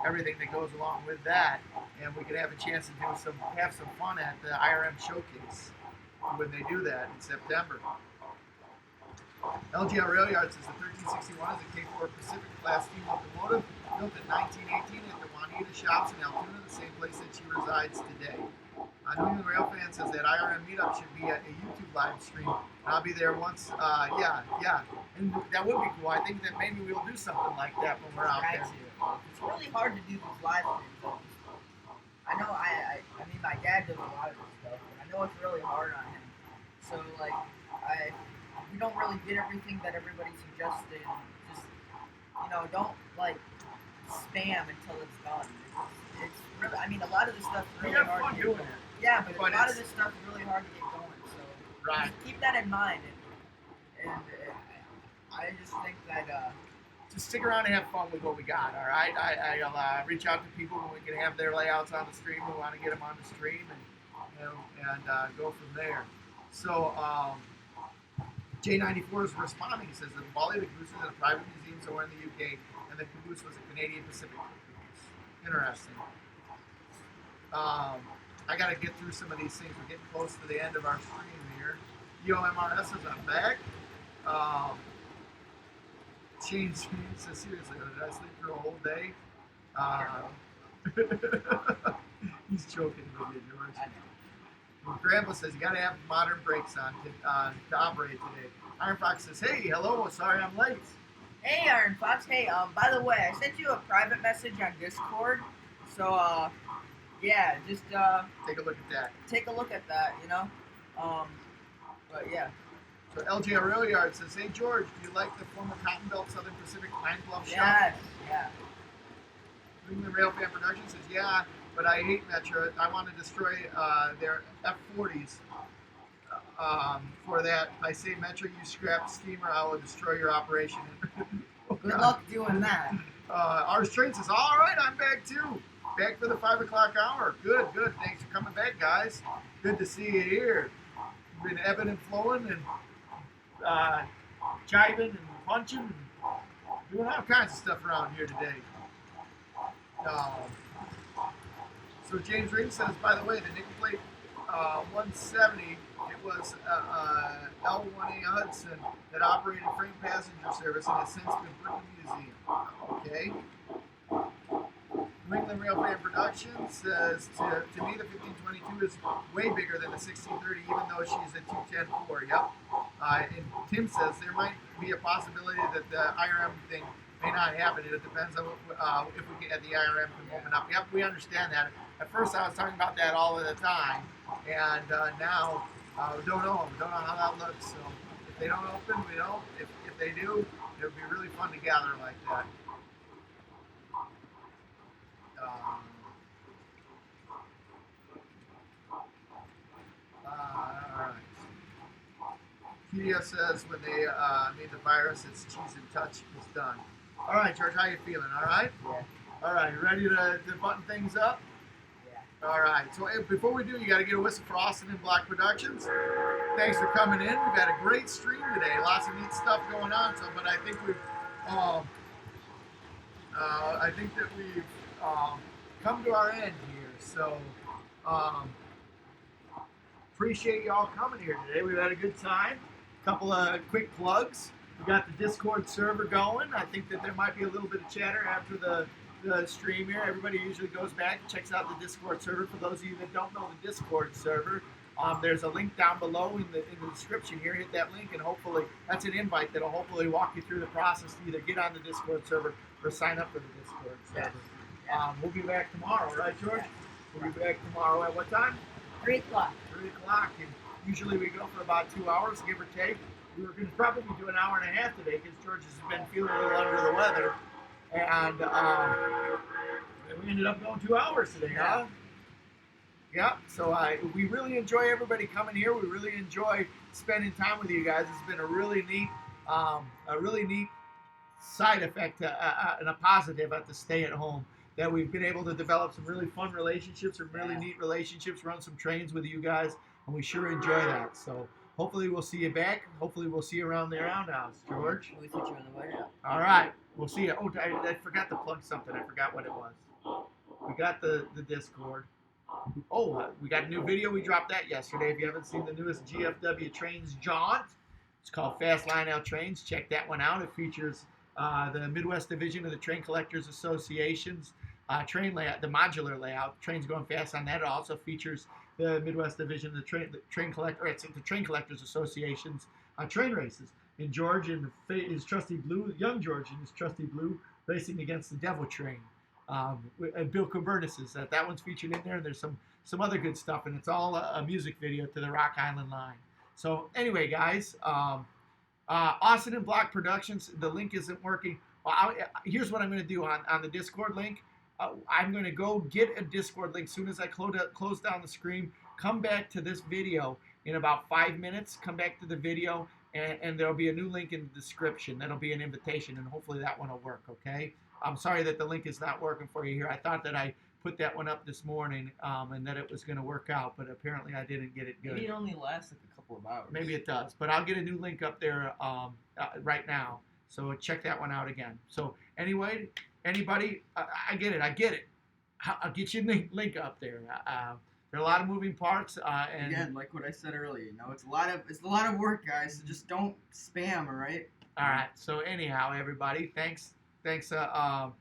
everything that goes along with that, and we could have a chance to have some fun at the IRM showcase when they do that in September. LGL Rail Yard says the 1361 is a K4 Pacific class steam locomotive built in 1918 at the Juanita Shops in Altoona, the same place that she resides today. New England Rail Fan says that IRM meetup should be a YouTube live stream. I'll be there once. Yeah. And that would be cool. I think that maybe we'll do something like that when we're out there. It's really hard to do these live streams. I know I mean, my dad does a lot of this stuff, and I know it's really hard on him. So, we don't really get everything that everybody suggested. Just, don't, spam until it's done. It's really, I mean, a lot of this stuff is really hard to get going. Yeah, but a lot of this stuff is really hard to get going, so right. Just keep that in mind. And I just think that... just stick around and have fun with what we got, all right? I'll reach out to people when we can have their layouts on the stream. We want to get them on the stream and go from there. So, J94 is responding. He says that Wally the caboose is at a private museum somewhere in the UK, and the caboose was a Canadian Pacific caboose. Interesting. I got to get through some of these things. We're getting close to the end of our stream here. EOMRS says I'm back. Shane says, seriously, did I sleep through a whole day? He's joking with you, George. Well, Grandpa says you got to have modern brakes on to operate today. Iron Fox says, hey, hello, sorry I'm late. Hey, Iron Fox. Hey, by the way, I sent you a private message on Discord. So, yeah, just take a look at that. Take a look at that, you know. But yeah. So LJ Aureliard says, hey George, do you like the former Cotton Belt Southern Pacific Pine Bluff shop? Yes, yeah. New England Railfan Productions says, yeah, but I hate Metro. I want to destroy their F-40s. For that, I say Metro, you scrap steamer, I will destroy your operation. Good luck doing that. Ours Train says, all right, I'm back too. Back for the 5 o'clock hour. Good, good. Thanks for coming back, guys. Good to see you here. Been ebbing and flowing and jiving and punching and doing all kinds of stuff around here today. So James Ring says, by the way, the nickel plate 170, it was L1A Hudson that operated freight passenger service and has since been put in the museum. Okay. New England Railfan Productions says, to me, the 1522 is way bigger than the 1630, even though she's a 210-4. Yep. And Tim says there might be a possibility that the IRM thing may not happen. It depends on if we get the IRM can open up. Yep, we understand that. At first, I was talking about that all of the time, and now we don't know. We don't know how that looks. So if they don't open, we don't. If they do, it would be really fun to gather like that. Alright. Kia says when they made the virus, its cheese and touch was done. Alright, George, how you feeling? Alright? Yeah. Alright, you ready to button things up? Yeah. Alright, so before we do, you got to get a whistle for Austin and Black Productions. Thanks for coming in. We've had a great stream today. Lots of neat stuff going on. So, but I think we've come to our end here. So, appreciate y'all coming here today. We've had a good time. A couple of quick plugs. We got the Discord server going. I think that there might be a little bit of chatter after the stream here. Everybody usually goes back and checks out the Discord server. For those of you that don't know the Discord server, there's a link down below in the description here. Hit that link and hopefully that's an invite that'll hopefully walk you through the process to either get on the Discord server or sign up for the Discord server. Yeah. We'll be back tomorrow, right, George? We'll be back tomorrow at what time? 3 o'clock. 3 o'clock. And usually we go for about 2 hours, give or take. We were going to probably do an hour and a half today because George has been feeling a little under the weather. And we ended up going 2 hours today, huh? Yeah, so we really enjoy everybody coming here. We really enjoy spending time with you guys. It's been a really neat side effect and a positive at the stay at home that we've been able to develop some really fun relationships, some really neat relationships, run some trains with you guys, and we sure enjoy that. So hopefully we'll see you back. Hopefully we'll see you around the roundhouse, George. We'll see you on the way out. All right, we'll see you. Oh, I forgot to plug something. I forgot what it was. We got the Discord. Oh, we got a new video. We dropped that yesterday. If you haven't seen the newest GFW Trains jaunt, it's called Fast Line Out Trains. Check that one out. It features the Midwest Division of the Train Collectors Association's train layout, the modular layout. Trains going fast on that. It also features the Midwest Division of the Train Collectors Association's train races. And George and his trusty blue, young George and his trusty blue, racing against the Devil Train. And Bill Cobernis's that one's featured in there. And there's some other good stuff, and it's all a music video to the Rock Island Line. So anyway, guys, Austin and Block Productions. The link isn't working. Well, here's what I'm going to do on the Discord link. I'm going to go get a Discord link as soon as I close down the screen. Come back to this video in about 5 minutes. Come back to the video, and there'll be a new link in the description. That'll be an invitation, and hopefully that one will work. Okay. I'm sorry that the link is not working for you here. I thought that I put that one up this morning and that it was going to work out, but apparently I didn't get it good. Maybe it only lasts like a couple of hours. Maybe it does, but I'll get a new link up there right now. So check that one out again. So anyway, anybody, I get it. I'll get you a link up there. There are a lot of moving parts, and again, like what I said earlier, you know, it's a lot of work, guys. So just don't spam, all right? All right. So anyhow, everybody, thanks a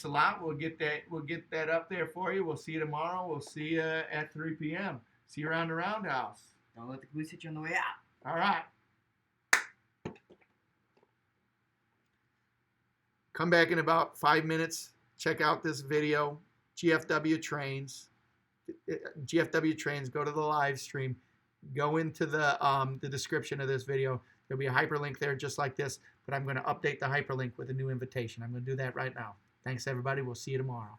lot. We'll get that up there for you. We'll see you tomorrow. We'll see you at 3 p.m. See you around the roundhouse. Don't let the police hit you on the way out. All right. Come back in about 5 minutes. Check out this video. GFW trains. Go to the live stream. Go into the description of this video. There'll be a hyperlink there just like this, but I'm going to update the hyperlink with a new invitation. I'm going to do that right now. Thanks, everybody. We'll see you tomorrow.